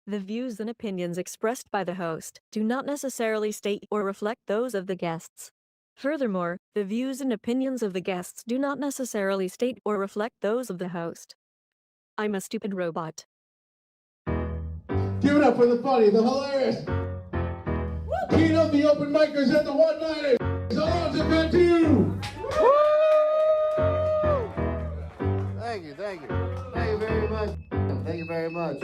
The views and opinions expressed by the host do not necessarily state or reflect those of the guests. Furthermore, the views and opinions of the guests do not necessarily state or reflect those of the host. I'm a stupid robot. Give it up for the funny, the hilarious. King of the open micers at the one-nighters, Alonzo Cantu. Thank you. Thank you very much. Thank you very much.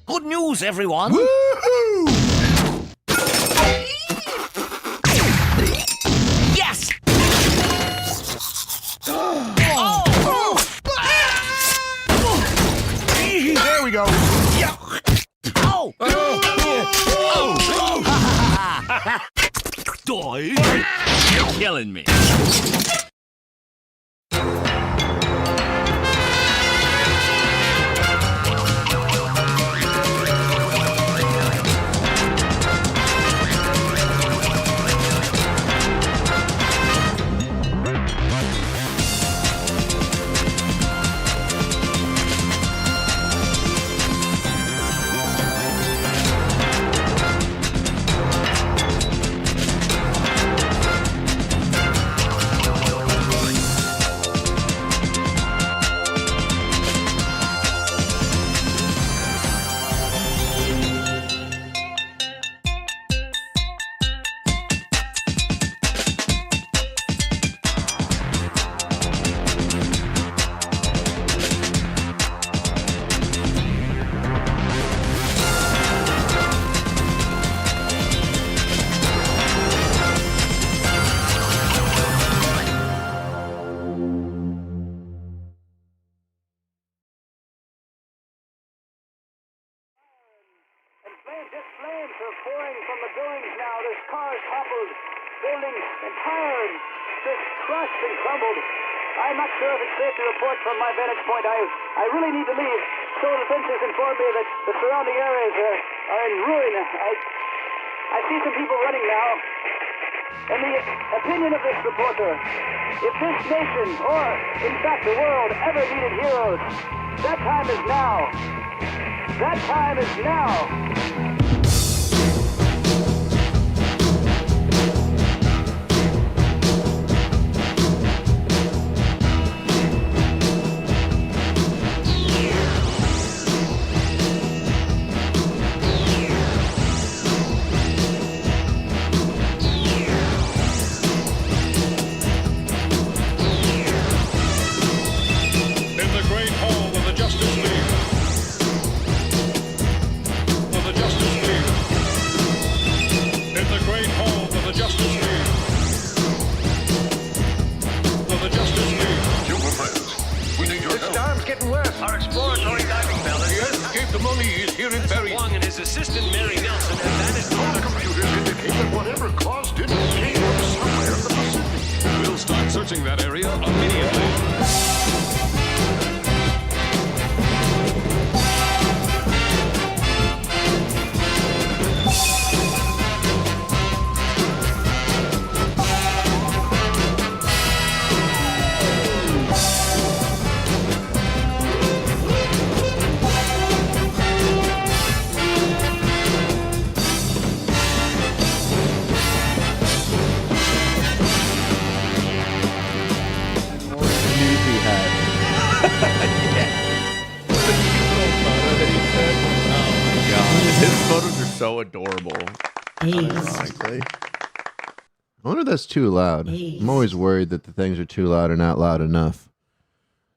Good news, everyone! Woohoo! Yes! There we go. Oh! Die! You're killing me. burned, just crushed and crumbled. I'm not sure if it's safe to report from my vantage point. I really need to leave. Civil Defense has informed me that the surrounding areas are in ruin. I see some people running now. In the opinion of this reporter, if this nation, or in fact the world, ever needed heroes, that time is now. That time is now. Our exploratory diving bell is escape the money is here in Barry. Wong and his assistant Mary Nelson have vanished. Our computers indicate that whatever caused it came from somewhere in the Pacific. We'll start searching that area immediately. His photos are so adorable. Ironically. I wonder if that's too loud. I'm always worried that the things are too loud or not loud enough.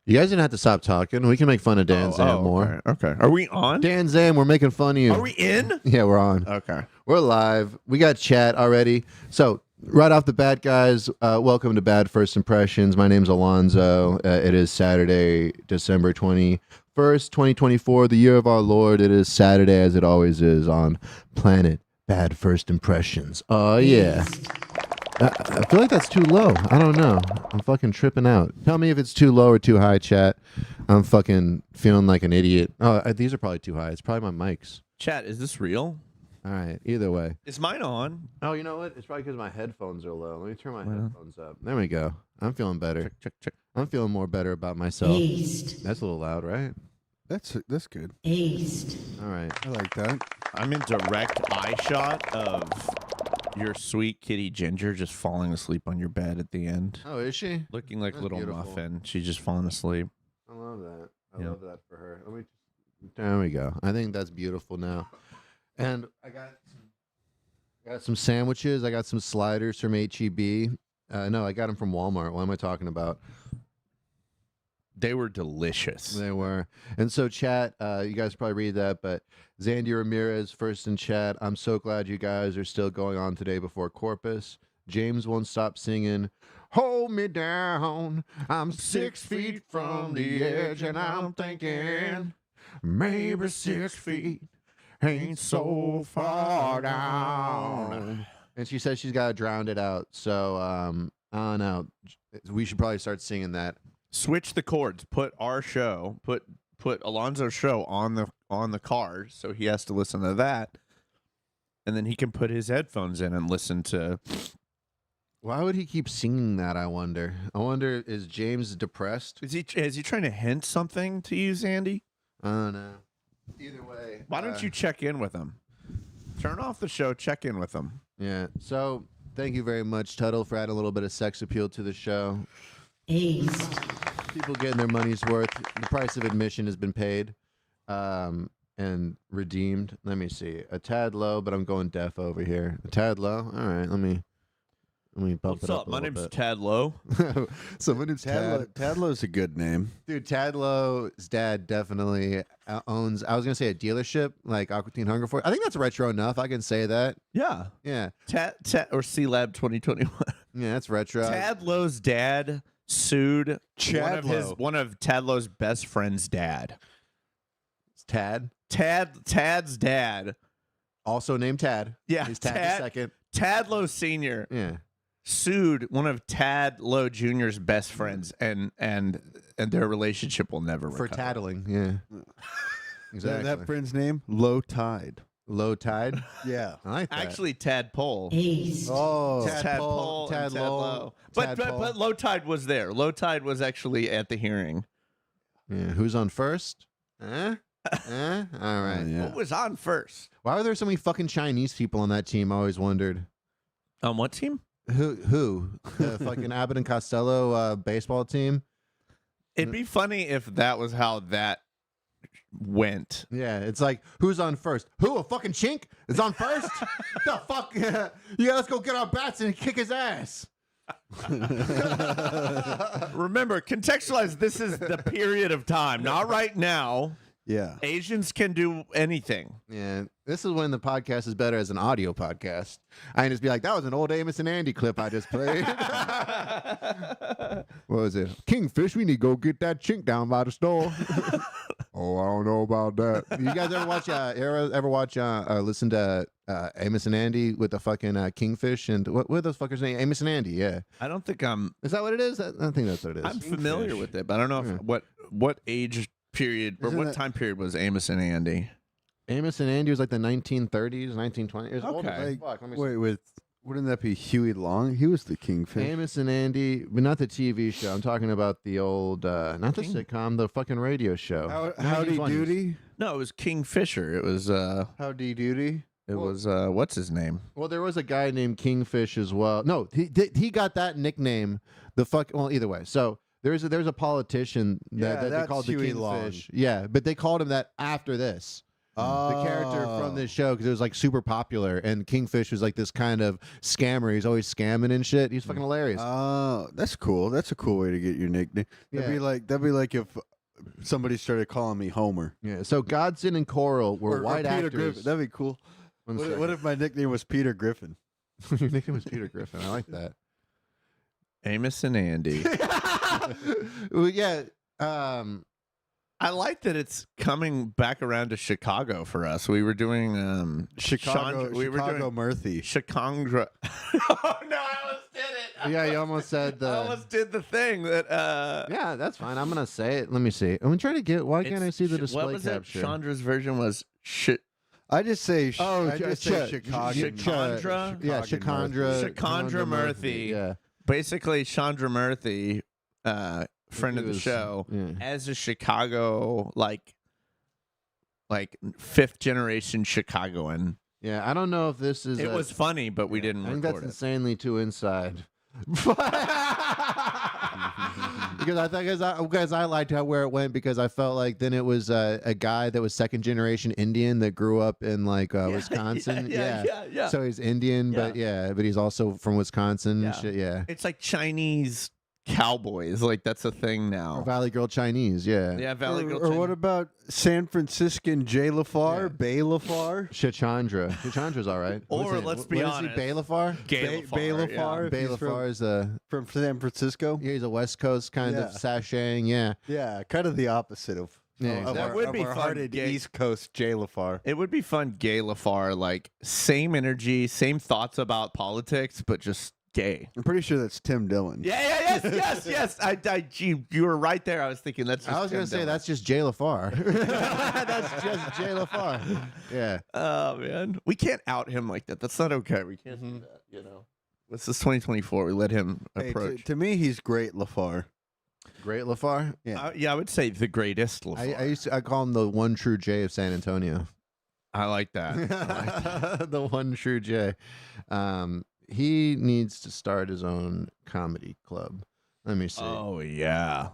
You guys didn't have to stop talking. We can make fun of Dan Zam more. Okay. Are we on? Dan Zam, we're making fun of you. Are we in? Yeah, we're on. Okay. We're live. We got chat already. So, right off the bat, guys, welcome to Bad First Impressions. My name's Alonzo. It is Saturday, December 21st, 2024, the year of our Lord. It is Saturday, as it always is, on Planet Bad First Impressions. Oh, yeah. I feel like that's too low. I don't know. I'm fucking tripping out. Tell me if it's too low or too high, chat. I'm fucking feeling like an idiot. Oh, these are probably too high. It's probably my mics. Chat, is this real? All right. Either way. Is mine on? Oh, you know what? It's probably because my headphones are low. Let me turn my headphones up. There we go. I'm feeling better. Check. I'm feeling more better about myself. Aced. That's a little loud, right? That's good. Aced. All right. I like that. I'm in direct eye shot of your sweet kitty Ginger just falling asleep on your bed at the end. Oh, is she? Looking like That's little beautiful. muffin. She's just falling asleep. I love that. I Yeah. love that for her. There we go. I think that's beautiful now. And I got some sandwiches. I got some sliders from HEB. No, I got them from Walmart. What am I talking about? They were delicious. They were. And so, chat, you guys probably read that, but Zandy Ramirez, first in chat. I'm so glad you guys are still going on today before Corpus. James won't stop singing, hold me down. I'm 6 feet from the edge, and I'm thinking maybe 6 feet ain't so far down. And she says she's got to drown it out. So, I don't know. We should probably start singing that. Switch the chords. Put our show. Put Alonzo's show on the car, so he has to listen to that, and then he can put his headphones in and listen to. Why would he keep singing that? I wonder. Is James depressed? Is he trying to hint something to you, Sandy? I don't know. Either way, why don't you check in with him? Turn off the show. Check in with him. Yeah. So thank you very much, Tuttle, for adding a little bit of sex appeal to the show. Aced. People getting their money's worth. The price of admission has been paid and redeemed. Let me see. A tad low, but I'm going deaf over here. A tad low. All right. Let me bump it up. My name's Tad Lowe. So my name's Tad. Tadlow's a good name. Dude, Tad Lowe's dad definitely owns, I was going to say a dealership, like Aqua Teen Hunger Force. I think that's retro enough. I can say that. Yeah. Yeah. Tad or C-Lab 2021. Yeah, that's retro. Tad Lowe's dad sued one of Tad Lowe's best friend's dad. It's Tad. Tad's dad. Also named Tad. Yeah. He's Tad the second. Tad Lowe Sr. Yeah. sued one of Tad Lowe Jr.'s best friends, and their relationship will never For recover. tattling, yeah. Exactly. That friend's name? Low Tide. Low tide. Yeah. I like that. Actually, Tadpole. Aced. Oh. Tadpole and Tad Lowe. But Tadpole. but Low Tide was there. Low Tide was actually at the hearing. Yeah. Who's on first? All right. Yeah. Who was on first? Why are there so many fucking Chinese people on that team? I always wondered. On what team? Who? The fucking Abbott and Costello baseball team? It'd be funny if that was how that went. Yeah, it's like, who's on first? Who? A fucking chink is on first? The fuck? Yeah, let's go get our bats and kick his ass. Remember, contextualize. This is the period of time, not right now. Yeah. Asians can do anything. Yeah, this is when the podcast is better as an audio podcast. I can just be like, that was an old Amos and Andy clip I just played. What was it? Kingfish, we need to go get that chink down by the store. Oh, I don't know about that. You guys ever watch, listen to Amos and Andy with the fucking Kingfish and what are those fuckers' name? Amos and Andy, yeah. I don't think I'm. Is that what it is? I don't think that's what it is. I'm familiar with it, but I don't know if, what age period or Isn't what that- time period was Amos and Andy. Amos and Andy was like the 1930s, 1920s. It was old as Okay. fuck. Let me see. Wait, wouldn't that be Huey Long? He was the Kingfish. Amos and Andy, but not the TV show. I'm talking about the old, not the sitcom, the fucking radio show. Howdy 1920s. Doody? No, it was Kingfisher. It was Howdy Doody? what's his name? Well, there was a guy named Kingfish as well. No, he got that nickname. Well, either way. So there's a politician that they that's called the Huey Kingfish. Long. Yeah, but they called him that after this. The character from this show, because it was like super popular, and Kingfish was like this kind of scammer. He's always scamming and shit. He's fucking hilarious. Oh, that's cool. That's a cool way to get your nickname. That'd be like if somebody started calling me Homer. Yeah. So Godson and Coral were Or white Peter actors. Griffin. That'd be cool. What if my nickname was Peter Griffin? Your nickname was Peter Griffin. I like that. Amos and Andy. Well, yeah. I like that it's coming back around to Chicago for us. We were doing Chicago Murphy. Chicago. Oh no, I almost did it. Yeah, you almost said the. I almost did the thing that. Yeah, that's fine. I'm gonna say it. Let me see. I'm trying to get. Why can't I see the display what was capture? it? Chandra's version was shit. I just say. Oh, I just say Chicago. Chikandra? Yeah, Chikandra. Chikandra Murthy. Yeah. Basically, Chandra Murthy, friend of the was- show, yeah. as a Chicago like fifth generation Chicagoan. Yeah, I don't know if this is. It was funny, but we didn't I think that's record it. insanely too inside. Because I think, because I liked where it went, because I felt like then it was a guy that was second generation Indian that grew up in like Wisconsin. Yeah. So he's Indian, but he's also from Wisconsin. Yeah. And shit, yeah. It's like Chinese cowboys. Like that's a thing now. Or Valley Girl Chinese, yeah. Yeah, Valley Girl. Or what about San Franciscan Jay LaFar, Bay LaFar? Chichandra. Chichandra's all right. Or What's it? let's be What is honest. he, Bay LaFar? Gay Bay LaFar. Bay He's LaFar is from San Francisco. he's a West Coast kind of Yeah. sashaying, yeah. Yeah, kind of the opposite of. Yeah, of exactly. our, That would of be our fun, hearted gay- East Coast Jay LaFar. It would be fun, Gay LaFar, like same energy, same thoughts about politics, but just gay. I'm pretty sure that's Tim Dillon. Yes. You were right there. I was thinking that's. Just I was Tim gonna say Dillon. that's just Jay LaFar. That's just Jay LaFar. Yeah. Oh man, we can't out him like that. That's not okay. We can't do that. You know, this is 2024. We let him Hey, approach. to me, he's great LaFar. Great LaFar. Yeah. I would say the greatest LaFar. I call him the one true J of San Antonio. I like that. The one true J. He needs to start his own comedy club. Let me see. Oh yeah.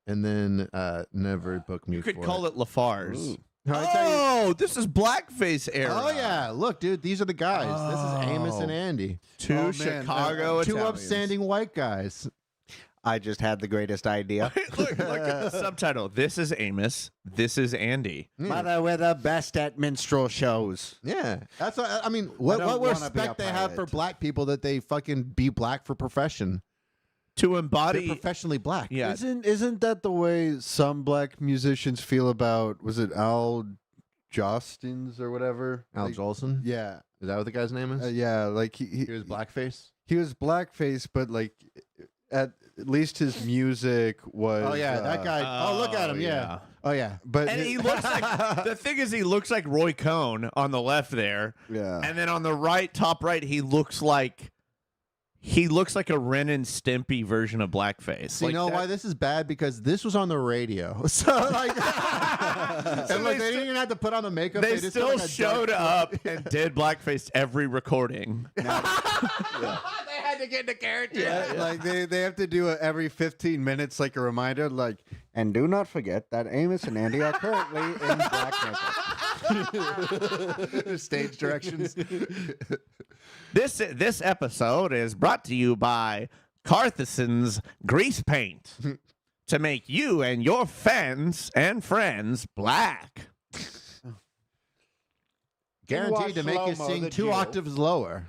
And then never book me You could for call it LaFar's. Oh, this is blackface era. Oh yeah, look, dude, these are the guys. This is Amos and Andy, Two Chicago two Italians. upstanding white guys. I just had the greatest idea. look at the subtitle. This is Amos. This is Andy. Mother, we're the best at minstrel shows. Yeah, that's what I mean. I What don't wanna be respect a they have for pilot. black people that they fucking be black for profession? To They're embody. professionally black. Yeah. Isn't that the way some black musicians feel about, was it Al Jostins or whatever? Al Like, Jolson. Yeah. Is that what the guy's name is? Yeah, like He was blackface. He was blackface, but like at least his music was. Oh yeah, that guy. Oh, look at him. Yeah. Oh yeah. But And he looks like the thing is he looks like Roy Cohn on the left there. Yeah. And then on the right, top right, he looks like a Ren and Stimpy version of blackface. So you know why this is bad? Because this was on the radio. So like, and look, they didn't even have to put on the makeup. They just still put, like, a showed dark- up and did blackface every recording. They had to get into character. Like they have to do it every 15 minutes, like a reminder, like, and do not forget that Amos and Andy are currently in black makeup. Stage directions. This episode is brought to you by Cartheson's Grease Paint to make you and your fans and friends black. Guaranteed to make you sing 2 octaves lower.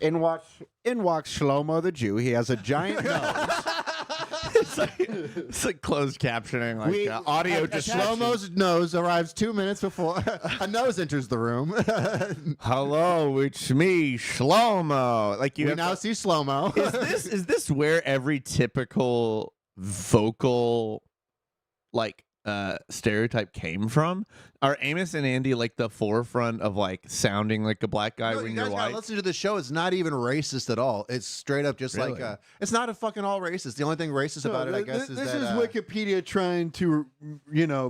In walks Shlomo the Jew. He has a giant nose. It's like closed captioning, like audio distortion. Shlomo's nose arrives 2 minutes before a nose enters the room. Hello, it's me, Shlomo. Like We now see Shlomo. Is this where every typical vocal like stereotype came from? Are Amos and Andy like the forefront of like sounding like a black guy No, when you you're guys gotta white? listen to the show. It's not even racist at all. It's straight up just Really? like it's not a fucking all racist. The only thing racist about it, I guess, is this that is Wikipedia trying to,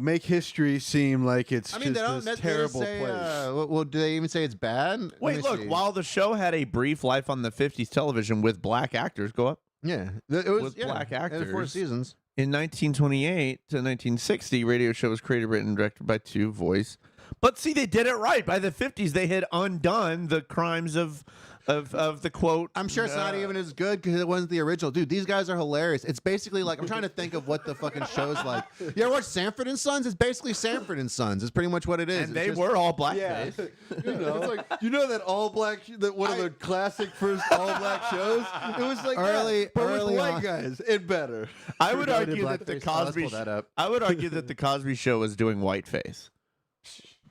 make history seem like it's I mean, they don't this they terrible say, place. well, do they even say it's bad? Let Wait, me look. see. While the show had a brief life on the 50s television with black actors, go up. Yeah, it was with black It was 4 actors. seasons. In 1928 to 1960, radio show was created, written, and directed by 2 voice. But see, they did it right. By the 50s, they had undone the crimes of the quote. I'm sure it's not even as good because it wasn't the original. Dude, these guys are hilarious. It's basically like, I'm trying to think of what the fucking show's like. You ever watch Sanford and Sons? It's basically Sanford and Sons. It's pretty much what it is. And It's they just- were all blackface. It's like, that all black, that one of the classic first all black shows. It was like Early- but early with white on. guys, it better. I would They did argue that the blackface. Oh, let's Cosby. pull that up. I would argue that the Cosby Show was doing whiteface.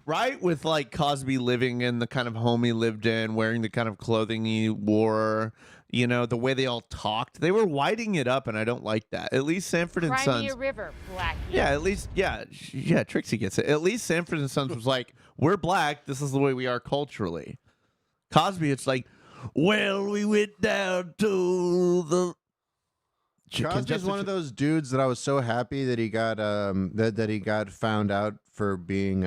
Right, with like Cosby living in the kind of home he lived in, wearing the kind of clothing he wore, the way they all talked. They were whiting it up, and I don't like that. At least Sanford and Crimea Sons. River, black. Yeah, at least, yeah, Trixie gets it. At least Sanford and Sons was like, we're black. This is the way we are culturally. Cosby, it's like, well, we went down to the. Cosby's one of those dudes that I was so happy that he got that he got found out for being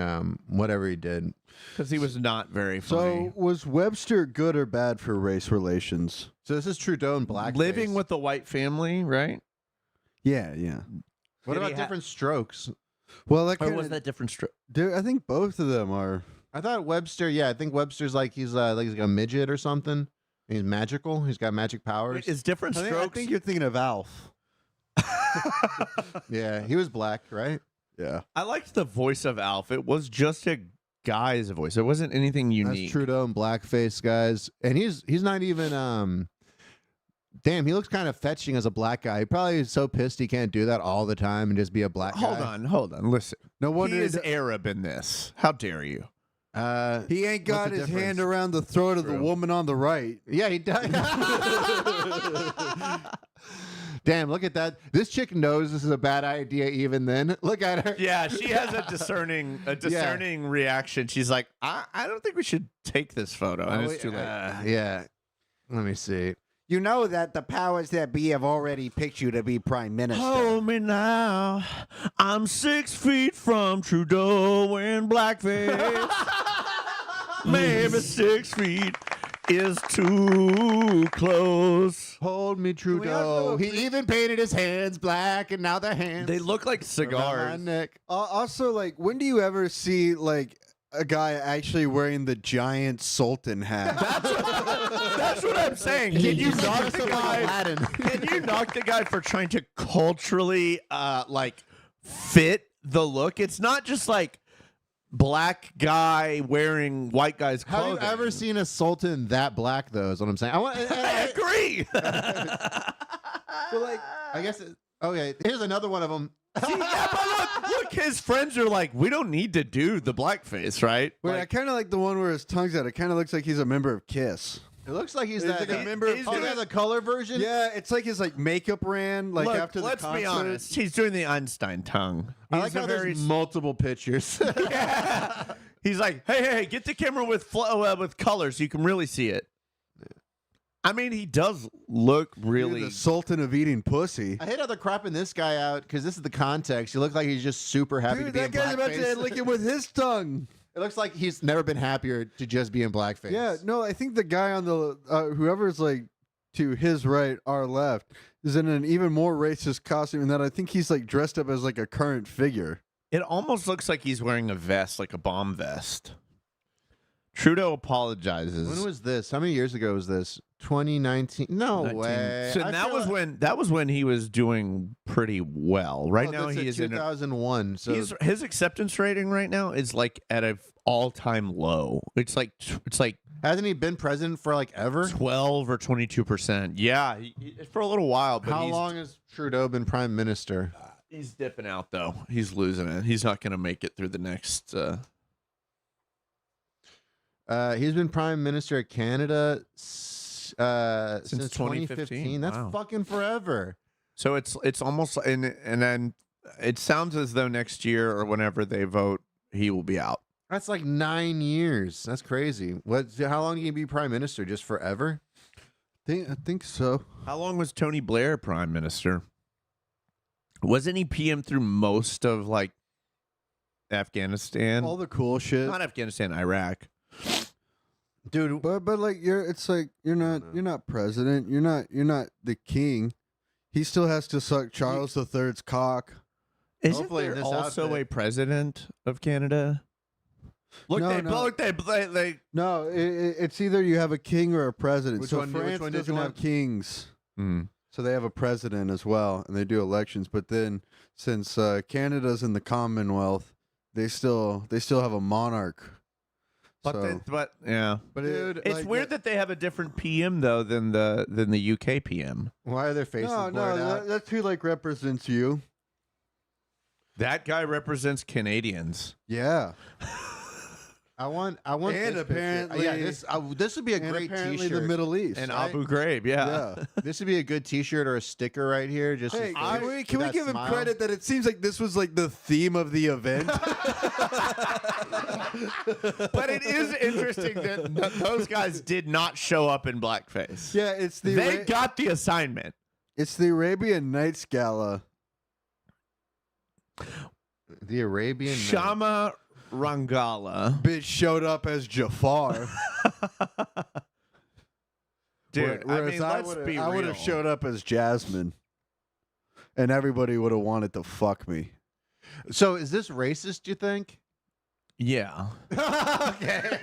whatever he did. Because he was not very funny. So was Webster good or bad for race relations? So this is Trudeau and blackface. Living with a white family, right? Yeah. What Did about he different strokes? Well, that Or kinda, was that different stroke? I think both of them are. I thought Webster. Yeah, I think Webster's like he's like a midget or something. He's magical. He's got magic powers. Is different I strokes? think you're thinking of Alf. Yeah, he was black, right? Yeah. I liked the voice of Alf. It was just a guy's voice. It wasn't anything unique. That's Trudeau and blackface, guys. And he's not even damn, he looks kind of fetching as a black guy. He probably is so pissed he can't do that all the time and just be a black guy. Hold on. Listen. No wonder He is Arab in this. How dare you? he ain't got what's the his hand difference? around the throat of the woman on the right. Yeah, he does. Damn, look at that. This chick knows this is a bad idea even then. Look at her. Yeah, she has a discerning reaction. She's like, I don't think we should take this photo. And it's too late. Yeah. Let me see. You know that the powers that be have already picked you to be prime minister. Hold me now. I'm 6 feet from Trudeau wearing blackface. Maybe 6 feet is too close. Hold me, Trudeau. He even painted his hands black, and now the hands. They look like around my cigars. neck. Also, like, when do you ever see like a guy actually wearing the giant sultan hat? That's what I'm saying. Can you knock the guy? Can you knock the guy for trying to culturally fit the look? It's not just like black guy wearing white guy's clothing. Have you ever seen a sultan that black, though, is what I'm saying. I agree. Well, like, I guess. Okay, here's another one of them. See, yeah, but look, his friends are like, we don't need to do the blackface, right? Wait, Like, I kind of like the one where his tongue's out. It kind of looks like he's a member of Kiss. It looks like he's He's that. like a member of Oh, yeah, the color version. Yeah, it's like his like makeup ran like look, after the let's concert. be honest. He's doing the Einstein tongue. I He's like a how very there's multiple pictures. yeah. He's like, hey, get the camera with color so you can really see it. I mean, he does look really. The Sultan of eating pussy. I hate how they're cropping this guy out because this is the context. You look like he's just super happy to Dude, be that in guy's about blackface. to lick it with his tongue. It looks like he's never been happier to just be in blackface. Yeah, no, I think the guy on the whoever's like to his right, our left, is in an even more racist costume, and that I think he's like dressed up as like a current figure. It almost looks like he's wearing a vest, like a bomb vest. Trudeau apologizes. When was this? How many years ago was this? 2019? No 19. way. So I that feel was like- when he was doing pretty well. Right Oh, now that's he a is in 2001. So his acceptance rating right now is like at an all-time low. It's like hasn't he been president for like ever? 12 or 22%. Yeah, for a little while. But How long has Trudeau been prime minister? He's dipping out though. He's losing it. He's not going to make it through the next. He's been prime minister of Canada since 2015. That's Wow. fucking forever. So it's almost and then it sounds as though next year or whenever they vote, he will be out. That's like 9 years. That's crazy. How long can you be prime minister? Just forever? I think so. How long was Tony Blair prime minister? Wasn't he PM through most of like Afghanistan? All the cool shit. Not Afghanistan, Iraq. Dude, but like you're not president. You're not the king. He still has to suck Charles III's cock. Isn't Hopefully there this also outfit- a president of Canada? Look, No, they No, it's either you have a king or a president. Which so one- which France one did doesn't you have want? kings. Mm. So they have a president as well, and they do elections. But then, since Canada's in the Commonwealth, they still have a monarch. But yeah. But Dude, It's weird that they have a different PM though than the UK PM. why are their faces blurred out? that's who like represents you. That guy represents Canadians. Yeah, I want. And this picture. apparently- this would be a and great apparently T-shirt. the Middle East. And Abu Ghraib, yeah. yeah. This would be a good T-shirt or a sticker right here. Just Hey, with can we that give him smile. credit that it seems like this was like the theme of the event? But it is interesting that those guys did not show up in blackface. Yeah, it's the They got the assignment. it's the Arabian Nights Gala. The Arabian Nights. Shama Rangala. Bitch showed up as Jafar. Dude, I Whereas mean, let's be real. I would have showed up as Jasmine, and everybody would have wanted to fuck me. So is this racist? You think? Yeah. Okay.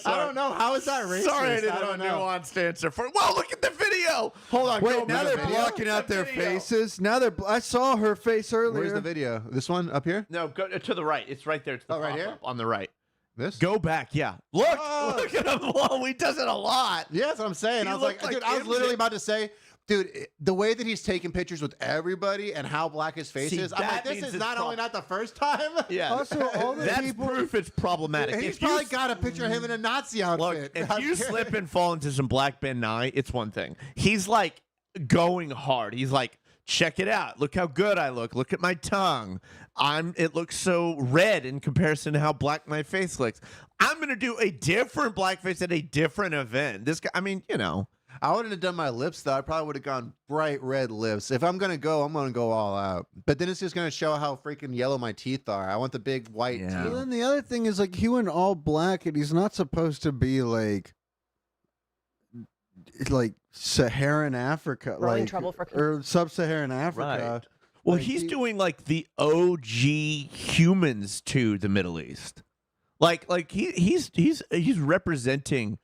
I don't know. How is that racist? Sorry, I didn't don't have a know. nuanced answer for. Well, look at the video. Hold on. Wait, go now back. they're blocking out their The video. faces. Now I saw her face earlier. Where's the video? This one up here? No, go to the right. It's right there. It's the Oh, right here? pop-up on the right. This? Go back. Yeah. Look. Oh. Look at him. Whoa, he does it a lot. Yeah, that's what I'm saying. He I was like, looked like dude, I was him. literally about to say, dude, the way that he's taking pictures with everybody and how black his face See, is, I'm like, that this means is it's not only prob- not the first time. Yeah. Also, all the That's people. proof it's problematic. He's If you probably got a picture of him in a Nazi outfit. Look, if you slip and fall into some Black Ben Nye, it's one thing. He's like going hard. He's like, check it out. Look how good I look. Look at my tongue. It looks so red in comparison to how black my face looks. I'm gonna do a different blackface at a different event. This guy, I mean, you know. I wouldn't have done my lips though. I probably would have gone bright red lips. If I'm gonna go, I'm gonna go all out. But then it's just gonna show how freaking yellow my teeth are. I want the big white Yeah. Well, teeth. then the other thing is like he went all black, and he's not supposed to be like Saharan Africa, Rolling like trouble for or sub-Saharan Africa. Right. Well, Like, he's he- doing like the OG humans to the Middle East. Like he's representing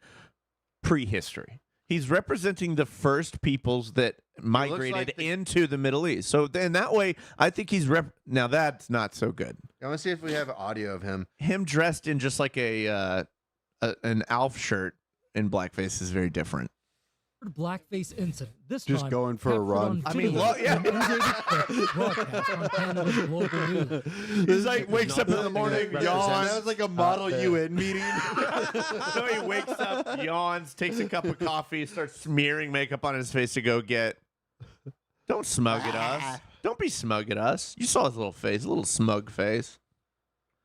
prehistory. He's representing the first peoples that migrated like the- into the Middle East. So in that way, I think he's now that's not so good. I want to see if we have audio of him. Him dressed in just like an Alf shirt in blackface is very different. blackface incident. This Just time, going for a captured run. on I mean, video yeah. in an undated clip broadcast on Canada's global news. He's like wakes up in the morning, yawns. That was like a Model UN meeting. No, he wakes up, yawns, takes a cup of coffee, starts smearing makeup on his face to go get. Don't smug at us. Don't be smug at us. You saw his little face, a little smug face.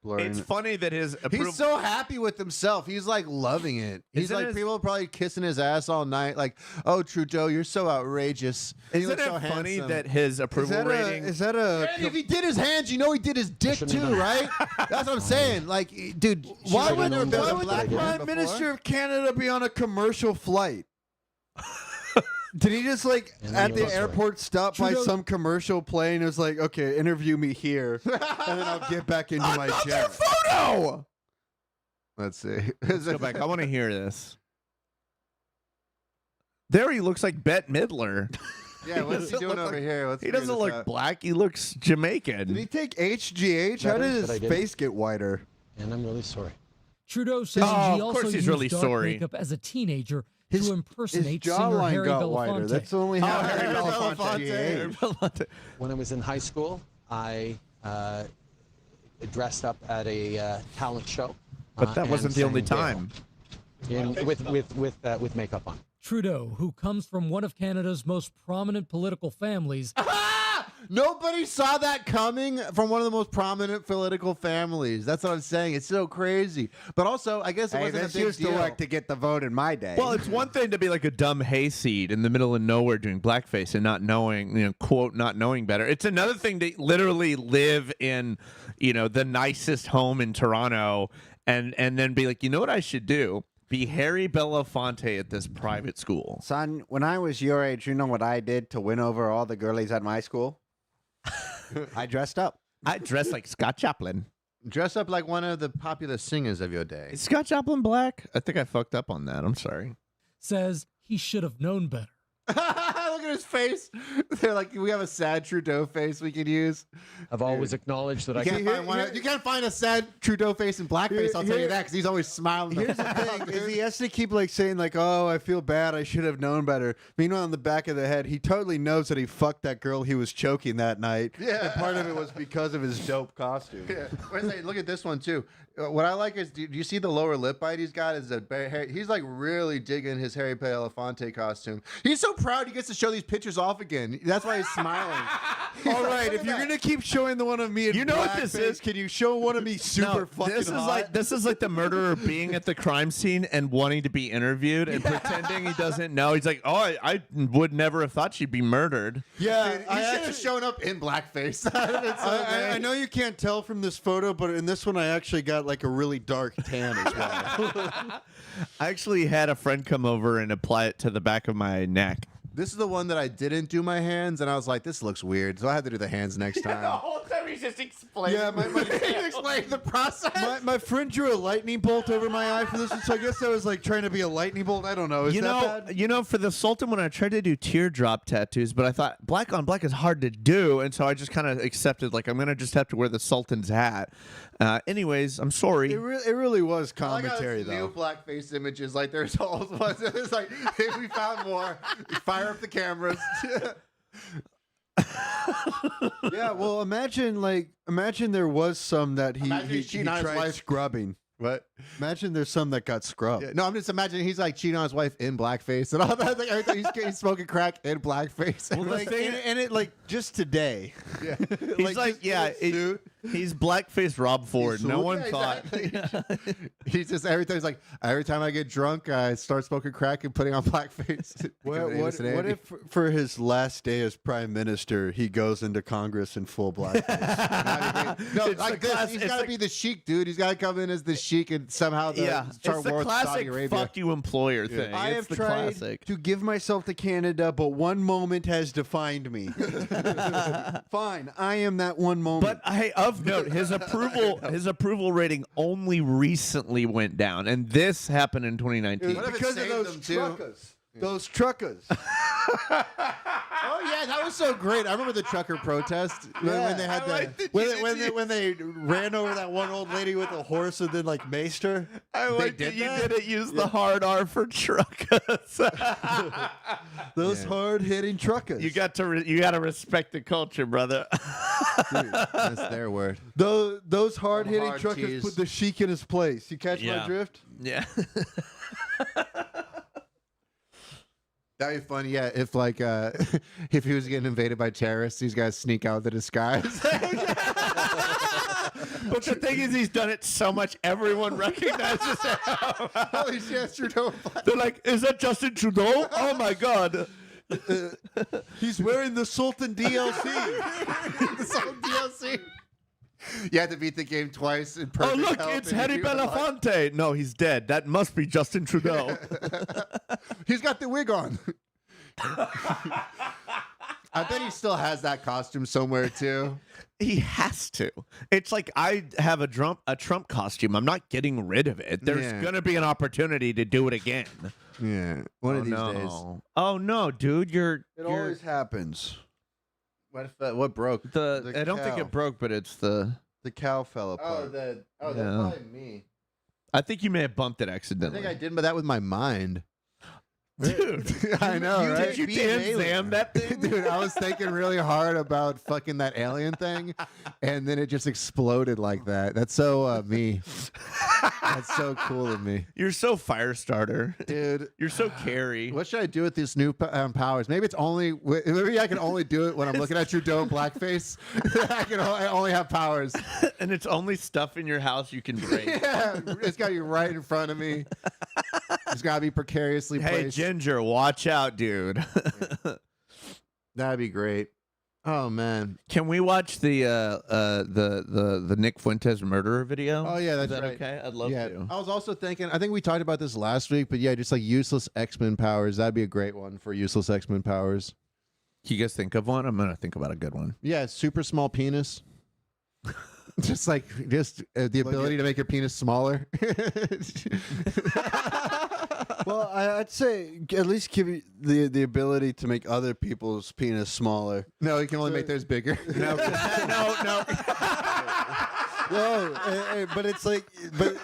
It's funny that his approval. He's so happy with himself. He's like loving it. He's Isn't like his- people are probably kissing his ass all night. Like, oh Trudeau, you're so outrageous. And he Isn't looks it so funny handsome. that his approval rating? Is that a? And if he did his hands, you know he did his dick too, right? That's what I'm saying. Like, dude, Why would never been the a black man Prime before? Minister of Canada be on a commercial flight? Did he just like at the airport stop by some commercial plane? And was like, okay, interview me here, and then I'll get back into my jet. Photo. Let's see. Let's go back. I want to hear this. There he looks like Bette Midler. Yeah, what's he doesn't doing look over like- here? Let's He figure doesn't this look out. black. He looks Jamaican. Did he take HGH? How did his face get whiter? And I'm really sorry. Trudeau says Oh, he of also course he's used really dark sorry. makeup as a teenager His to impersonate singer jawline Harry got whiter. Belafonte. That's only how Harry Belafonte. When I was in high school, I dressed up at a talent show. But that and wasn't the only sang time. Dale with makeup on. Trudeau, who comes from one of Canada's most prominent political families, Nobody saw that coming from one of the most prominent political families. That's what I'm saying. It's so crazy. But also, I guess it Hey, wasn't a this big used deal. to work to get the vote in my day. Well, it's one thing to be like a dumb hayseed in the middle of nowhere doing blackface and not knowing, quote, not knowing better. It's another thing to literally live in, the nicest home in Toronto and then be like, you know what I should do? Be Harry Belafonte at this private school. Son, when I was your age, you know what I did to win over all the girlies at my school? I dressed up. I dress like Scott Chaplin. Dress up like one of the popular singers of your day. Is Scott Chaplin black? I think I fucked up on that. I'm sorry. says he should have known better. Look at his face. They're like, we have a sad Trudeau face we could use. I've always acknowledged that You can't find a sad Trudeau face in blackface, I'll tell you that, because he's always smiling. Here's the thing: is he has to keep like saying like, "Oh, I feel bad. I should have known better." Meanwhile, in the back of the head, he totally knows that he fucked that girl he was choking that night. Yeah. And part of it was because of his dope costume. Yeah. Look at this one too. What I like is, do you see the lower lip bite he's got? Is a hair. He's like really digging his Harry Belafonte costume. He's so proud he gets to show these pictures off again. That's why he's smiling. All right, if you're gonna keep showing the one of me, in You know what this blackface, is? Can you show one of me super fucking this is hot? this is like the murderer being at the crime scene and wanting to be interviewed and pretending he doesn't know. He's like, oh, I would never have thought she'd be murdered. Yeah, Dude, he should have shown up in blackface. I know you can't tell from this photo, but in this one, I actually got like a really dark tan as well. I actually had a friend come over and apply it to the back of my neck. This is the one that I didn't do my hands, and I was like, this looks weird, so I had to do the hands next time. whole time he's just explaining. Yeah, Explain the process. my friend drew a lightning bolt over my eye for this one, so I guess I was like trying to be a lightning bolt. I don't know. Is that bad? For the Sultan, when I tried to do teardrop tattoos, but I thought black on black is hard to do, and so I just kind of accepted, like, I'm gonna just have to wear the Sultan's hat. Anyways, I'm sorry. It really was I got commentary new though. blackface images. Like there's old ones. It's like if we found more, fire up the cameras. Yeah, well, imagine there was some that he Imagine he's cheating on his tried wife. scrubbing. What? Imagine there's some that got scrubbed. Yeah, no, I'm just imagining he's like cheating on his wife in blackface and all that. Like, every time he's smoking crack in blackface. Well, the Like, thing- and it like just today. Yeah. He's like, just in a suit. he's blackface Rob Ford. No one thought. Exactly. He's just every time I get drunk, I start smoking crack and putting on blackface. What if for his last day as prime minister, he goes into Congress in full blackface? No, It's like the this. class- He's it's got to the- be the Sheik, dude. He's got to come in as the Sheik and somehow It's start the war with Saudi classic Arabia. fuck you employer thing. I It's have the tried classic. to give myself to Canada, but one moment has defined me. Fine, I am that one moment. But hey, of note, his approval rating only recently went down, and this happened in 2019. What if it because of saved those them, too? truckers. Those truckers. Oh yeah, that was so great. I remember the trucker protest when they had when they ran over that one old lady with a horse and then like maced her. I like that you didn't use the hard R for truckers. Those hard hitting truckers. You got to respect the culture, brother. Dude, that's their word. Those hard hitting hard truckers T's. put the chic in his place. You catch my drift? Yeah. That'd be funny, yeah. If like if he was getting invaded by terrorists, these guys sneak out with the disguise. But the thing is, he's done it so much, everyone recognizes him. Holy shit, Trudeau! They're like, "Is that Justin Trudeau? Oh my god!" He's wearing the Sultan DLC. The Sultan DLC. You had to beat the game twice in Oh perfect look, health it's and Harry you beat him. Belafonte. No, he's dead. That must be Justin Trudeau. He's got the wig on. I bet he still has that costume somewhere too. He has to. It's like I have a Trump costume. I'm not getting rid of it. There's gonna be an opportunity to do it again. Yeah, one of these days. Oh no, dude, It always happens. What if what broke? I don't think cow. it broke, but it's the cow fell apart. That's Yeah. probably me. I think you may have bumped it I accidentally. think I did, but that with my mind. Dude, I know, right? Did you Dan Sam that thing? Dude, I was thinking really hard about fucking that alien thing, and then it just exploded like that. That's so me. That's so cool of me. You're so fire starter, dude. You're so carry. What should I do with these new powers? Maybe it's only. Maybe I can only do it when I'm looking at Trudeau in blackface. I only have powers, and it's only stuff in your house you can break. Yeah, it's got to be right in front of me. It's got to be precariously Hey, placed. Ginger, watch out, dude. That'd be great. Oh man, can we watch the Nick Fuentes murderer video? Oh yeah, that's Is that right. okay? I'd love to. I was also thinking. I think we talked about this last week, but yeah, just like useless X-Men powers. That'd be a great one for useless X-Men powers. Can you guys think of one? I'm gonna think about a good one. Yeah, super small penis. Just the ability to make your penis smaller. Well, I'd say at least give you the ability to make other people's penis smaller. No, you can only make theirs bigger. No. No, but it's like, but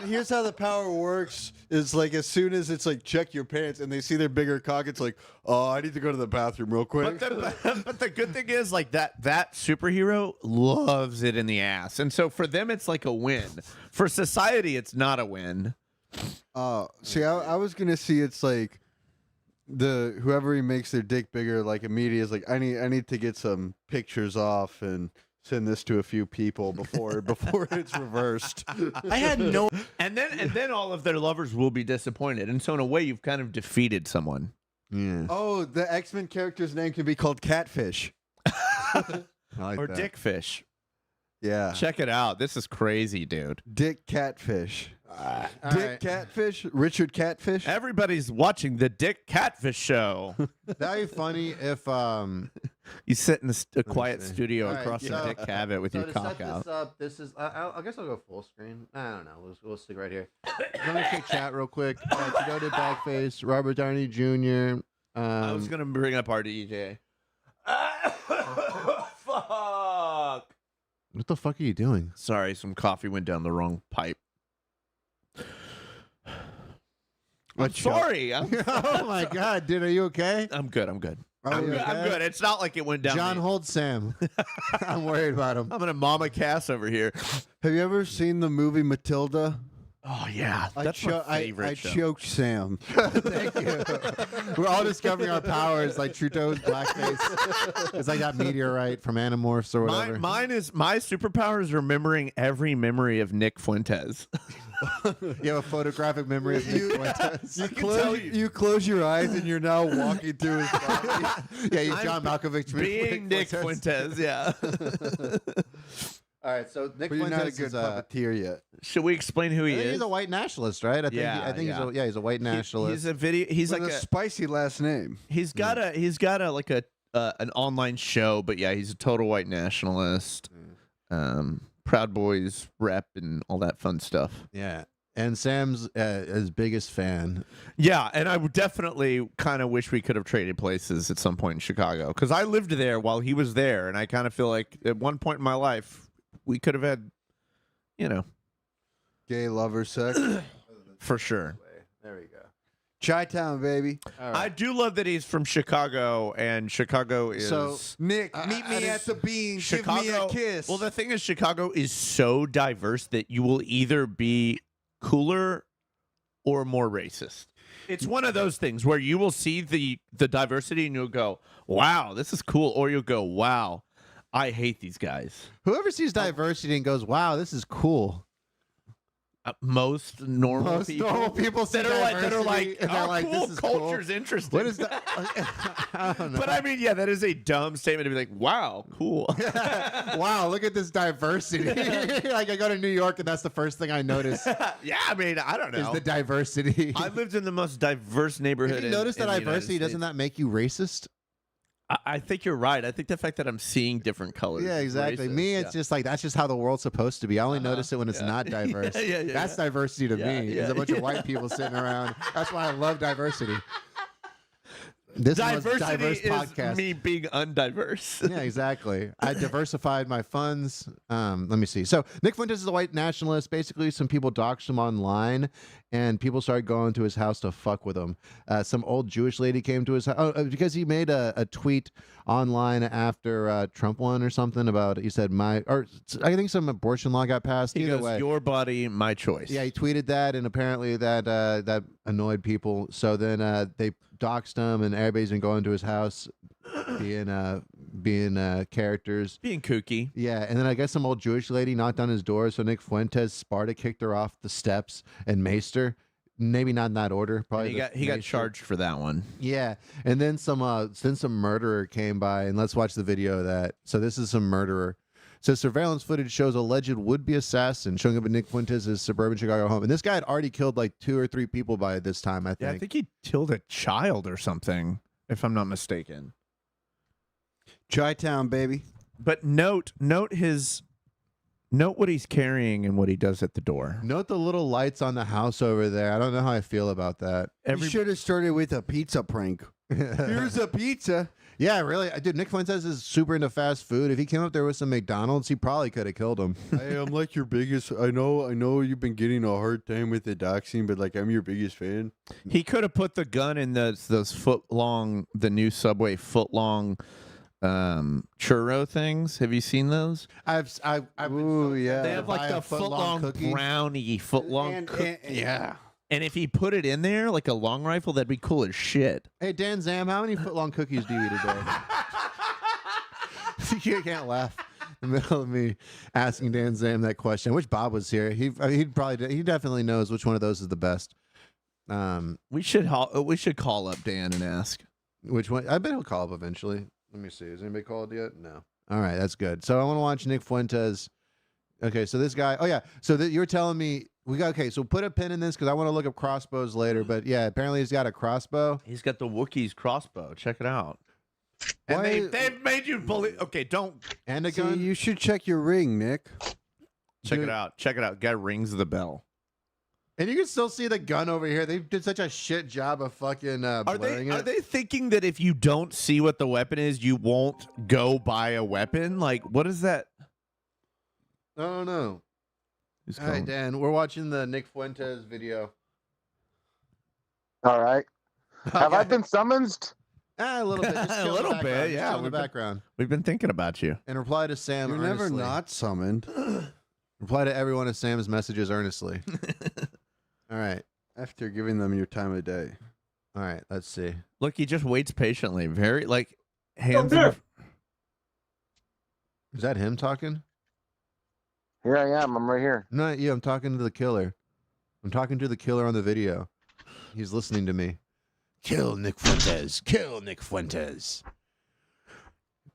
here's how the power works: is like as soon as it's like check your pants and they see their bigger cock, it's like, oh, I need to go to the bathroom real quick. But the good thing is, like that superhero loves it in the ass, and so for them, it's like a win. For society, it's not a win. See, I was gonna see it's like whoever he makes their dick bigger, like immediately is like, I need to get some pictures off and send this to a few people before it's reversed. I had no, and then all of their lovers will be disappointed, and so in a way, you've kind of defeated someone. Yeah. Oh, the X-Men character's name can be called Catfish. Or Dickfish. Yeah. Check it out. This is crazy, dude. Dick Catfish. Dick right. Catfish? Richard Catfish? Everybody's watching the Dick Catfish show. That'd be funny if you sit in a quiet studio All right, across so- the Dick Cavett with your to cock set out. This up, this is. I guess I'll go full screen. I don't know. We'll stick right here. Let me check chat real quick. Trudeau did blackface. Robert Downey Jr. I was gonna bring up RDJ. Fuck. What the fuck are you doing? Sorry, some coffee went down the wrong pipe. I'm sorry. Oh my god, dude, are you okay? I'm good. I'm good. Are I'm you good. okay? I'm good. It's not like it went down. John, hold Sam. I'm worried about him. I'm gonna mama Cass over here. Have you ever seen the movie Matilda? Oh yeah, that's my favorite I show. choked Sam. Thank you. We're all discovering our powers, like Trudeau's blackface. It's like that meteorite from Animorphs or whatever. Mine is my superpower is remembering every memory of Nick Fuentes. You have a photographic memory of Nick Fuentes. You close your eyes and you're now walking through his body. Yeah, you're John Malkovich. Being Nick Fuentes, yeah. All right, so Nick But you're Fuentes not a good is puppeteer yet. Should we explain who he is? He's a white nationalist, right? I think he's a white nationalist. He's a video. He's With like a spicy last name. He's got a like an online show, but yeah, he's a total white nationalist. Proud Boys rep and all that fun stuff. Yeah. And Sam's his biggest fan. Yeah, and I would definitely kind of wish we could have traded places at some point in Chicago because I lived there while he was there, and I kind of feel like at one point in my life we could have had, Gay lover sex. for sure. There we go. Chi-town, baby. I do love that he's from Chicago, and Chicago is So, Nick, meet me at the bean. Chicago. Give me a kiss. Well, the thing is, Chicago is so diverse that you will either be cooler or more racist. It's one of those things where you will see the diversity and you'll go, "Wow, this is cool," or you'll go, "Wow, I hate these guys." Whoever sees diversity and goes, "Wow, this is cool." Most normal people see that are like, and they're "Oh, like, cool, this is cool." culture's interesting. What is that? I don't know. But I mean, yeah, that is a dumb statement to be like, "Wow, cool." Wow, look at this diversity. Like I go to New York and that's the first thing I notice Yeah, I mean, I don't know. is the diversity. I lived in the most diverse neighborhood. If you notice in that the United diversity, doesn't States. that make you racist? I think you're right. I think the fact that I'm seeing different colors. Yeah, is exactly. racist, Me, it's just like that's just how the world's supposed to be. I only notice it when it's not diverse. Yeah, That's diversity to me. It's a bunch of white people sitting around. That's why I love diversity. This diversity diverse is podcast. me being undiverse. Yeah, exactly. I diversified my funds. Let me see. So Nick Fuentes is a white nationalist. Basically, some people doxed him online, and people started going to his house to fuck with him. Some old Jewish lady came to his house because he made a tweet online after Trump won or something about. He said I think some abortion law got passed. He Either goes, way, "Your body, my choice." yeah, he tweeted that, and apparently that annoyed people. So then they doxed him, and everybody's been going to his house, being characters, being kooky. Yeah, and then I guess some old Jewish lady knocked on his door, so Nick Fuentes Sparta kicked her off the steps and maced her. Maybe not in that order. Probably And he got charged for that one. Yeah, and then some murderer came by, and let's watch the video of that. So this is some murderer. So surveillance footage shows alleged would-be assassin showing up at Nick Fuentes' suburban Chicago home, and this guy had already killed like 2 or 3 people by this time. I think. Yeah, I think he killed a child or something, if I'm not mistaken. Chi-town, baby. But note what he's carrying and what he does at the door. Note the little lights on the house over there. I don't know how I feel about that. You should have started with a pizza prank. Here's a pizza. Yeah, really. Dude, Nick Fuentes is super into fast food. If he came up there with some McDonald's, he probably could have killed him. Hey, I'm like your biggest. I know you've been getting a hard time with the doxing, but like I'm your biggest fan. He could have put the gun in those the new Subway foot-long churro things. Have you seen those? I've Ooh, yeah. They have like the foot-long brownie, foot-long cookie. Yeah. And if he put it in there like a long rifle, that'd be cool as shit. Hey, Dan Zam, how many foot-long cookies do you eat a day? You can't laugh in the middle of me asking Dan Zam that question. I wish Bob was here. He definitely knows which one of those is the best. We should call up Dan and ask. Which one? I bet he'll call up eventually. Let me see. Has anybody called yet? No. All right, that's good. So I want to watch Nick Fuentes. Okay, so this guy. Oh yeah. So you're telling me so put a pin in this because I want to look up crossbows later. But yeah, apparently he's got a crossbow. He's got the Wookiees crossbow. Check it out. And they've made you believe. Okay, don't. And a See, gun. you should check your ring, Nick. Check it out. Check it out. Guy rings the bell. And you can still see the gun over here. They did such a shit job of fucking blurring it. Are they thinking that if you don't see what the weapon is, you won't go buy a weapon? Like, what is that? I don't know. All right, Dan, we're watching the Nick Fuentes video. All right. Have I been summoned? A little bit. Just A chill in the little bit, background. Just yeah. chill in the background. We've been thinking about you. And reply to Sam You're never earnestly. not summoned. Reply to every one of Sam's messages earnestly. All right. After giving them your time of day. All right, let's see. Look, he just waits patiently. Very, like, hands there. in Is that him talking? Here I am. I'm right here. Not you. I'm talking to the killer. I'm talking to the killer on the video. He's listening to me. Kill Nick Fuentes. Kill Nick Fuentes.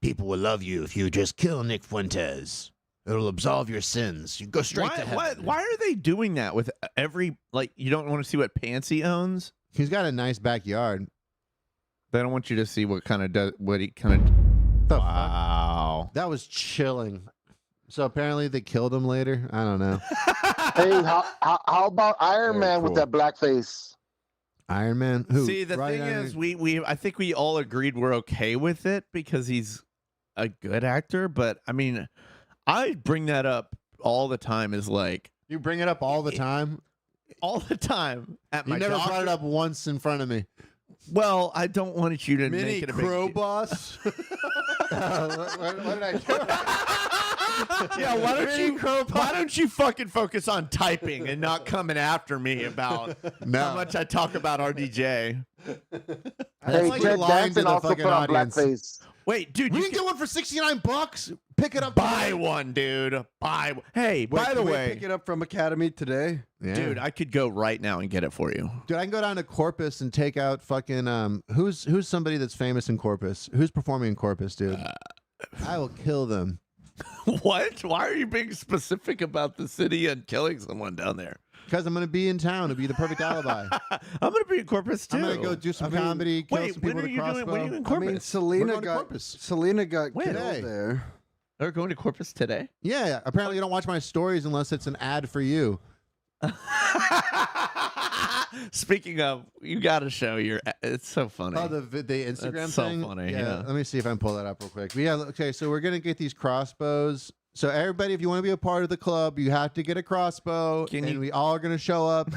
People will love you if you just kill Nick Fuentes. It'll absolve your sins. You go straight to heaven. Why are they doing that with every, like, you don't want to see what pants he owns? He's got a nice backyard. They don't want you to see what he kind of. Wow. That was chilling. So apparently they killed him later. I don't know. Hey, how about Iron Man with that black face? Iron Man. Who? See, the thing is, we I think we all agreed we're okay with it because he's a good actor. But I mean, I bring that up all the time. Is like you bring it up all the time. All the time at my You never doctor. brought it up once in front of me. Well, I don't want you to Mini make it a Crow big Boss. What did I do? Yeah, why don't you fucking focus on typing and not coming after me about how much I talk about RDJ? Hey, like Ted lying to Danson the also fucking put on audience. blackface. Wait, dude, We you can get one for $69. Pick it up. buy one, dude. Buy. Hey, Wait, by the can we way, pick it up from Academy today. Yeah. dude, I could go right now and get it for you. Dude, I can go down to Corpus and take out fucking who's somebody that's famous in Corpus? Who's performing in Corpus, dude? I will kill them. What? Why are you being specific about the city and killing someone down there? Because I'm gonna be in town. It'll be the perfect alibi. I'm gonna be in Corpus too. I'm gonna go do some comedy, kill wait, some when people are with a you doing? crossbow. When are you in I Corpus? mean, Selena going to got Corpus. Selena got When? killed Today. there. They're going to Corpus today. Yeah, apparently you don't watch my stories unless it's an ad for you. Speaking of, you got to show your. It's so funny. Oh, the Instagram That's so thing. funny, yeah. Let me see if I can pull that up real quick. But yeah, okay. So we're gonna get these crossbows. So everybody, if you want to be a part of the club, you have to get a crossbow, and we all are gonna show up.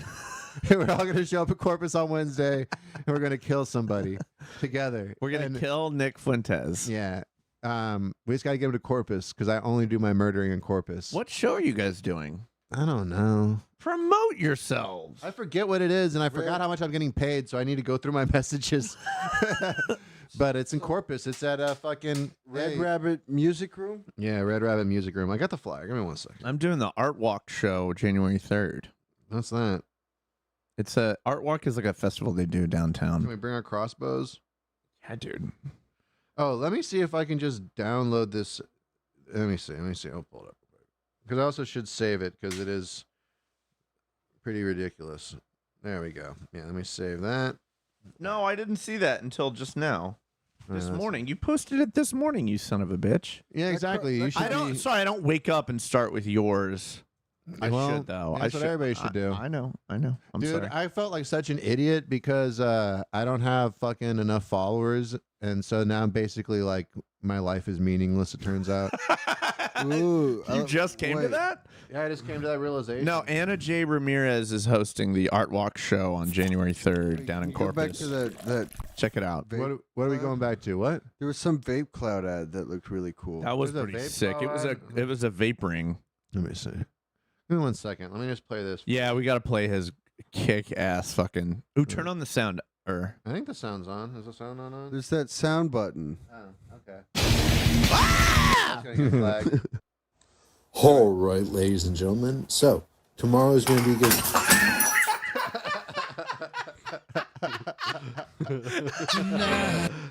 We're all gonna show up at Corpus on Wednesday, and we're gonna kill somebody together. We're gonna kill Nick Fuentes. Yeah. We just gotta get him to Corpus because I only do my murdering in Corpus. What show are you guys doing? I don't know. Promote yourselves. I forget what it is, and I forgot how much I'm getting paid, so I need to go through my messages. But it's in Corpus. It's at fucking Red Rabbit Music Room. Yeah, Red Rabbit Music Room. I got the flyer. Give me 1 second. I'm doing the Art Walk show January 3rd. What's that? It's a Art Walk is like a festival they do downtown. Can we bring our crossbows? Yeah, dude. Oh, let me see if I can just download this. Let me see. I'll pull it up. Because I also should save it because it is pretty ridiculous. There we go. Yeah, let me save that. No, I didn't see that until just now. This that's- morning. You posted it this morning, you son of a bitch. Yeah, exactly. You should I don't. be- Sorry, I don't wake up and start with yours. I Well, should though. that's what everybody should do. I know. I'm Dude, sorry. I felt like such an idiot because I don't have fucking enough followers, and so now basically like my life is meaningless. It turns out. Ooh, You just came to wait. that? Yeah, I just came to that realization. No, Anna J. Ramirez is hosting the Art Walk show on January 3rd down in Go back Corpus. to that Check it out. vape What are we cloud. going back to? What? There was some vape cloud ad that looked really cool. That was There's a pretty vape sick. It was a cloud. it was a vape ring. Let me see. Give me 1 second. Let me just play this. Yeah, we got to play his kick ass fucking. Ooh, turn on the sound. I think the sound's on. Is the sound on? There's that sound button. Oh, okay. Ah! All right, ladies and gentlemen. So, tomorrow's going to be good.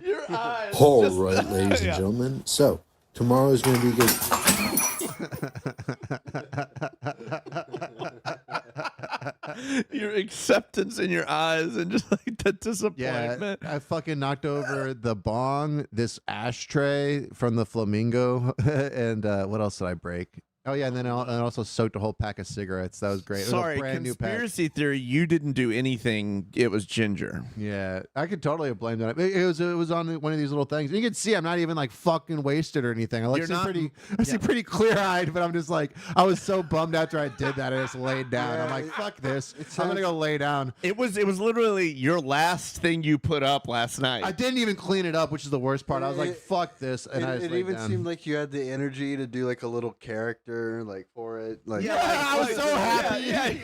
Your eyes. All right, ladies and gentlemen. So, tomorrow's going to be good. Your acceptance in your eyes and just like the Yeah, disappointment. I fucking knocked over the bong, this ashtray from the Flamingo, and what else did I break? Oh yeah, and then I also soaked a whole pack of cigarettes. That was great. It was Sorry, a brand new pack. conspiracy theory. You didn't do anything. It was Ginger. Yeah, I could totally have blamed it. It was on one of these little things. You can see I'm not even like fucking wasted or anything. I You're seem not- pretty. I yeah. seem pretty clear eyed, but I'm just like I was so bummed after I did that. I just laid down. I'm like, fuck this. I'm gonna go lay down. It was literally your last thing you put up last night. I didn't even clean it up, which is the worst part. I was like, fuck this, and I just It laid even down. seemed like you had the energy to do like a little character like for it. Like I was so happy. Yeah.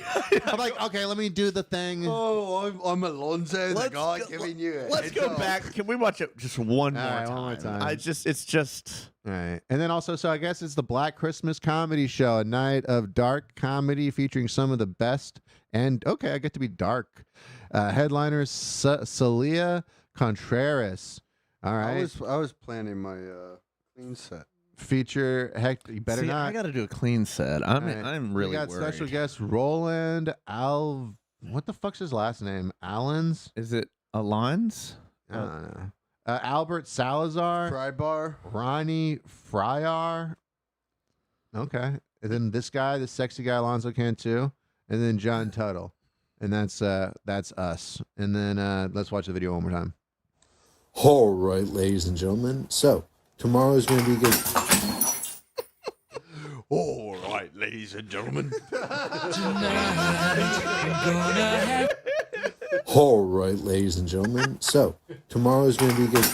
I'm like, okay, let me do the thing. Oh, I'm Alonzo, the guy giving you a Let's heads go up. back. Can we watch it just one more right, time? one more time. It's just. All right. And then also, so I guess it's the Black Christmas Comedy Show, a night of dark comedy featuring some of the best. And okay, I get to be dark. Headliners Celia Contreras. All right. I was planning my clean set. Feature heck, you better See, not. I got to do a clean set. I'm All right. I'm really We got worried. special guest Roland What the fuck's his last name? Allens? Is it Alons? I don't know. Albert Salazar. Fry bar. Ronnie Fryer. Okay. and then this guy, this sexy guy, Alonzo Cantu, and then John Tuttle. And that's us. And then let's watch the video one more time. All right, ladies and gentlemen. So, tomorrow's going to be good. All right, ladies and gentlemen. All right, ladies and gentlemen. So, tomorrow's going to be good.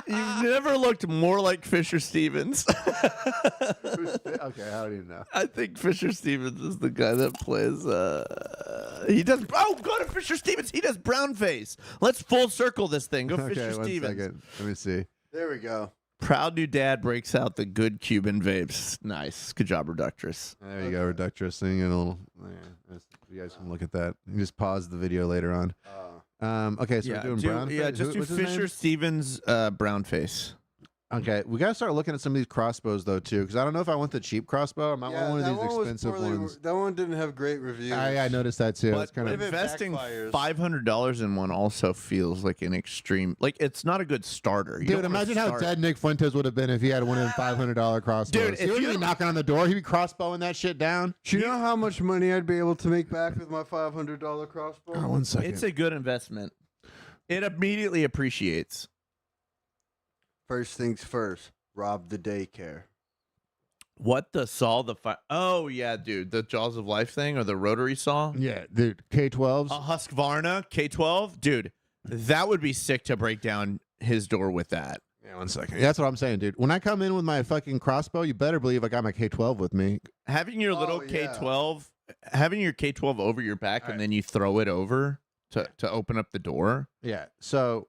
You've never looked more like Fisher Stevens. Okay, how do you know? I think Fisher Stevens is the guy that plays. He does. Oh, go to Fisher Stevens. He does brown face. Let's full circle this thing. Go Okay, Fisher 1 Stevens. second. Let me see. There we go. Proud new dad breaks out the good Cuban vapes. Nice. Good job, Reductress. There you go, Reductress thing. And a little. You guys can look at that. You can just pause the video later on. Okay, so we're doing brown face. Yeah, just do What's his name? Fisher Stevens brown face. Okay, we gotta start looking at some of these crossbows though too, because I don't know if I want the cheap crossbow. I might want one of these expensive ones. That one didn't have great reviews. I noticed that too. It's But kind of investing backfires. $500 in one also feels like an extreme. Like it's not a good starter. You dude. don't wanna Imagine how start- dead Nick Fuentes would have been if he had one of them $500 crossbows. Dude, he if wouldn't you- be knocking on the door. He'd be crossbowing that shit down. Do you know how much money I'd be able to make back with my $500 crossbow? Oh, 1 second. It's a good investment. It immediately appreciates. First things first, rob the daycare. What the saw the fire? Oh yeah, dude, the Jaws of Life thing or the rotary saw? Yeah, dude. K12s. A Husqvarna K12, dude. That would be sick to break down his door with that. Yeah, 1 second. That's what I'm saying, dude. When I come in with my fucking crossbow, you better believe I got my K12 with me. Having your little yeah. K12, having your K12 over your back and then you throw it over to open up the door. Yeah. So,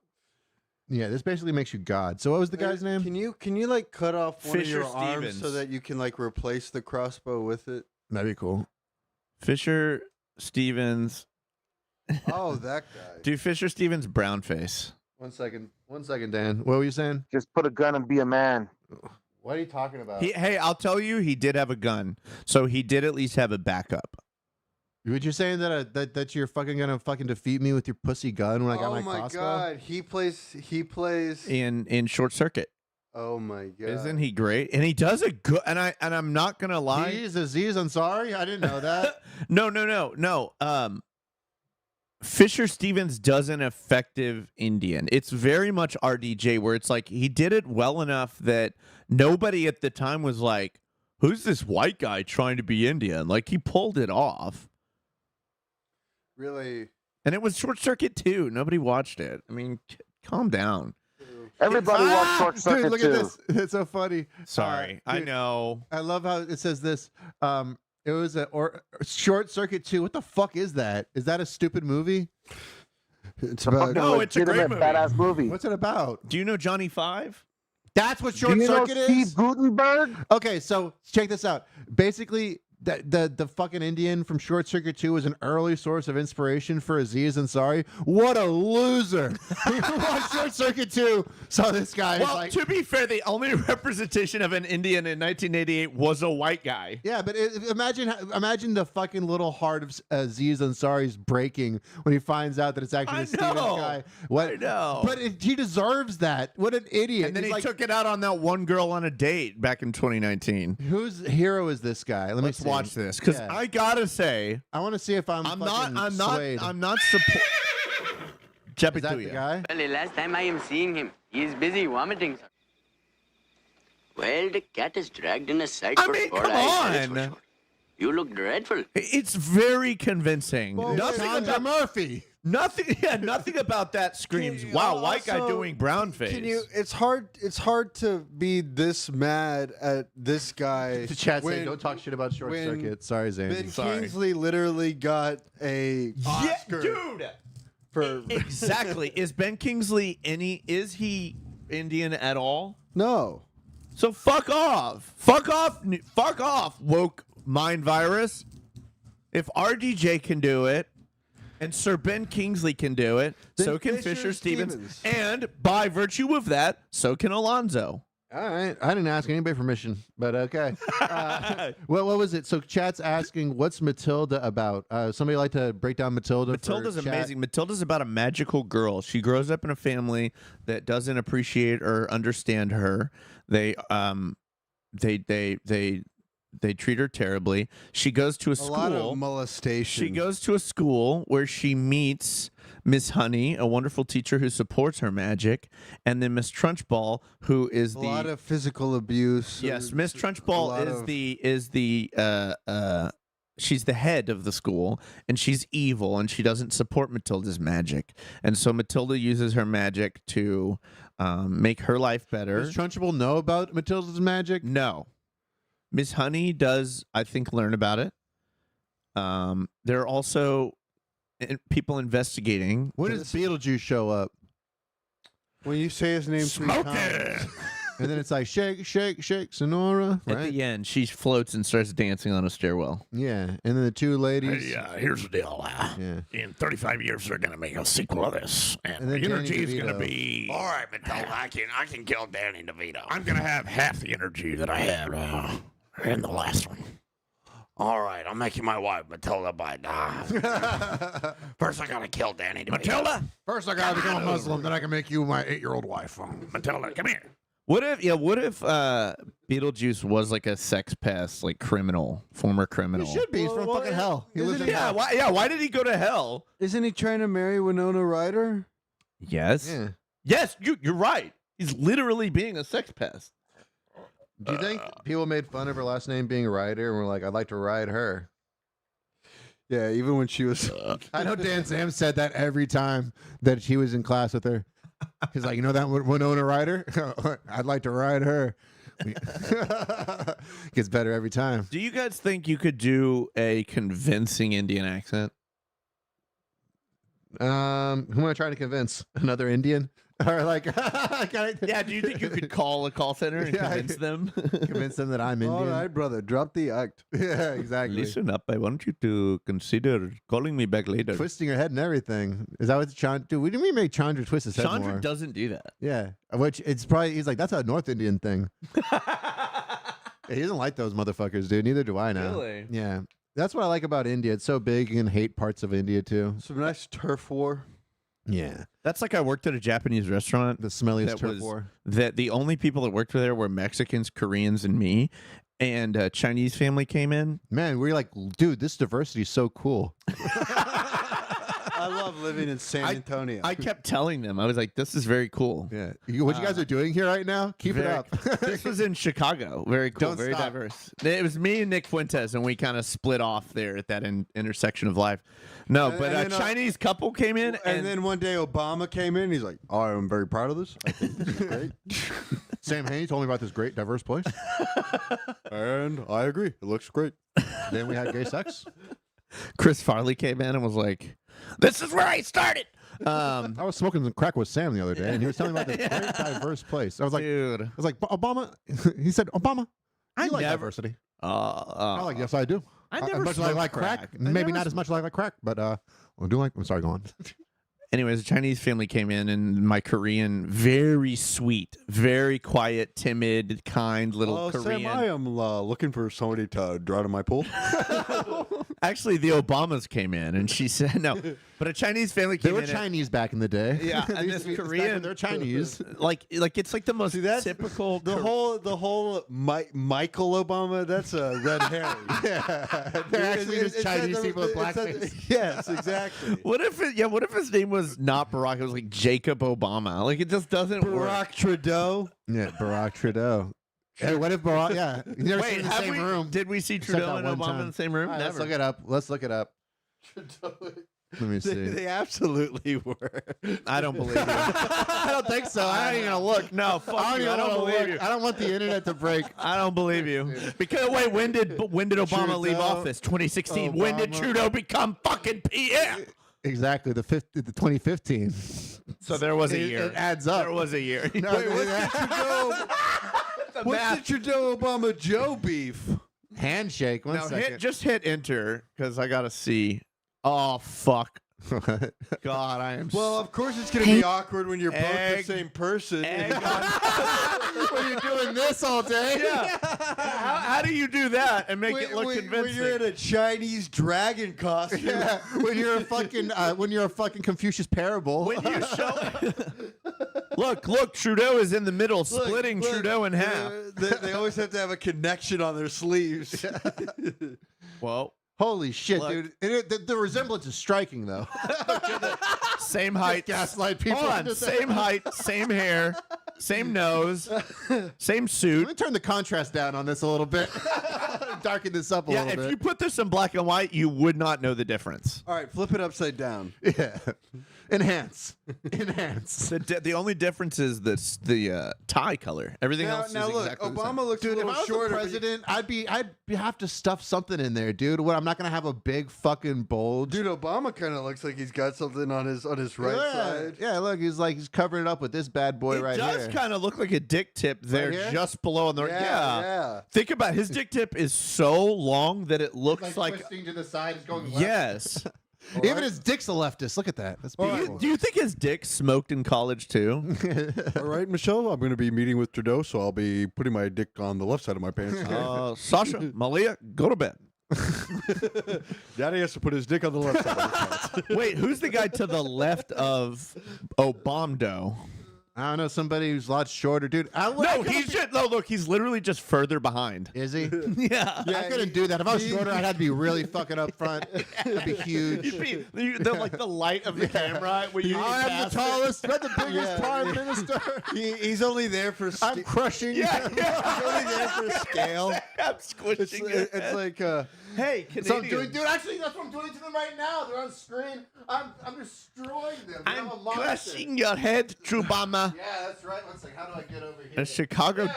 yeah, this basically makes you God. So, what was the guy's name? Can you like cut off one Fisher of your arms Stevens. so that you can like replace the crossbow with it? That'd be cool. Fisher Stevens. Oh, that guy. Do Fisher Stevens brown face. 1 second. 1 second, Dan. What were you saying? Just put a gun and be a man. What are you talking about? Hey, I'll tell you, he did have a gun, so he did at least have a backup. What you're saying that you're fucking gonna fucking defeat me with your pussy gun when I got my crossbow? God, he plays In Short Circuit. Oh my god. Isn't he great? And he does a good. And I'm not gonna lie. He's Aziz Ansari. I didn't know that. No. Fisher Stevens does an effective Indian. It's very much RDJ, where it's like he did it well enough that nobody at the time was like, "Who's this white guy trying to be Indian?" Like he pulled it off. Really? And it was Short Circuit too. Nobody watched it. I mean, calm down. Everybody watched Short Circuit Dude, look too. at this. It's so funny. Sorry, I dude, know. I love how it says this. It was a Short Circuit 2. What the fuck is that? Is that a stupid movie? It's about No, it's a great legitimate movie. badass movie. What's it about? Do you know Johnny Five? That's what Do Short you know Circuit is. Steve Gutenberg? Okay, so check this out. Basically, the fucking Indian from Short Circuit 2 was an early source of inspiration for Aziz Ansari. What a loser! He watched Short Circuit 2, saw this guy. Well, like, to be fair, the only representation of an Indian in 1988 was a white guy. yeah, but imagine the fucking little heart of Aziz Ansari's breaking when he finds out that it's actually I a Stevens know. guy. What? I know. But he deserves that. What an idiot! And then He's he like, took it out on that one girl on a date back in 2020. whose hero is this guy? Let's see. watch this because Yeah. I gotta say, I want to see if I'm swayed. I'm not support. Is that the guy? Well, the last time I am seeing him, he is busy vomiting. Well, the cat is dragged in a sack for 4 come eyes. that is for on. sure. You look dreadful. It's very convincing. Sandra Murphy. Nothing about that screams, wow, white guy also- doing brown face. It's hard to be this mad at this guy. The chat when- saying, don't talk shit about Short when Circuit. Sorry, Ben Zandy. Kingsley literally got a Oscar dude. for Exactly. Is Ben Kingsley is he Indian at all? no. So fuck off. Fuck off, woke mind virus. If RDJ can do it, and Sir Ben Kingsley can do it, Then so can Fisher Fisher Stevens. Stevens. And by virtue of that, so can Alonzo. All right. I didn't ask anybody permission, but okay. What was it? So chat's asking, what's Matilda about? Somebody like to break down Matilda? Matilda's for chat? amazing. Matilda's about a magical girl. She grows up in a family that doesn't appreciate or understand her. They treat her terribly. She goes to a school. lot of molestation. She goes to a school where she meets Miss Honey, a wonderful teacher who supports her magic, and then Miss Trunchbull, who is a lot of physical abuse. Yes, Miss Trunchbull she's the head of the school, and she's evil, and she doesn't support Matilda's magic, and so Matilda uses her magic to make her life better. Does Trunchbull know about Matilda's magic? No. Miss Honey does, I think, learn about it. There are also people investigating. When does Beetlejuice show up? When you say his name 3 times. And then it's like, shake, shake, shake, Sonora. At Right? the end, she floats and starts dancing on a stairwell. Yeah. And then the two ladies. Hey, here's the deal. Yeah. In 35 years, they're going to make a sequel of this. And And then the Danny energy is going to DeVito. be... All right, Matilda, I can kill Danny DeVito. I'm going to have half the energy that I had in the last one. All right, I'll make you my wife, Matilda, but first I got to kill Danny DeVito. Matilda? First, I gotta become a Muslim, then I can make you my 8-year-old wife. Matilda, come here. What if Beetlejuice was like a sex pest, like former criminal? He should be. He's from fucking hell. He lives in Yeah, hell. why did he go to hell? Isn't he trying to marry Winona Ryder? Yes. Yeah. Yes, you're right. He's literally being a sex pest. Do you think people made fun of her last name being Ryder and were like, I'd like to ride her? Yeah, even when she was. I know Dan Sam said that every time that he was in class with her. He's like, you know that Winona Ryder? I'd like to ride her. Gets better every time. Do you guys think you could do a convincing Indian accent? Who am I trying to convince? Another Indian? Or like, Yeah, do you think you could call a call center and convince them? Convince them that I'm Indian? All right, brother, drop the act. Yeah, exactly. Listen up, I want you to consider calling me back later. Twisting her head and everything. Is that what Chandra do? We didn't make Chandra twist his head Chandra more. doesn't do that. Yeah, which it's probably, he's like, that's a North Indian thing. He doesn't like those motherfuckers, dude. Neither do I now. Really? Yeah. That's what I like about India. It's so big, you can hate parts of India too. Some nice turf war. Yeah. That's like I worked at a Japanese restaurant. The smelliest that turf was- war. That the only people that worked there were Mexicans, Koreans, and me. And a Chinese family came in. Man, we're like, dude, this diversity is so cool. I love living in San Antonio. I kept telling them, I was like, this is very cool. Yeah. What you guys are doing here right now, keep it Very- up. This was in Chicago. Very cool. Don't very stop. diverse. It was me and Nick Fuentes, and we kind of split off there at that intersection of life. No, but and a then, Chinese couple came in, and then one day Obama came in. He's like, "Oh, I'm very proud of this. I think this is great." Sam Haynie told me about this great, diverse place. And I agree. It looks great. Then we had gay sex. Chris Farley came in and was like, this is where I started. I was smoking some crack with Sam the other day, and he was telling me about this great, diverse place. I was like, dude. I was like, Obama. He said, Obama, I you like never- diversity. I I'm like, yes, I do. I As never much as I smoked like crack. crack. I Maybe never not as much as I like crack, but I do like. I'm sorry, go on. Anyways, a Chinese family came in, and my Korean, very sweet, very quiet, timid, kind little Korean. Sam, I am looking for somebody to draw to my pool. Actually, the Obamas came in, and she said no. But a Chinese family They came were in. Chinese back in the day. Yeah, and this Korean, they're Chinese. like it's like the most typical. The whole Michael Obama. That's a red herring. Yeah, they're actually just Chinese people with blackface. Yes, exactly. What if what if his name was not Barack? It was like Jacob Obama. Like it just doesn't work. Barack Trudeau. Yeah, Barack Trudeau. Hey, what if Barack? Yeah, you never seen Wait, in the have same we, room. did we see Except Trudeau that and one Obama time. in the same room? All right, let's Never. look it up. Let's look it up. Let me see. They absolutely were. I don't believe you. I don't think so. I ain't even gonna look. No, fuck you. I don't believe you. I don't want the internet to break. I don't believe you. Because wait, when did Obama leave Trudeau, office? 2016. When did Obama. Trudeau become fucking PM? Exactly, the 2015. So there was a It- year. it adds up. There was a year. No, Wait, what's the Trudeau? What's the Trudeau Obama Joe beef? Handshake. One Now second. just hit enter because I gotta see. Oh fuck! God, I am. Well, of course it's going to be awkward when you're both the same person. When you're doing this all day. Yeah. How do you do that and make it look convincing? When you're in a Chinese dragon costume. Yeah. When you're a fucking Confucius parable. When you show. Look, Trudeau is in the middle, splitting Trudeau in half. They always have to have a connection on their sleeves. Well. Holy shit, Look. dude! The resemblance is striking, though. Same height, gaslight people. Hold on, same height, same hair, same nose, same suit. Let me turn the contrast down on this a little bit. Darken this up a little bit. Yeah, if you put this in black and white, you would not know the difference. All right, flip it upside down. Yeah. Enhance. The only difference is the tie color. Everything else is look, exactly the Obama same. looks Dude, a if little I was shorter. the president, I'd have to stuff something in there, dude. What, I'm not gonna have a big fucking bulge. Dude, Obama kind of looks like he's got something on his right side. Yeah, look, he's covering it up with this bad boy right It here. does kind of look like a dick tip there, here? just below on the Yeah. Think about it. His dick tip is so long that it looks like twisting to the side, it's going left. yes. Even his dick's a leftist. Look at that. That's beautiful. Do you think his dick smoked in college too? All right, Michelle, I'm going to be meeting with Trudeau, so I'll be putting my dick on the left side of my pants. Sasha, Malia, go to bed. Daddy has to put his dick on the left side of his pants. Wait, who's the guy to the left of Obama? I don't know, somebody who's a lot shorter, dude. Look, he's literally just further behind. Is he? Yeah. I couldn't do that. If I was shorter, I'd have to be really fucking up front. That'd be huge. You'd be the light of the camera. When you I am pass the tallest, I'm the biggest Yeah, prime minister. He's only there for I'm crushing. He's only there for scale. I'm squishing it. It's like hey, So I'm Canadian. doing, dude. Actually, that's what I'm doing to them right now. They're on screen. I'm destroying them. I'm a monster. crushing your head, Trubama. Yeah, that's right. One second. How do I get over here? A Chicago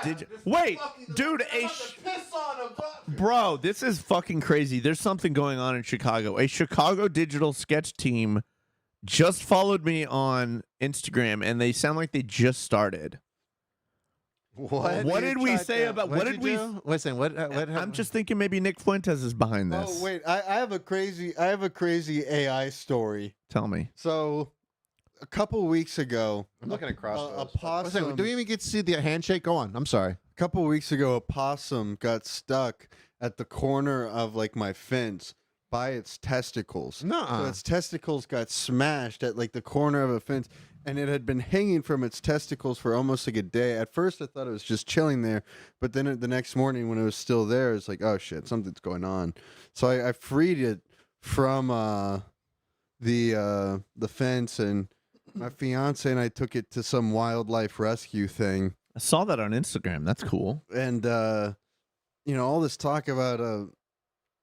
Wait, dude, piss on him. bro, this is fucking crazy. There's something going on in Chicago. A Chicago digital sketch team just followed me on Instagram, and they sound like they just started. What did we say about what did we? Listen, what I'm just thinking maybe Nick Fuentes is behind this. Oh wait, I have a crazy AI story. Tell me. So a couple weeks ago, I'm looking at a crossbows. possum. Listen, do we even get to see the handshake? Go on. I'm sorry. A couple weeks ago, a possum got stuck at the corner of like my fence by its testicles. Nuh-uh. So its testicles got smashed at like the corner of a fence, and it had been hanging from its testicles for almost like a day. At first, I thought it was just chilling there, but then the next morning when it was still there, it's like, oh shit, something's going on. So I freed it from the fence, and my fiance and I took it to some wildlife rescue thing. I saw that on Instagram. That's cool. And all this talk about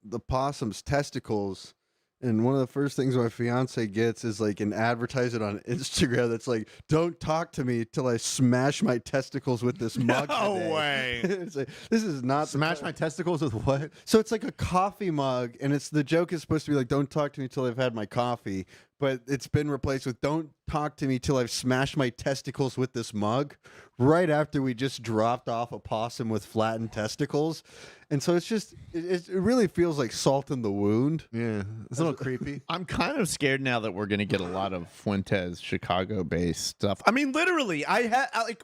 the possum's testicles, and one of the first things my fiance gets is like an advertisement on Instagram that's like, "Don't talk to me till I smash my testicles with this mug." No today." way. It's like, this is not Smash my testicles with what? So it's like a coffee mug, and the joke is supposed to be like, "Don't talk to me till I've had my coffee," but it's been replaced with, "Don't talk to me till I've smashed my testicles with this mug," right after we just dropped off a possum with flattened testicles. And so it's just, it really feels like salt in the wound. Yeah, it's a little creepy. I'm kind of scared now that we're going to get a lot of Fuentes Chicago-based stuff. I mean, literally,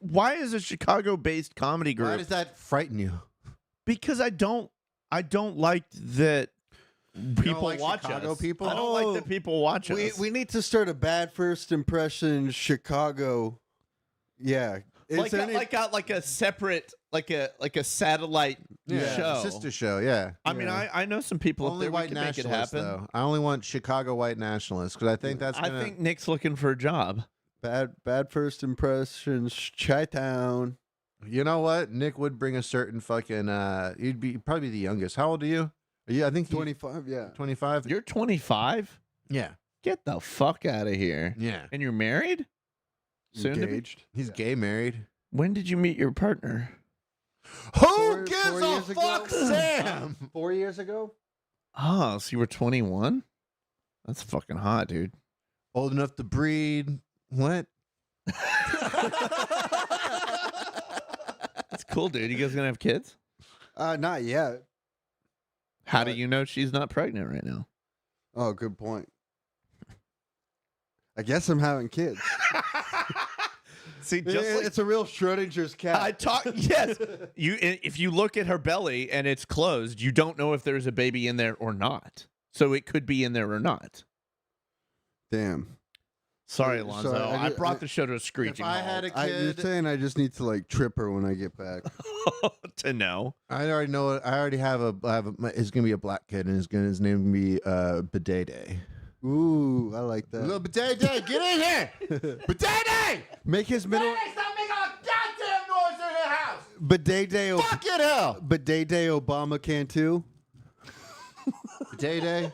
why is a Chicago-based comedy group? Why does that frighten you? Because I don't like that people like watch Chicago us. people? I don't like that people watch us. We need to start a bad first impression Chicago. Yeah. Like a separate, like a satellite show, sister show. Yeah. I mean, I know some people Only up there. We white can make it nationalists, happen. though. I only want Chicago white nationalists because I think that's. I think Nick's looking for a job. Bad first impressions, Chi-town. You know what? Nick would bring a certain fucking. You'd probably the youngest. How old are you? I think 25. Yeah. 25. You're 25. Yeah. Get the fuck out of here. Yeah. And you're married? Soon to be? Engaged. He's gay married. When did you meet your partner? Who gives a fuck, Sam? 4 years ago. Oh, so you were 21? That's fucking hot, dude. Old enough to breed. What? That's cool, dude. You guys gonna have kids? Not yet. How do you know she's not pregnant right now? Oh, good point. I guess I'm having kids. See, just it's a real Schrodinger's cat. I talk. Yes, if you look at her belly and it's closed, you don't know if there's a baby in there or not. So it could be in there or not. Damn. Sorry, Alonzo. Sorry, I brought the show to a screeching If I had halt. a You're kid, saying I just need to like trip her when I get back. To know. I already know it. I already have it's gonna be a black kid, and his name will be Bidet Day. Ooh, I like that. Little Bidet Day, get in here, Bidet Day. Make his middle. Stop making a goddamn noise in the house. Bidet Day. Fucking hell. Bidet Day Obama Cantu. Bidet Day.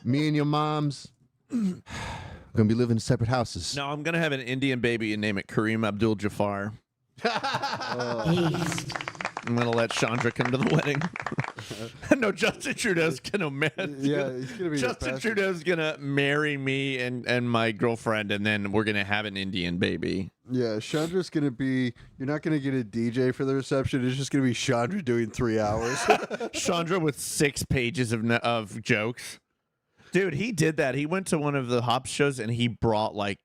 Me and your moms gonna be living in separate houses. No, I'm gonna have an Indian baby and name it Kareem Abdul-Jabbar. I'm gonna let Chandra come to the wedding. No, Justin Trudeau's gonna marry. Yeah, he's gonna be. Justin Trudeau's gonna marry me and my girlfriend, and then we're gonna have an Indian baby. Yeah, Chandra's gonna be. You're not gonna get a DJ for the reception. It's just gonna be Chandra doing 3 hours. Chandra with 6 pages of jokes. Dude, he did that. He went to one of the Hops shows and he brought like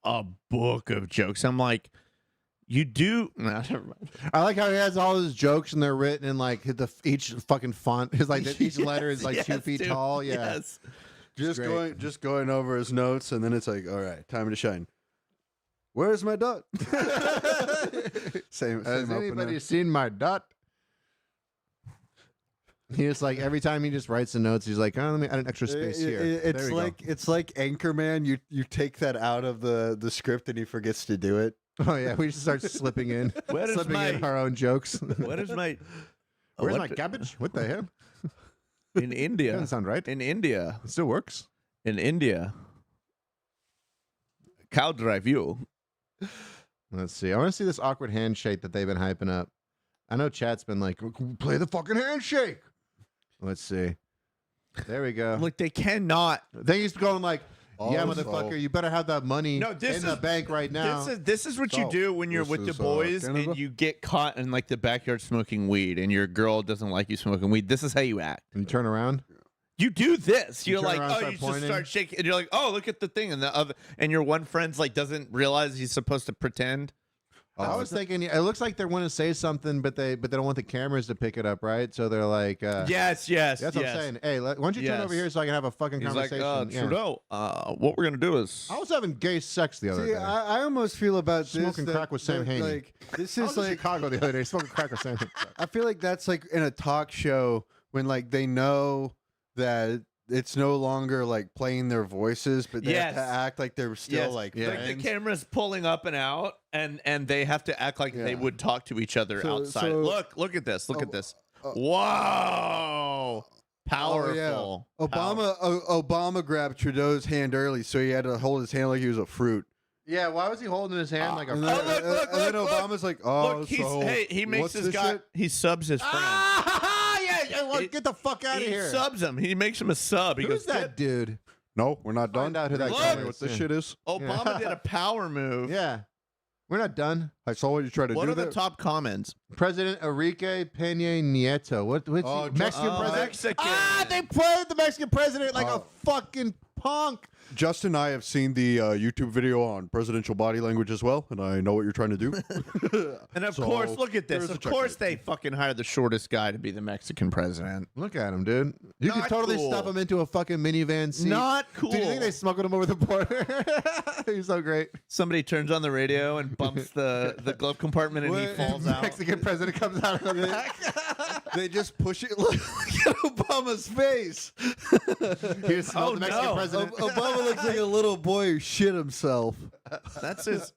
a book of jokes. I'm like, you do. Nah, never mind. I like how he has all his jokes and they're written in like each fucking font is like each letter is like 2 feet dude. tall. Yeah, Yes. just going over his notes, and then it's like, all right, time to shine. Where's my dot? same Has opener. anybody seen my dot? He just like every time he just writes the notes, he's like, "Oh, let me add an extra space here." It's like Anchorman. You take that out of the script, and he forgets to do it. Oh yeah, we just start slipping in, in our own jokes. What is my? Where's my cabbage? What the hell? In India. Doesn't sound right. In India. It still works. In India. Cow drive you. Let's see. I want to see this awkward handshake that they've been hyping up. I know chat's been like, play the fucking handshake. Let's see. There we go. Look, they cannot. Then he's going like, yeah, Also- motherfucker, you better have that money No, this in the is- bank right now. This is what you do when you're this with the is, boys Canada? and you get caught in like the backyard smoking weed and your girl doesn't like you smoking weed. This is how you act. And you turn around. You do this. You You're turn like, around, oh, start you just pointing. start shaking, and you're like, oh, look at the thing, and the other, and your one friend's like doesn't realize he's supposed to pretend. I was thinking, it looks like they want to say something, but they don't want the cameras to pick it up, right? So they're like, Yes. that's what I'm saying. Hey, why don't you turn over here so I can have a fucking He's like, conversation? Yeah. Trudeau, what we're gonna do is I was having gay sex the other See, day. I almost feel about Smoking this crack with Sam Haynie. Like this I is was in like Chicago the other day smoking crack with Sam. I feel like that's like in a talk show when like they know that it's no longer like playing their voices, but they have to Yes. act like they're still like Like the friends. camera's pulling up and out, and they have to act like they Yeah. would talk to each other So- outside. so- Look at this. Look at this. Whoa, powerful. Oh, yeah. Obama grabbed Trudeau's hand early, so he had to hold his hand like he was a fruit. Yeah, why was he holding his hand like a? And then, look, and then Obama's like, "Oh, Look, so he makes what's his this guy. shit?" He subs his friend. Get the fuck out of He here! subs him. He makes him a sub. He Who's goes, that dude? No, we're not done. Find out who that Look! guy Tell me what is. this Yeah. shit is. Obama did a power move. Yeah, we're not done. I saw what you tried to What do are the there. top comments? President Enrique Peña Nieto. What's Oh, he? Mexican Oh, president? Mexican. Ah, they played the Mexican president like a fucking punk. Justin and I have seen the YouTube video on presidential body language as well, and I know what you're trying to do. And of So, course, look at this. there's a Of course, checkmate. they fucking hired the shortest guy to be the Mexican president. Look at him, dude. You Not could totally cool. stuff him into a fucking minivan seat. Not cool. Do you think they smuggled him over the border? He's so great. Somebody turns on the radio and bumps the glove compartment, and he falls out. Mexican president comes out of the back. They just push it. Look at Obama's face. He smelled Oh, the Mexican no. president. Obama looks like a little boy who shit himself. That's his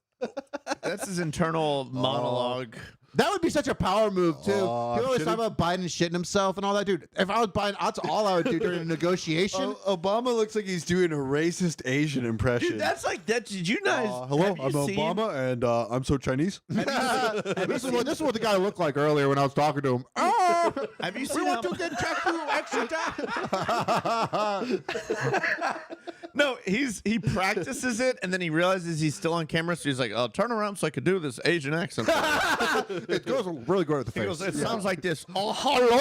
internal monologue. That would be such a power move too. Oh, People always should've- talk about Biden shitting himself and all that, dude. If I was Biden, that's all I would do during a negotiation. Obama looks like he's doing a racist Asian impression. Dude, that's like that. Did you guys? Hello, have you I'm seen- Obama, and I'm so Chinese. This is what the guy looked like earlier when I was talking to him. Oh, Have you we seen? want how- to get tattoo extra time. No, he practices it, and then he realizes he's still on camera, so he's like, "Oh, turn around so I could do this Asian accent." It goes really good with the He face. goes, "It sounds like this." Oh, hello.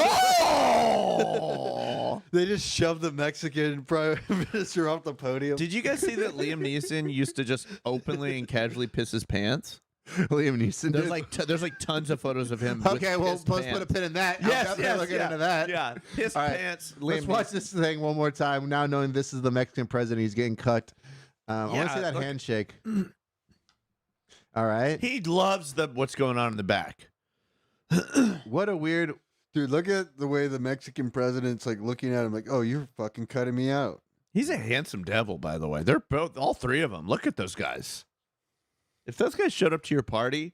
They just shoved the Mexican prime minister off the podium. Did you guys see that Liam Neeson used to just openly and casually piss his pants? Liam Neeson. There's like tons of photos of him. Okay, well, let's put a pin in that. Yes, I'll look into that. Yeah, piss All right. pants. Let's Liam watch Neeson. this thing one more time. Now knowing this is the Mexican president, he's getting cut. I want to see that look. handshake. All right. He loves what's going on in the back. What a weird dude. Look at the way the Mexican president's like looking at him, like, "Oh, you're fucking cutting me out." He's a handsome devil, by the way. They're both, all three of them. Look at those guys. If those guys showed up to your party,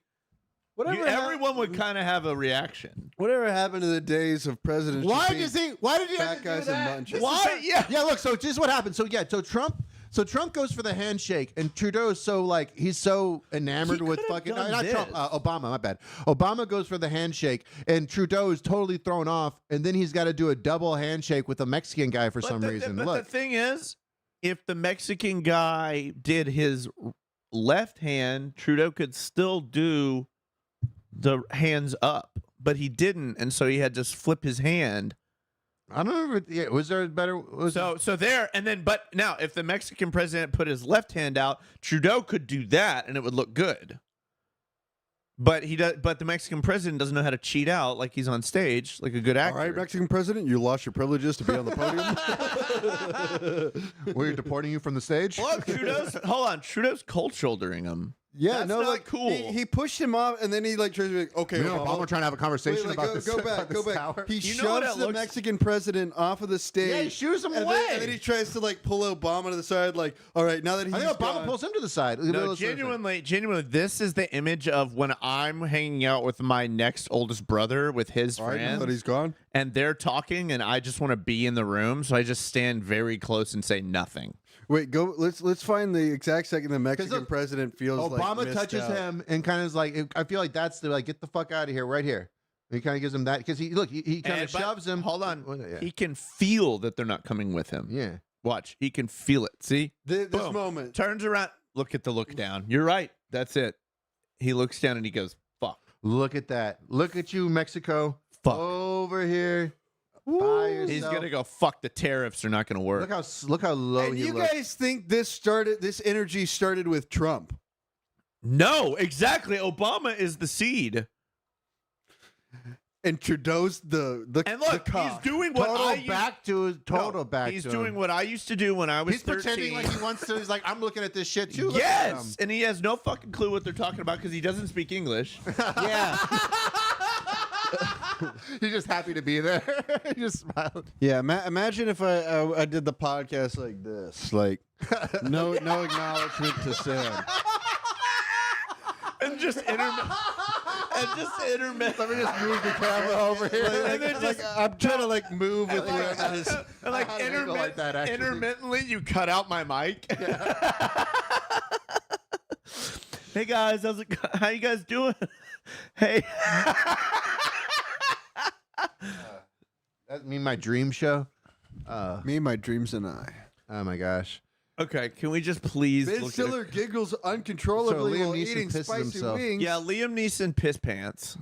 everyone would kind of have a reaction. Whatever happened to the days of presidents? Why just does being he? Why did he fat have to guys do and that? munchers? Why? Yeah. Look. So this is what happened. So Trump goes for the handshake, and Trudeau's he's so enamored with fucking not Trump, Obama. My bad. Obama goes for the handshake, and Trudeau is totally thrown off, and then he's got to do a double handshake with a Mexican guy for some reason. But Look, the thing is, if the Mexican guy did his left hand, Trudeau could still do the hands up, but he didn't, and so he had to just flip his hand. I don't know. Yeah, was there a better? So there, and then, but now, if the Mexican president put his left hand out, Trudeau could do that, and it would look good. But he does. But the Mexican president doesn't know how to cheat out like he's on stage, like a good actor. All right, Mexican president, you lost your privileges to be on the podium. We're deporting you from the stage. Look, Trudeau's cold shouldering him. Yeah, That's no, not like cool. He pushed him off, and then he like tries to be like, okay, Obama trying to have a conversation about this. Go back. Tower. He You know what shoves it the looks- Mexican president off of the stage. Yeah, he shoos him and away. Then, and then he tries to like pull Obama to the side, like, all right, now that he's I think Obama gone, pulls him to the side. No, genuinely, this is the image of when I'm hanging out with my next oldest brother with his all right, now friends, that he's gone. and they're talking, and I just want to be in the room, so I just stand very close and say nothing. Wait, go. Let's find the exact second the Mexican president feels Obama like missed touches out. him and kind of is like, I feel like that's the get the fuck out of here right here. He kind of gives him that because he kind of But shoves him. Hold on, Yeah. he can feel that they're not coming with him. Yeah. Watch, he can feel it. See, This Boom. moment. Turns around. Look at the look down. You're right. That's it. He looks down and he goes, "Fuck." Look at that. Look at you, Mexico. Fuck. Over here. By yourself. He's gonna go. Fuck, the tariffs are not gonna work. Look how low And he you looks. guys think this energy started with Trump? No, exactly. Obama is the seed. And Trudeau's the And look, the he's doing what Total I used, back to his total back. He's to doing him. what I used to do when I was He's 13. pretending like he wants to. He's like, I'm looking at this shit too. Look at Yes, him. and he has no fucking clue what they're talking about because he doesn't speak English. Yeah. He's just happy to be there. He just smiled. Yeah, imagine if I did the podcast like this, like no acknowledgement to sin. and just intermittent. Let me just move the camera over here. And then just I'm trying to like move with you. and like I don't like that, actually. intermittently, you cut out my mic. Hey guys, how you guys doing? Hey. That mean my dream show? Me, my dreams, and I. Oh my gosh. Okay, can we just please Ben look Stiller giggles uncontrollably So Liam while Neeson eating pisses spicy himself. wings. Yeah, Liam Neeson piss pants.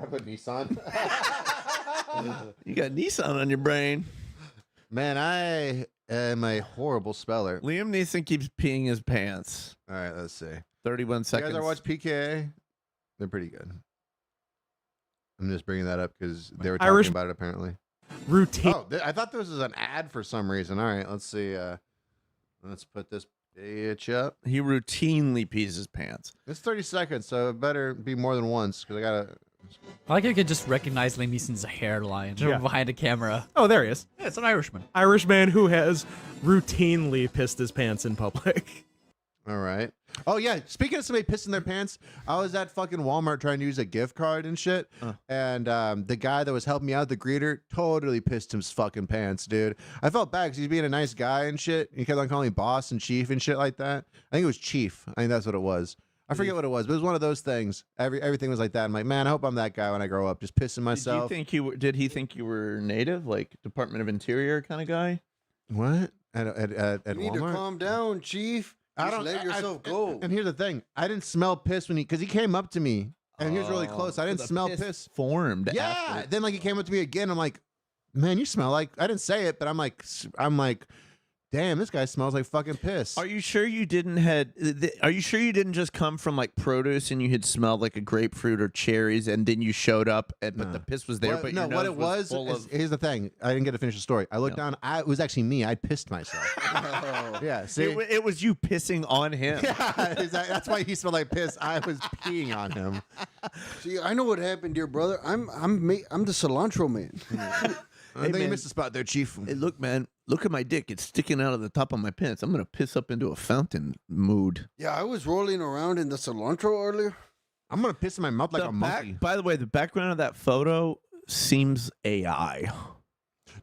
I put Nissan. You got Nissan on your brain. Man, I am a horrible speller. Liam Neeson keeps peeing his pants. All right, let's see. 31 You seconds. guys ever watch PKA? They're pretty good. I'm just bringing that up because they were talking Irish about it apparently. routine. Oh, I thought this was an ad for some reason. All right, let's see. Let's put this bitch up. He routinely pees his pants. It's 30 seconds, so it better be more than once because I gotta. I like how you could just recognize Liam Neeson's hairline Yeah. behind a camera. Oh, there he is. Yeah, it's an Irishman. Irishman who has routinely pissed his pants in public. All right. Oh yeah. Speaking of somebody pissing their pants, I was at fucking Walmart trying to use a gift card and shit, and the guy that was helping me out, the greeter, totally pissed his fucking pants, dude. I felt bad because he's being a nice guy and shit. He kept on calling me boss and chief and shit like that. I think it was chief. I think that's what it was. I forget what it was, but it was one of those things. Everything was like that. I'm like, man, I hope I'm that guy when I grow up, just pissing myself. Did he think you were native, like Department of Interior kind of guy? What? At You need to Walmart? calm down, Chief. Just let yourself go. And here's the thing: I didn't smell piss because he came up to me And he was really close. I didn't the smell piss. Formed. Yeah. after. Then like he came up to me again. I'm like, man, you smell like. I didn't say it, but I'm like, damn, this guy smells like fucking piss. Are you sure you didn't Are you sure you didn't just come from like produce and you had smelled like a grapefruit or cherries and then you showed up and but the piss was there? But no, your nose what it was full is, of... here's the thing. I didn't get to finish the story. I looked down. It was actually me. I pissed myself. Yeah, see, it was you pissing on him. Yeah, that's why he smelled like piss. I was peeing on him. See, I know what happened, dear brother. I'm the cilantro man. I think you missed a spot there, Chief. Hey, look, man. Look at my dick. It's sticking out of the top of my pants. I'm going to piss up into a fountain mood. Yeah, I was rolling around in the cilantro earlier. I'm going to piss in my mouth like a monkey. By the way, the background of that photo seems AI.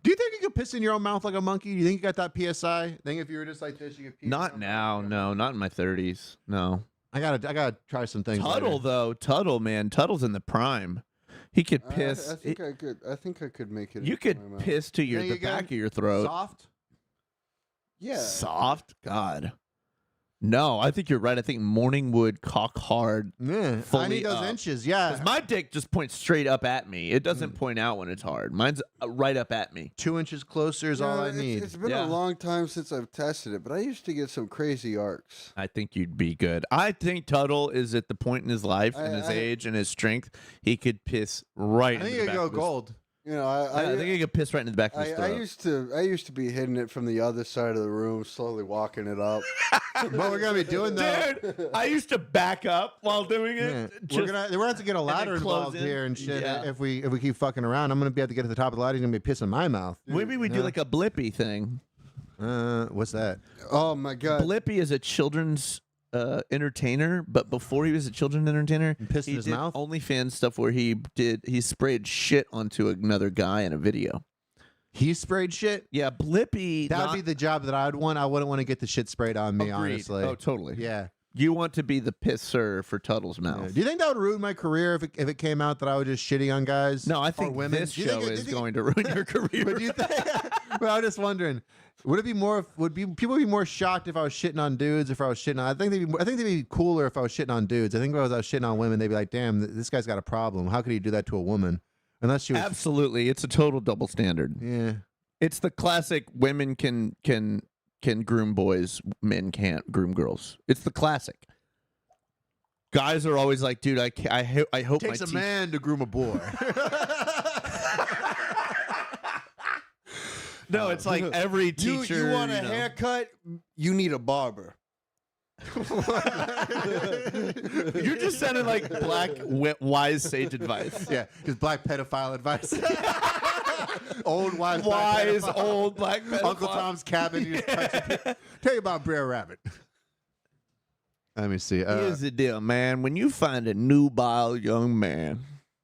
Do you think you could piss in your own mouth like a monkey? Do you think you got that PSI? Think if you were just like this, you could pee? Not now. No, not in my 30s. No. I gotta try some things. Tuttle, later. though. Tuttle, man. Tuttle's in the prime. He could piss. I think I could. I think I could make it. You could piss to the back of your throat. Soft? Yeah. Soft? God. No, I think you're right. I think morning wood cock hard. Yeah, fully I need those up. inches. Yeah. 'Cause my dick just points straight up at me. It doesn't point out when it's hard. Mine's right up at me. 2 inches closer is all I need. It's been a long time since I've tested it, but I used to get some crazy arcs. I think you'd be good. I think Tuttle is at the point in his life and his age and his strength. He could piss right I think in the you back go of his- gold. You know, I think he could piss right in the back of his throat. I used to be hitting it from the other side of the room, slowly walking it up. What we're gonna be doing though, Dude, I used to back up while doing it. we're gonna have to get a ladder then close involved in. here and shit. Yeah. If we keep fucking around, I'm gonna be able to get to the top of the ladder. He's gonna be pissing my mouth. Maybe we do like a Blippy thing. What's that? Oh my god! Blippy is a children's entertainer, but before he was a children's entertainer, pissed in he his did mouth? OnlyFans stuff where he sprayed shit onto another guy in a video. He sprayed shit? Yeah, Blippy. That would be the job that I'd want. I wouldn't want to get the shit sprayed on me, Agreed. honestly. Oh, totally. Yeah. You want to be the pisser for Tuttle's mouth. Do you think that would ruin my career if it came out that I was just shitting on guys? No, I or think women? this Do you show think is going to ruin your career. But do you think? Well, I'm just wondering. Would it be more? People be more shocked if I was shitting on dudes? If I was shitting on, I think they'd be cooler if I was shitting on dudes. I think if I was shitting on women, they'd be like, "Damn, this guy's got a problem. How could he do that to a woman?" Unless she was Absolutely, it's a total double standard. Yeah, it's the classic. Women can groom boys, men can't groom girls. It's the classic. Guys are always like, dude, I hope it takes a man to groom a boy. No, it's like every teacher. You want a haircut? You need a barber. You're just sounding like black wise sage advice. Yeah, because black pedophile advice. Old wise Wise old black pedophile. Uncle Tom's cabin. You just tell you about Brer Rabbit. Let me see. Here's the deal, man. When you find a nubile young man,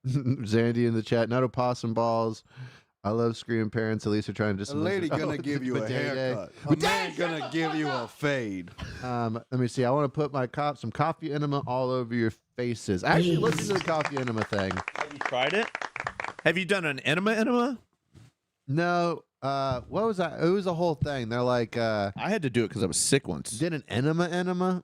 Zandy in the chat, not opossum balls. I love screaming parents. At least they're trying to A discipline. lady gonna give you a haircut. A man gonna give you a fade. Let me see. I want to put some coffee enema all over your faces. I actually looked into the coffee enema thing. Have you tried it? Have you done an enema? No. What was that? It was a whole thing. They're like, I had to do it because I was sick once. Did an enema?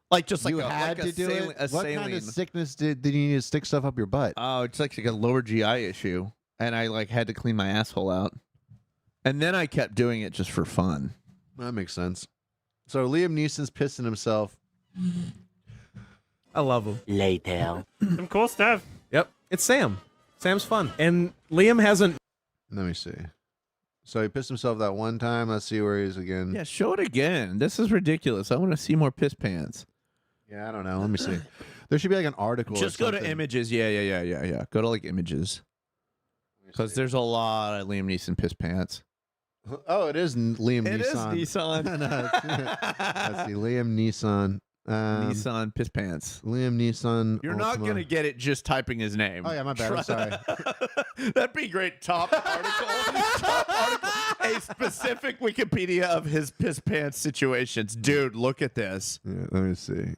Like just like you a, had like to do saline, it. a What saline. kind of sickness did you need to stick stuff up your butt? Oh, it's like a lower GI issue, and I like had to clean my asshole out, and then I kept doing it just for fun. That makes sense. So Liam Neeson's pissing himself. I love him. Later. Of course, Dave. Yep, it's Sam. Sam's fun, and Liam hasn't. Let me see. So he pissed himself that one time. Let's see where he is again. Yeah, show it again. This is ridiculous. I want to see more piss pants. Yeah, I don't know. Let me see. There should be like an article. Just or go to something. images. Yeah. Go to like images. Because there's a lot of Liam Neeson piss pants. Oh, it is Liam It is Neeson. Neeson. No, let's see. Liam Neeson. Neeson piss pants. Liam Neeson. You're not Ultima. going to get it just typing his name. Oh, yeah, my bad. I'm sorry. That'd be great. Top article. A specific Wikipedia of his piss pants situations. Dude, look at this. Yeah, let me see.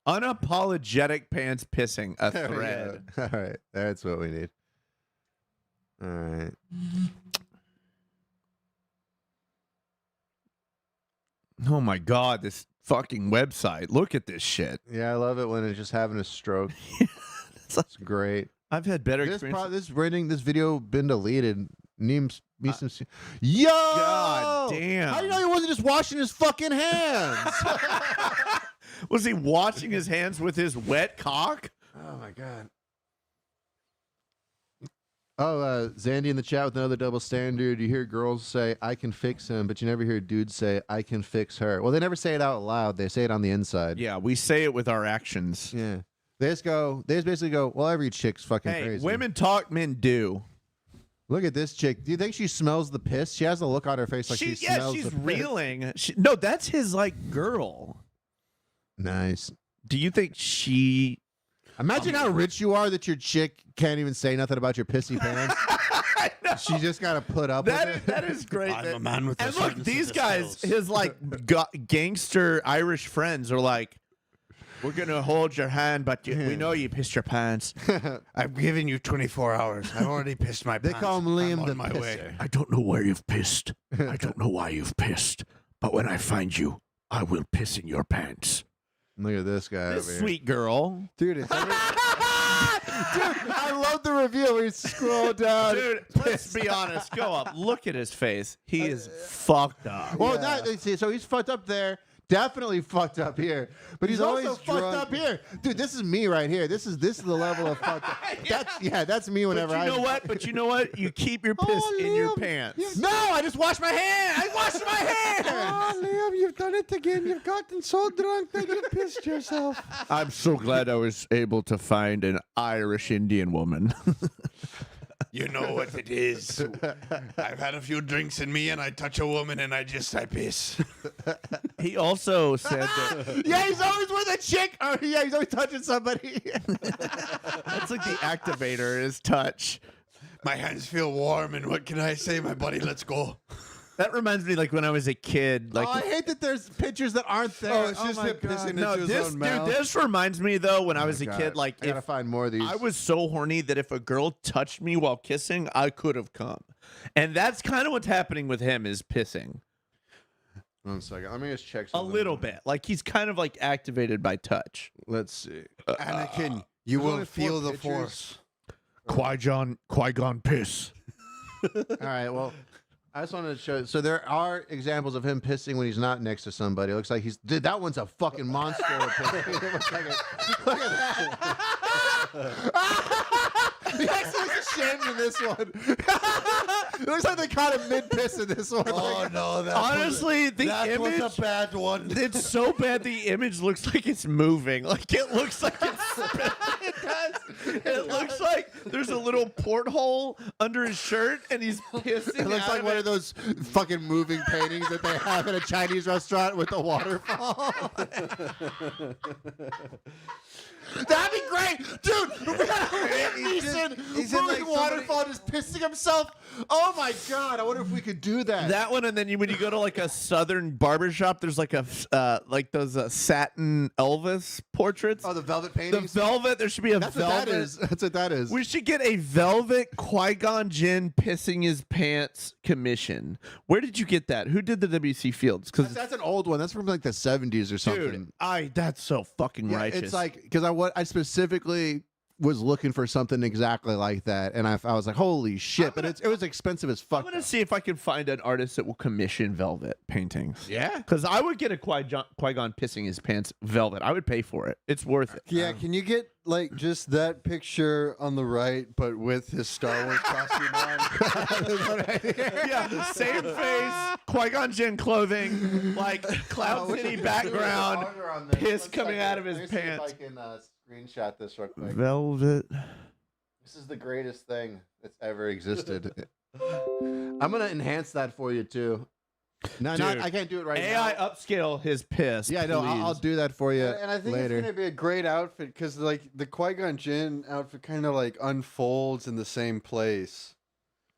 Unapologetic pants pissing. A There we thread. go. All right. That's what we need. All right. Oh my God, this fucking website. Look at this shit. Yeah, I love it when it's just having a stroke. It's great. I've had better This experiences. this video been deleted. Yo! God damn. How do you know he wasn't just washing his fucking hands? Was he washing his hands with his wet cock? Oh my God. Oh, Zandy in the chat with another double standard. You hear girls say, I can fix him, but you never hear dudes say, I can fix her. Well, they never say it out loud. They say it on the inside. Yeah, we say it with our actions. Yeah. They just basically go, well, every chick's fucking Hey, crazy. women talk, men do. Look at this chick. Do you think she smells the piss? She has a look on her face like she smells she's the piss. reeling. No, that's his like girl. Nice. Do you think she... Imagine how rich you are that your chick can't even say nothing about your pissy pants. She just got to put up with it. That is great. I'm a man with And a look, certain these set of guys, skills. his like gangster Irish friends are like, we're going to hold your hand, but we know you pissed your pants. I've given you 24 hours. I've already pissed my pants. They call him Liam I'm the on my way. pisser. I don't know where you've pissed. I don't know why you've pissed. But when I find you, I will piss in your pants. Look at this guy This over here. sweet girl. Dude, it's Dude, I love the review where you scroll down. Dude, let's be honest. Go up. Look at his face. He is fucked up. Well, so he's fucked up there. Definitely fucked up here, but he's also always fucked drunk. up here, dude. This is me right here. This is the level of fucked up. That's me whenever But you know what? But you know what? You keep your piss in your pants. No, I just washed my hands. I washed my hands. Oh, Liam, you've done it again. You've gotten so drunk that you pissed yourself. I'm so glad I was able to find an Irish Indian woman. You know what it is. I've had a few drinks in me, and I touch a woman, and I piss. He also said that. Yeah, he's always with a chick. Oh, yeah, he's always touching somebody. That's like the activator is touch. My hands feel warm, and what can I say, my buddy? Let's go. That reminds me, like when I was a kid. Like, I hate that there's pictures that aren't there. Oh, it's just my him God. pissing no, into his this own dude, mouth. this reminds me though when I was a God. kid. Like, I gotta if find more of these. I was so horny that if a girl touched me while kissing, I could have come, and that's kind of what's happening with him is pissing. 1 second. Let me just check A something. little bit. Like he's kind of like activated by touch. Let's see. Anakin, you there's only will 4 feel the pictures. force. Qui-Gon piss. All right. Well, I just wanted to show. So there are examples of him pissing when he's not next to somebody. It looks like dude, that one's a fucking monster. Of pissing. Look at that. He actually looks ashamed in this one. It looks like they caught him mid piss in this one. Oh no! Honestly, the that image was a bad one. It's so bad. The image looks like it's moving. Like it looks like it's. It does. It looks like there's a little porthole under his shirt, and he's pissing. It looks out like of one it. of those fucking moving paintings that they have in a Chinese restaurant with the waterfall. That'd be great, dude. We got Liam Neeson he's in, moving like, waterfall, just pissing himself. Oh my God! I wonder if we could do that. That one, and then when you go to like a southern barbershop, there's like a like those satin Elvis portraits. Oh, the velvet The paintings. velvet. There should be a That's what velvet. that is. That's what that is. We should get a velvet Qui-Gon Jinn pissing his pants commission. Where did you get that? Who did the WC Fields? Because That's an old one. That's from like the 70s or something. dude, that's so fucking Yeah, righteous. it's like because I specifically was looking for something exactly like that, and I was like, holy shit! But it was expensive as fuck. I'm gonna see if I can find an artist that will commission velvet paintings. Yeah, because I would get a Qui-Gon pissing his pants velvet. I would pay for it. It's worth it. Yeah, can you get like just that picture on the right, but with his Star Wars costume on? Yeah, same face, Qui-Gon Jinn clothing, like Cloud City background, piss coming out of his pants. I can screenshot this real quick. Velvet. This is the greatest thing that's ever existed. I'm gonna enhance that for you too. No, Dude, I can't do it right AI now. upscale his piss. Yeah, no, I'll do that for you And I think later. it's gonna be a great outfit because like the Qui-Gon Jinn outfit kind of like unfolds in the same place.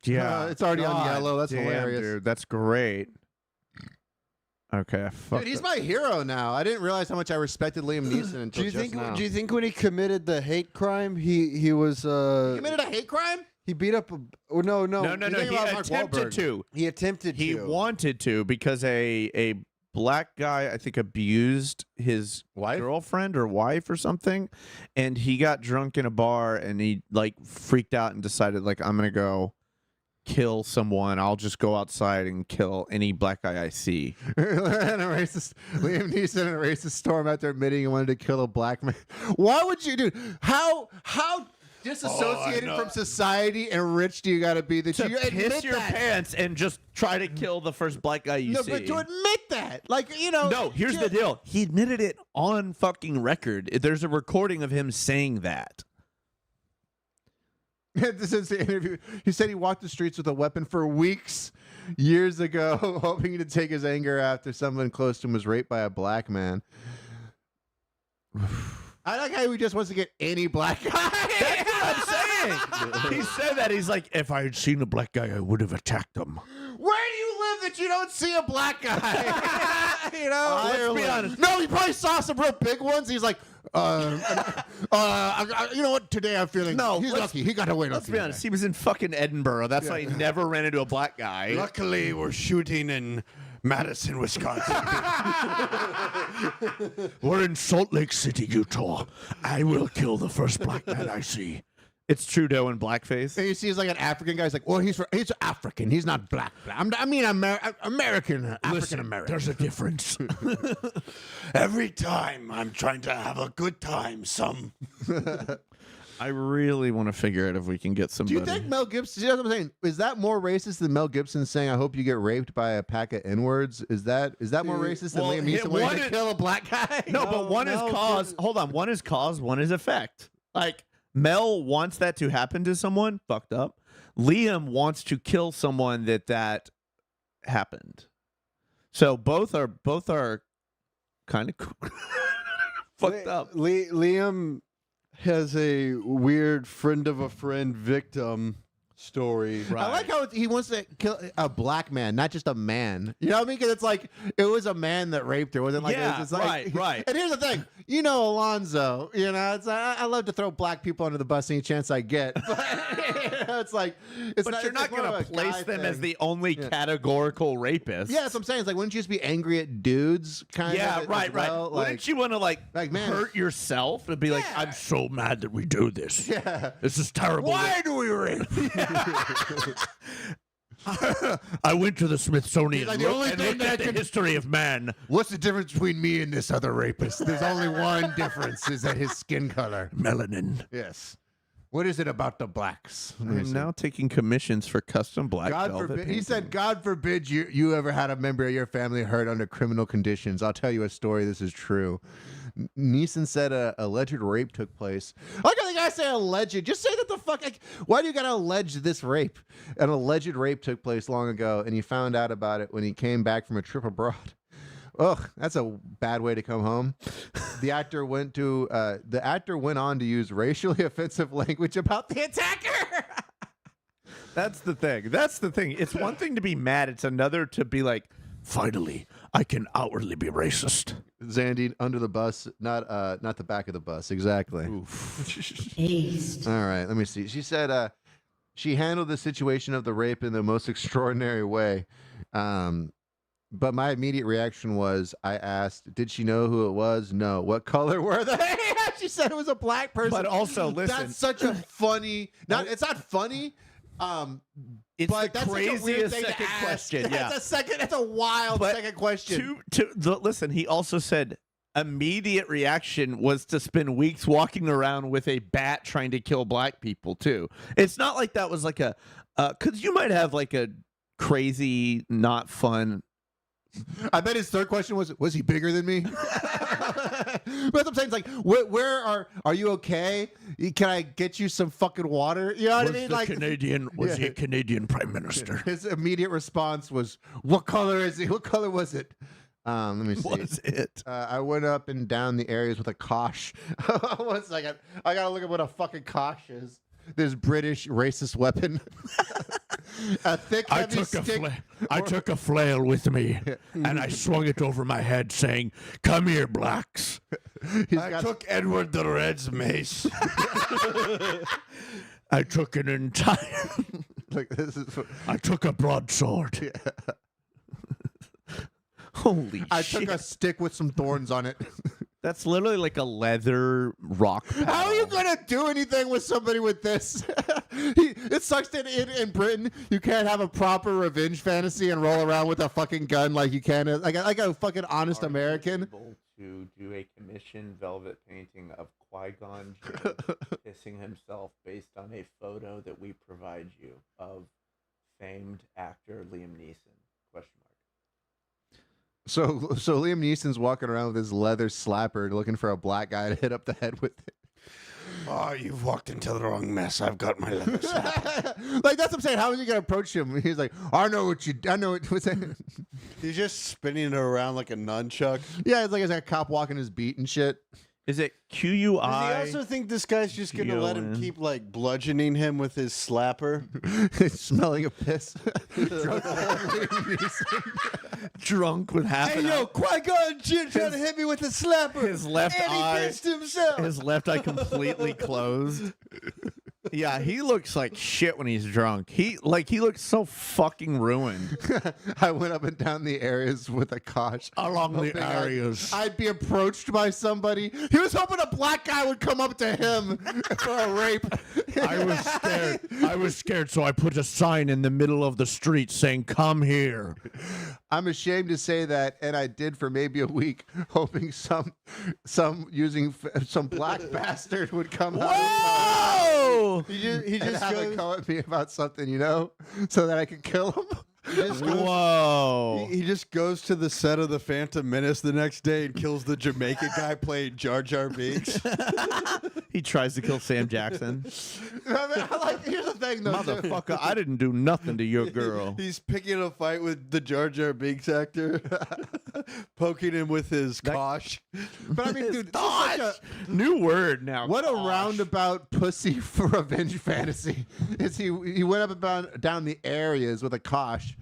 Yeah, it's already on God yellow. That's damn, hilarious. dude. That's great. Okay, Dude, he's my hero now. I didn't realize how much I respected Liam Neeson until Do you just think? now. Do you think when he committed the hate crime, he was He committed a hate crime? he beat up? No. No. think He about Mark attempted Wahlberg. to. He attempted He to. wanted to because a black guy, I think, abused his girlfriend or wife or something, and he got drunk in a bar and he like freaked out and decided like, I'm gonna go kill someone. I'll just go outside and kill any black guy I see. Liam Neeson in a racist storm after admitting he wanted to kill a black man. Why would you do? How disassociated from society and rich do you got to be that To you piss admit your that? pants and just try to kill the first black guy you see? But to admit that, like, you know. No, here's the deal. He admitted it on fucking record. There's a recording of him saying that. This is the interview. He said he walked the streets with a weapon for weeks, years ago, hoping to take his anger after someone close to him was raped by a black man. I like how he just wants to get any black guy. That's what I'm saying. He said that. He's like, if I had seen a black guy, I would have attacked him. Where do you live that you don't see a black guy? You know, let's be honest. No, he probably saw some real big ones. He's like, you know what? Today I'm feeling. No, he's lucky. He got away. Let's be honest. He was in fucking Edinburgh. That's why he never ran into a black guy. Luckily, we're shooting in Madison, Wisconsin. We're in Salt Lake City, Utah. I will kill the first black man I see. It's Trudeau in blackface. And you see, he's like an African guy. He's like, well, he's African. He's not black. American, African American. There's a difference. Every time I'm trying to have a good time, I really want to figure out if we can get Do somebody. you think Mel Gibson? You know what I'm saying? Is that more racist than Mel Gibson saying, "I hope you get raped by a pack of N-words"? Is that more racist than Liam Neeson wanting to kill a black guy? No, but one is cause. Hold on, one is cause, one is effect. Like Mel wants that to happen to someone. Fucked up. Liam wants to kill someone that happened. So both are kind of fucked up. Liam has a weird friend of a friend victim story. I like how he wants to kill a black man, not just a man. You know what I mean? Because it's like it was a man that raped her. It wasn't like it was just like, right. And here's the thing, you know, Alonzo. You know, it's I love to throw black people under the bus any chance I get. But it's like, But you're not going to place them as the only categorical rapist. Yeah, that's what I'm saying. It's like, wouldn't you just be angry at dudes? Kind Yeah, of. right. Well? Wouldn't you want to like man, hurt yourself and be like, I'm so mad that we do this. Yeah. This is terrible. Why do we rape? I went to the Smithsonian Like, the only and thing looked that at the can- history of man. What's the difference between me and this other rapist? There's only one difference: is that his skin color. Melanin. Yes. What is it about the blacks? I'm now taking commissions for custom black God velvet forbid. He painting. said, God forbid you ever had a member of your family hurt under criminal conditions. I'll tell you a story. This is true. Neeson said a alleged rape took place. I got the guy say alleged. Just say that the fuck. Like, why do you got to allege this rape? An alleged rape took place long ago, and he found out about it when he came back from a trip abroad. Ugh, that's a bad way to come home. The actor went on to use racially offensive language about the attacker. That's the thing. That's the thing. It's one thing to be mad. It's another to be like, finally, I can outwardly be racist. Zandy under the bus, not the back of the bus. Exactly. Aced. All right, let me see. She said she handled the situation of the rape in the most extraordinary way. But my immediate reaction was, I asked, did she know who it was? No. What color were they? She said it was a black person. But also, listen. That's such a funny. It's not funny. It's but the that's such a weird craziest thing to second ask. question. Yeah. That's a wild second question. Listen, he also said immediate reaction was to spend weeks walking around with a bat trying to kill black people too. It's not like that was like a because you might have like a crazy, not fun. I bet his third question was he bigger than me? But I'm saying, it's like, where are you okay? Can I get you some fucking water? You know what I mean? Was he a Canadian prime minister? His immediate response was, "What color is he? What color was it?" Let me see. Was it? I went up and down the areas with a kosh. 1 second. I gotta look at what a fucking kosh is. This British racist weapon. A thick, heavy stick. I took a flail with me, and I swung it over my head, saying, "Come here, blacks." I took Edward the Red's mace. I took an entire. Like this is. I took a broadsword. Yeah. Holy I shit. took a stick with some thorns on it. That's literally like a leather rock paddle. How are you gonna do anything with somebody with this? It sucks that in Britain you can't have a proper revenge fantasy and roll around with a fucking gun like you can like a fucking honest American. Able to do a commissioned velvet painting of Qui-Gon Jinn kissing himself based on a photo that we provide you of famed actor Liam Neeson? Question mark. So Liam Neeson's walking around with his leather slapper looking for a black guy to hit up the head with it. Oh, you've walked into the wrong mess. I've got my leather slap. Like that's what I'm saying. How is he gonna approach him? He's like, I know what what's that? He's just spinning it around like a nunchuck. Yeah, it's like a cop walking his beat and shit. Is it QUI? Does he also think this guy's just gonna let him keep like bludgeoning him with his slapper? Smelling of piss. Drunk with half Hey an yo, Qui-Gon Jinn trying to hit me with a slapper. His left and eye. he pissed himself. His left eye completely closed. Yeah, he looks like shit when he's drunk. He looks so fucking ruined. I went up and down the areas with a kosh. Along the hoping areas. I'd be approached by somebody. He was hoping a black guy would come up to him for a rape. I was scared. I was scared, so I put a sign in the middle of the street saying, "Come here." I'm ashamed to say that, and I did for maybe a week, hoping some black bastard would come out. Whoa! He just have a go at me about something, so that I could kill him. Whoa! He just goes to the set of the Phantom Menace the next day and kills the Jamaican guy playing Jar Jar Binks. He tries to kill Sam Jackson. Here's the thing, though. Motherfucker, I didn't do nothing to your girl. He's picking a fight with the Jar Jar Binks actor, poking him with his kosh. But I mean, dude, this is such a new word now. What a roundabout pussy for revenge fantasy. Is he went up and down the areas with a kosh.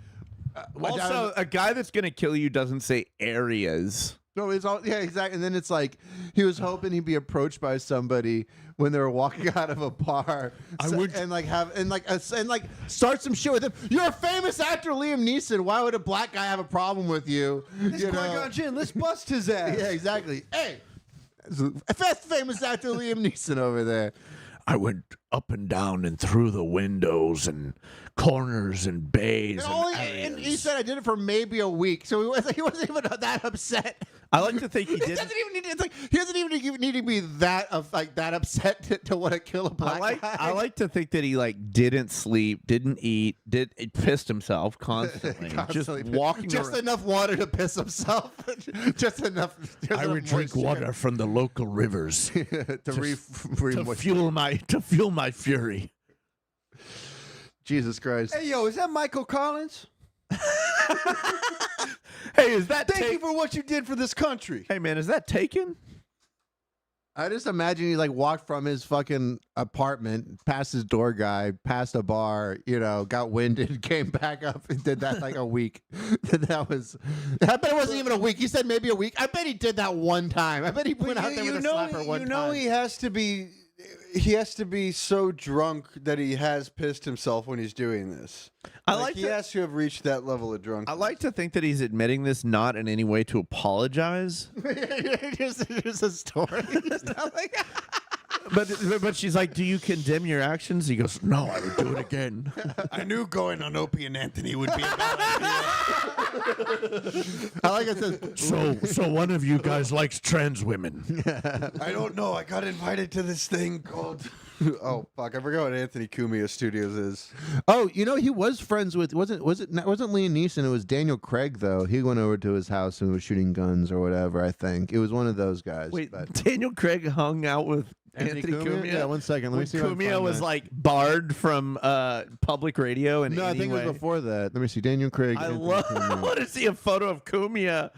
Also, a guy that's gonna kill you doesn't say areas. No, it's all exactly. And then it's like he was hoping he'd be approached by somebody when they were walking out of a bar, and start some shit with him. You're a famous actor, Liam Neeson. Why would a black guy have a problem with you? This Qui-Gon Jinn, let's bust his ass. Yeah, exactly. Hey, that's famous actor Liam Neeson over there. I went up and down and through the windows and corners and bays. And he said I did it for maybe a week, so he wasn't even that upset. I like to think he did. He doesn't even need. It's like he doesn't even need to be that upset to want to kill a black guy. I like to think that he didn't sleep, didn't eat, pissed himself constantly, just walking. Just around. enough water to piss himself. just enough. I would drink water from the local rivers to fuel my fury. Jesus Christ! Hey yo, is that Michael Collins? Hey, is that? Thank you for what you did for this country. Hey man, is that Taken? I just imagine he walked from his fucking apartment, past his door guy, past a bar, got winded, came back up and did that like a week. I bet it wasn't even a week. He said maybe a week. I bet he did that one time. I bet he went out there with a slapper one time. He has to be so drunk that he has pissed himself when he's doing this. He has to have reached that level of drunk. I like to think that he's admitting this not in any way to apologize. Here's a story. But she's like, "Do you condemn your actions?" He goes, "No, I would do it again." I knew going on Opie and Anthony would be a bad idea. I like it says, So one of you guys likes trans women. I don't know. I got invited to this thing called. Oh fuck! I forgot what Anthony Cumia Studios is. Oh, he was friends with wasn't Liam Neeson? It was Daniel Craig though. He went over to his house and was shooting guns or whatever. I think it was one of those guys. Wait, Daniel Craig hung out with Anthony Cumia? Yeah, 1 second. Let me see. Cumia was barred from public radio. No, I think it was before that. Let me see. Daniel Craig. I want to see a photo of Cumia.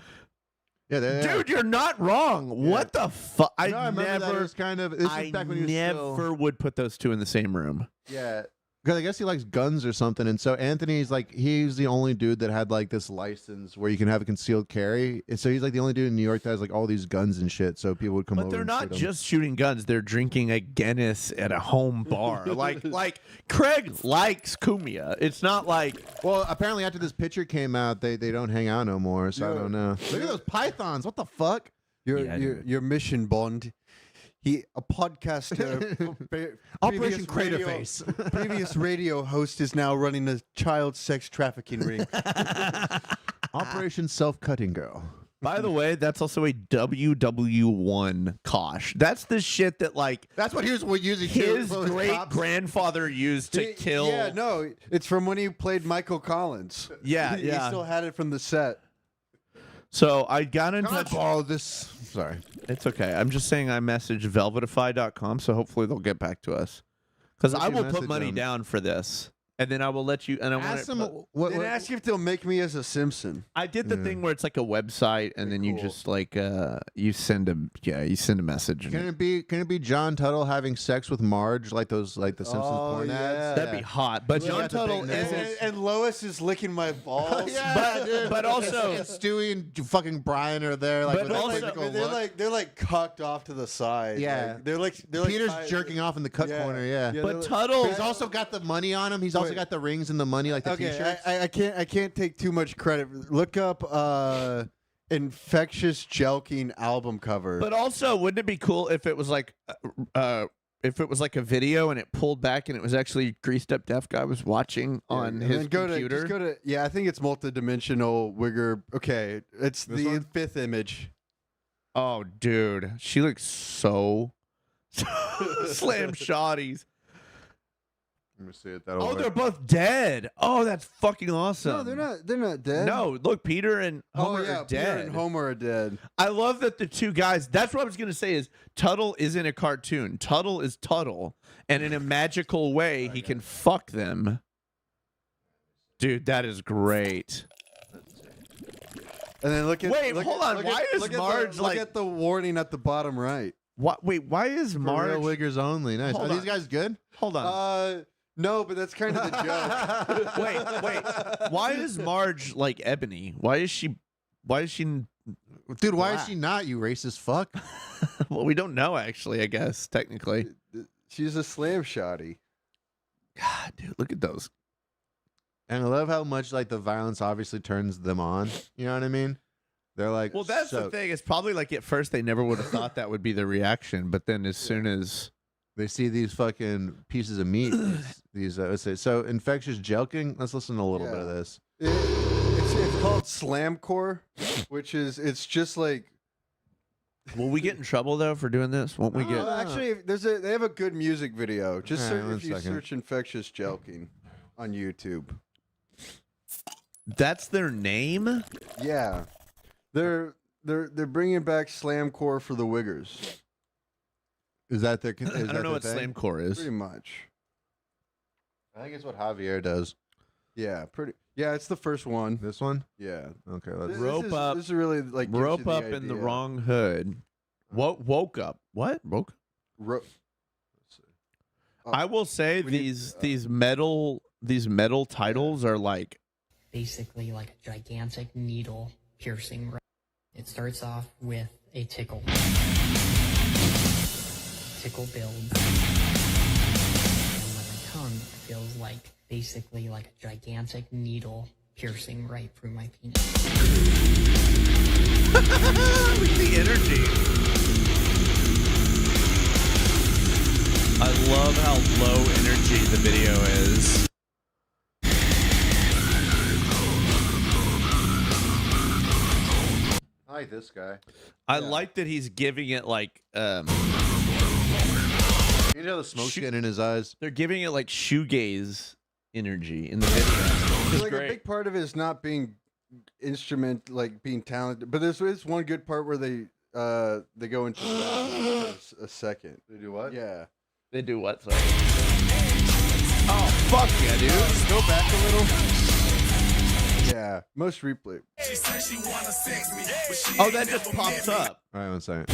Yeah, dude, you're not wrong. Yeah. What the fuck? I remember that. It was kind of. This was back when he was never would put those two in the same room. Yeah, Because I guess he likes guns or something, and so Anthony's like he's the only dude that had like this license where you can have a concealed carry, and so he's like the only dude in New York that has like all these guns and shit. So people would come over. But they're and not shoot 'em. just shooting guns; they're drinking a Guinness at a home bar. like Craig likes Kumia. It's not like Well, apparently after this picture came out, they don't hang out no more. So I don't know. Look at those pythons! What the fuck? Your mission, Bond. A podcaster, Operation previous radio- Craterface. previous radio host is now running a child sex trafficking ring. Operation Self-Cutting Girl. By the way, that's also a WW1 Kosh. That's the shit that like That's what he was using. his great grandfather used to kill. Yeah, no, it's from when he played Michael Collins. Yeah, He yeah. still had it from the set. So I got in Can I touch. borrow this? Sorry. It's okay. I'm just saying I messaged velvetify.com, so hopefully they'll get back to us. Because What's I your will put message money on? down for this. And then I will let you. And I want Ask them. Then ask if they'll make me as a Simpson. I did the thing where it's like a website, and then you just like you send a message. and Can it be John Tuttle having sex with Marge like the Simpsons porn ads? That'd be hot. But John Tuttle and Lois is licking my balls. but also and Stewie and fucking Brian are there. Like, But with a also- quizzical they're look. like cocked off to the side. Yeah. Like, they're Peter's like jerking off in the cut corner. Yeah, But Tuttle, he's also got the money on him. He's also got the rings and the money, like the Okay, T-shirts. I can't take too much credit. Look up Infectious Jelking album cover. but also, wouldn't it be cool if it was like a video and it pulled back and it was actually greased up deaf guy was watching on and his then go computer? To, just go to I think it's multidimensional wigger. Okay, it's This the one? fifth image. Oh, dude, she looks so slam shotties. Let me see it. Oh, they're both dead. Oh, that's fucking awesome. No, they're not dead. No, look, Peter and Homer are Peter dead. and Homer are dead. I love that the two guys. That's what I was gonna say. Is Tuttle is in a cartoon. Tuttle is Tuttle, and in a magical way, he can fuck them. Dude, that is great. And then look at Hold on. Why is Marge look at the warning at the bottom right? What? Wait, why is For Marge? real wiggers only. Nice. Hold Are these on. guys good? Hold on. No, but that's kind of the joke. wait. Why is Marge like Ebony? Why is she? Dude, why is she not? You racist fuck. Well, we don't know actually. I guess technically. She's a slam shotty. God, dude, look at those. And I love how much like the violence obviously turns them on. You know what I mean? They're like, Well, that's the thing. It's probably like at first they never would have thought that would be the reaction, but then as soon as they see these fucking pieces of meat, these let's say, so infectious jelking. Let's listen to a little bit of this. It's called Slamcore, which is it's just like. Will we get in trouble though for doing this? Won't we get? Actually, they have a good music video. Just All right, search, one if you second. search infectious jelking on YouTube. That's their name? Yeah, they're bringing back Slamcore for the Wiggers. Is that their? I don't know what Slamcore is. Pretty much. I think it's what Javier does. Yeah, pretty. Yeah, it's the first one. This one? Yeah. Okay. Let's Rope up. This is really like gives Rope you the up in the idea. wrong hood. Woke up. What? Woke? I will say these metal titles are like Basically like a gigantic needle piercing. It starts off with a tickle. Tickle builds. And when my tongue feels like basically like a gigantic needle piercing right through my penis. Look at the energy. I love how low energy the video is. I like this guy. I like that he's giving it like You know the smoke's getting in his eyes. They're giving it like shoegaze energy in the video. It's Like great. a big part of it is not being being talented, but there's one good part where they go into a second. They do what? Yeah. They do what? Sorry. Oh fuck yeah, dude! Go back a little. Yeah, most replay. Oh, that just pops up. All right, one second.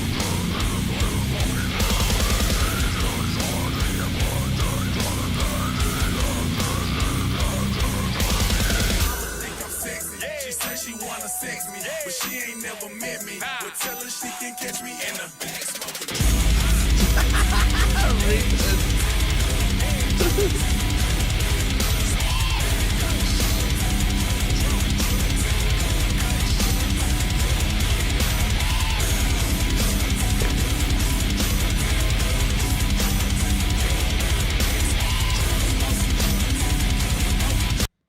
say she wanna sex me, but she ain't never met me. But tell her she can catch me in the back smoking.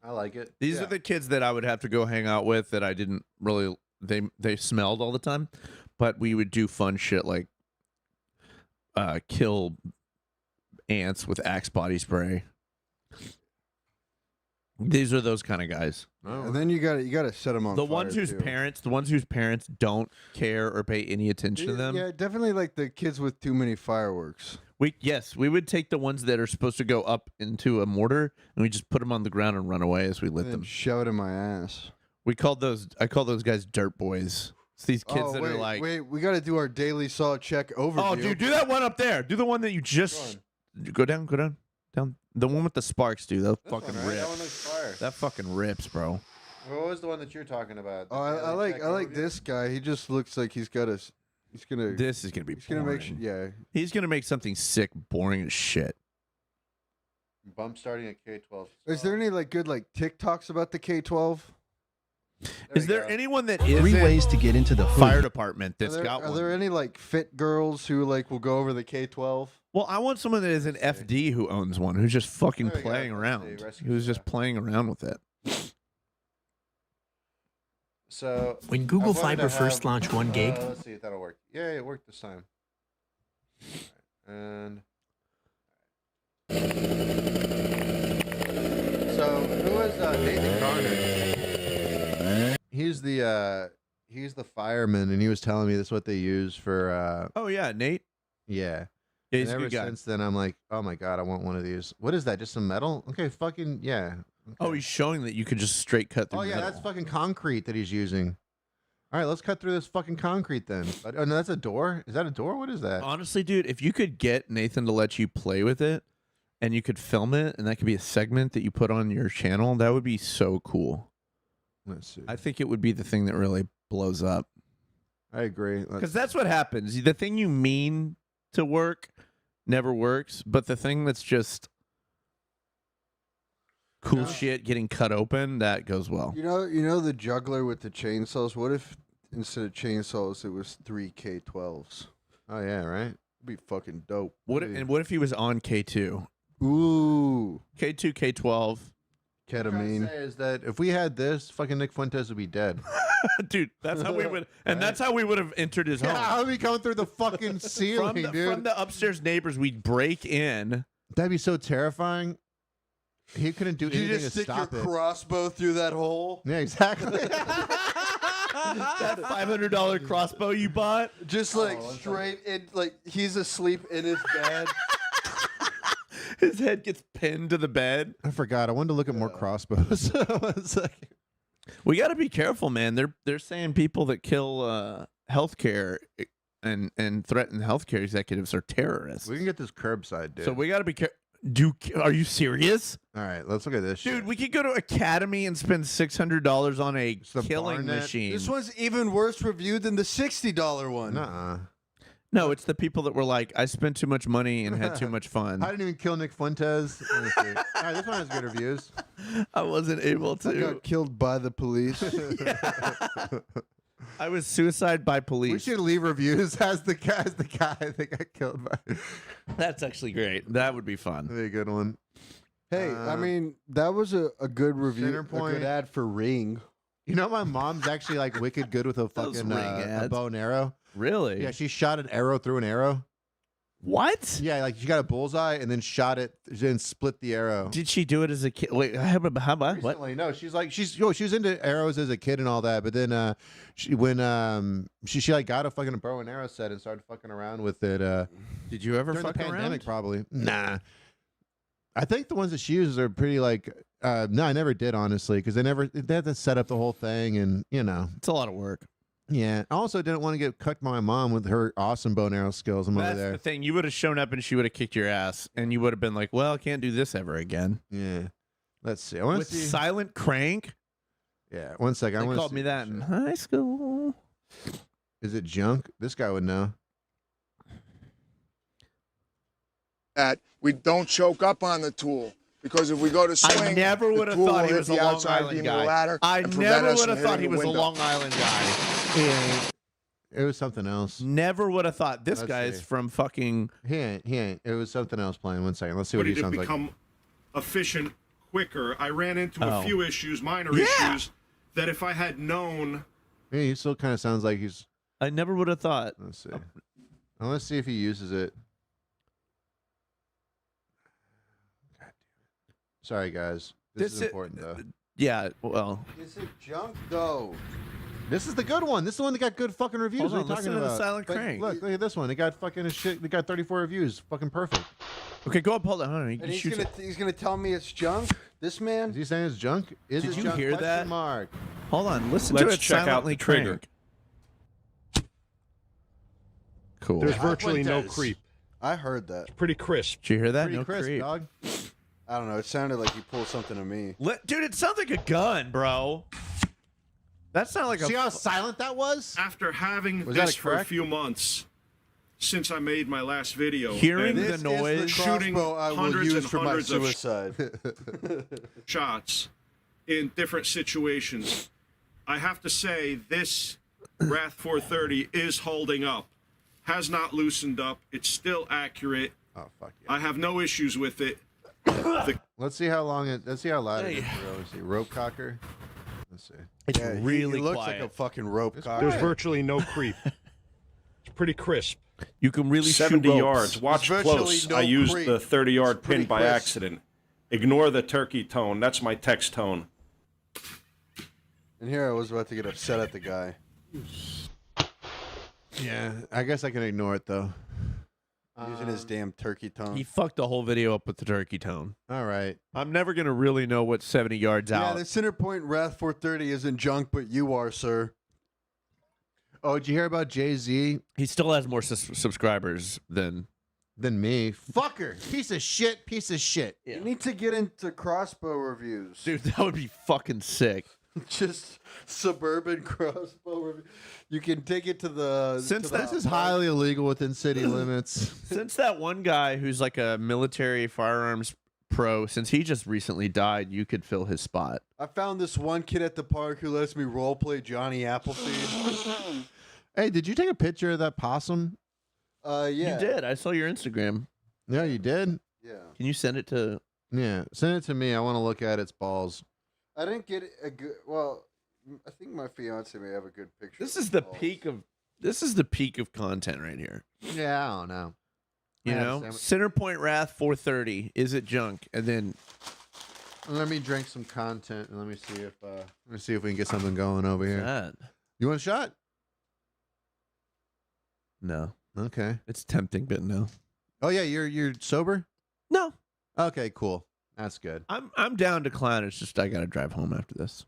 I like it. These are the kids that I would have to go hang out with that I didn't really. They smelled all the time, but we would do fun shit like kill ants with Axe body spray. These are those kind of guys. And then you gotta set them on The fire, ones whose too. parents don't care or pay any attention to them. Yeah, definitely like the kids with too many fireworks. We would take the ones that are supposed to go up into a mortar and we just put them on the ground and run away as we lit them. Shove it in my ass. I call those guys dirt boys. It's these kids that are like, wait, we got to do our daily salt check overview. oh, dude, do that one up there. Do the one that you just go down. The one with the sparks, dude. That fucking one, right? rips. That one looks fire. That fucking rips, bro. What was the one that you're talking about? Oh, I like this guy. He just looks like he's got a. He's gonna. This is gonna be. He's gonna make. Yeah. He's gonna make something sick, boring as shit. Bump starting at K-12. Is there any like good like TikToks about the K-12? Is there anyone that is 3 ways to get into the fire hood. department that's got Are one? there any like fit girls who like will go over the K-12? Well, I want someone that is an FD who owns one, who's just fucking There we go. playing Let's around, see, rescue who's just playing around with it. So When Google I wanted Fiber to first have- launched 1 gig, let's see if that'll work. Yeah, it worked this time. And so who is Nathan Garner? He's the fireman, and he was telling me this is what they use for. Oh yeah, Nate. Yeah. Yeah, he's and a ever good guy. since then, I'm like, oh my god, I want one of these. What is that? Just some metal? Okay, fucking yeah. Oh, he's showing that you could just straight cut through. Oh yeah, metal. that's fucking concrete that he's using. All right, let's cut through this fucking concrete then. Oh no, that's a door. Is that a door? What is that? Honestly, dude, if you could get Nathan to let you play with it, and you could film it, and that could be a segment that you put on your channel, that would be so cool. Let's see. I think it would be the thing that really blows up. I agree. Because that's what happens. The thing you mean to work never works, but the thing that's just cool shit getting cut open, that goes well. You know the juggler with the chainsaws. What if instead of chainsaws it was 3 K-12s? Oh yeah, right. It'd be fucking dope. What if he was on K2? Ooh, K2, K12. ketamine. Say is that if we had this, fucking Nick Fuentes would be dead. Dude, that's how we would, and that's how we would have entered his home. How would we coming through the fucking ceiling, dude? From the upstairs neighbors, we'd break in. That'd be so terrifying. He couldn't do Did you anything just to stick stop your it. crossbow through that hole? Yeah, exactly. That $500 crossbow you bought, Just like straight in, like he's asleep in his bed. his head gets pinned to the bed. I forgot. I wanted to look at more crossbows. One second. We got to be careful, man. They're saying people that kill healthcare and threaten healthcare executives are terrorists. We can get this curbside, dude. So we got to be careful. Are you serious? All right, let's look at this Dude, shit. we could go to Academy and spend $600 on a the killing Barnett. machine. This one's even worse reviewed than the $60 one. Nuh-uh. No, it's the people that were like, I spent too much money and had too much fun. I didn't even kill Nick Fuentes. Let me see. All right, this one has good reviews. I wasn't able I to. got killed by the police. I was suicide by police. We should leave reviews as the guy that got killed by. That's actually great. That would be fun. That'd be a good one. Hey, I mean, that was a good review, a Centerpoint. good ad for Ring. You know, my mom's actually like wicked good with a fucking Ring a ads. bow and arrow. Really? Yeah, she shot an arrow through an arrow. What? Yeah, like she got a bullseye and then shot it, then split the arrow. Did she do it as a kid? Wait, how about what? Recently, no, she's like she was into arrows as a kid and all that, but then she like got a fucking bow and arrow set and started fucking around with it. Did you ever during the fuck pandemic? around? Probably. Nah. I think the ones that she uses are pretty like. No, I never did honestly because they had to set up the whole thing and It's a lot of work. Yeah. I also didn't want to get cooked by my mom with her awesome bow and arrow skills. I'm over That's there. the thing. You would have shown up and she would have kicked your ass, and you would have been like, "Well, I can't do this ever again." Yeah. Let's see. I want With to see. Silent Crank. Yeah, 1 second. They called me that in high school. Is it junk? This guy would know. That we don't choke up on the tool. Because if we go to swing, I never would have the tool thought will he hit was a the Long outside Island beam of the guy. ladder I and prevent never us would from have thought he hitting was the a window. Long Island guy. It was something else. Never would have thought this Let's guy's see. from fucking. He ain't. It was something else playing. 1 second. Let's see what he to sounds like. become efficient quicker. I ran into Oh. a few issues, minor Yeah. issues, that if I had known. Yeah, he still kind of sounds like he's. I never would have thought. Let's see. Let's see if he uses it. Sorry, guys. This is important, though. Yeah, well. Is it junk though? This is the good one. This is the one that got good fucking reviews. Hold What on, are you talking listen to the about? Silent But Crank. Look at this one. It got fucking shit. It got 34 reviews. Fucking perfect. Okay, go up. Hold on. Hold on. And he's gonna tell me it's junk. This man. Is he saying it's junk? Is Did it you junk? hear Question that? Mark. Hold on. Listen to Let's it check out silently the trigger. crank. Cool. There's virtually no Fuentes. creep. I heard that. Pretty crisp. Did you hear that? Pretty No crisp, creep. dog. I don't know. It sounded like he pulled something to me. Dude, it sounds like a gun, bro. That sounded like See a. how silent that was? After having Was that this a for a crack? few months, since I made my last video, Hearing and the noise. shooting Crossbow I will hundreds use and for my hundreds of suicide. shots in different situations, I have to say this Wrath 430 is holding up. Has not loosened up. It's still accurate. Oh fuck yeah. I have no issues with it. Let's see how long it. Let's see how loud it is. Let's see. Rope cocker. Let's see. It's Yeah, really he looks quiet. like a fucking rope It's cocker. There's virtually no creep. It's pretty crisp. You can really 70 shoot ropes. yards. Watch There's virtually close. no I used creep. the 30-yard It's pretty pin by crisp. accident. Ignore the turkey tone. That's my text tone. And here I was about to get upset at the guy. Yeah, I guess I can ignore it though. Using his damn turkey tongue. He fucked the whole video up with the turkey tone. All right. I'm never gonna really know what 70 yards Yeah, out. the center point Wrath 430 isn't junk, but you are, sir. Oh, did you hear about Jay-Z? He still has more subscribers than me. Fucker. Piece of shit. Piece of shit. You need to get into crossbow reviews. Dude, that would be fucking sick. Just suburban crossbow review. You can take it to the. Since to the- This is highly illegal within city limits. Since that one guy who's like a military firearms pro, since he just recently died, you could fill his spot. I found this one kid at the park who lets me role play Johnny Appleseed. Hey, did you take a picture of that possum? Yeah. You did. I saw your Instagram. Yeah, you did. Yeah. Can you send it to? Yeah, send it to me. I want to look at its balls. I didn't get a good. Well, I think my fiance may have a good picture. This of is the the balls. peak of. This is the peak of content right here. Yeah, I don't know. You I know, understand what- Center Point Wrath 430. Is it junk? And then Let me drink some content and let me see if we can get something going over here. that. You want a shot? No, Okay. it's tempting, but no. Oh yeah, you're sober? No, Okay, cool. That's good. I'm down to clown. It's just I gotta drive home after this.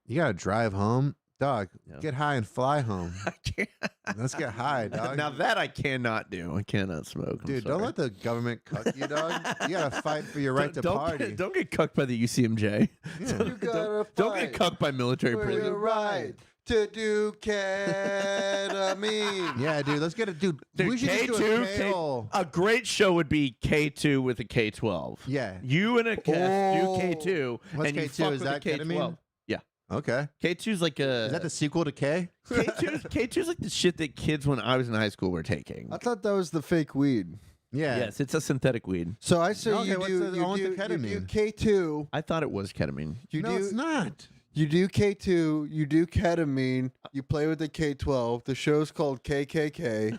You gotta drive home, dog. Yeah. Get high and fly home. I can't. Let's get high, dog. Now that I cannot do. I cannot smoke. I'm Dude, don't sorry. let the government cuck you, dog. You gotta fight for your right to Don't party. Don't get cucked by the UCMJ. Yeah. You gotta Don't get cucked by military for prison. your right to do ketamine. Yeah, dude. Let's get it, dude. Dude, we should just do a K2, KO. a great show would be K2 with a K12. Yeah. You and a guest Oh. do K2, What's and you K2? fuck Is with that a K12. ketamine? Yeah. Okay. K2's like a. Is that the sequel to K? K2's like the shit that kids when I was in high school were taking. I thought that was the fake weed. Yeah. Yes, it's a synthetic weed. So I say Okay, you what's do the you one do, with the you do ketamine? K2. I thought it was ketamine. You No, do it's not. You do K2, you do ketamine, you play with the K12. The show's called KKK.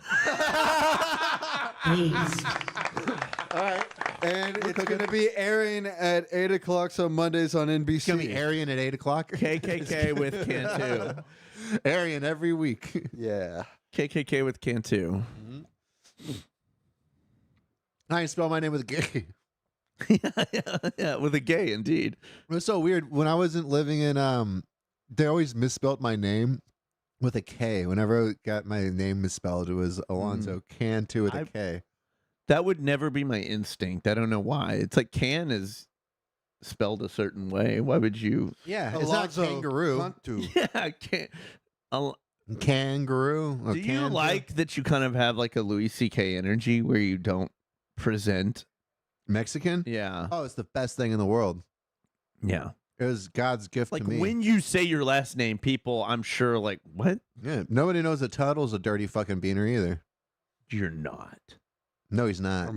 All right. And it's going to be airing at 8 o'clock on Mondays on NBC. It's gonna be Aryan at 8 o'clock. KKK with Cantu. Aryan every week. Yeah. KKK with Cantu. I spell my name with a K. Yeah, with a gay indeed. It was so weird. When I wasn't living in, they always misspelled my name with a K. Whenever I got my name misspelled, it was Alonzo Cantu with a K. That would never be my instinct. I don't know why. It's like can is spelled a certain way. Why would you? Yeah, it's not Alonzo kangaroo. Cantu. Yeah, I can't. Kangaroo. or Do you Cantu. like that you kind of have like a Louis C.K. energy where you don't present? Mexican? Yeah. Oh, it's the best thing in the world. Yeah. It was God's gift Like to me. when you say your last name, people, I'm sure, like, what? Yeah, nobody knows that Tuttle's a dirty fucking beaner either. You're not. No, he's not.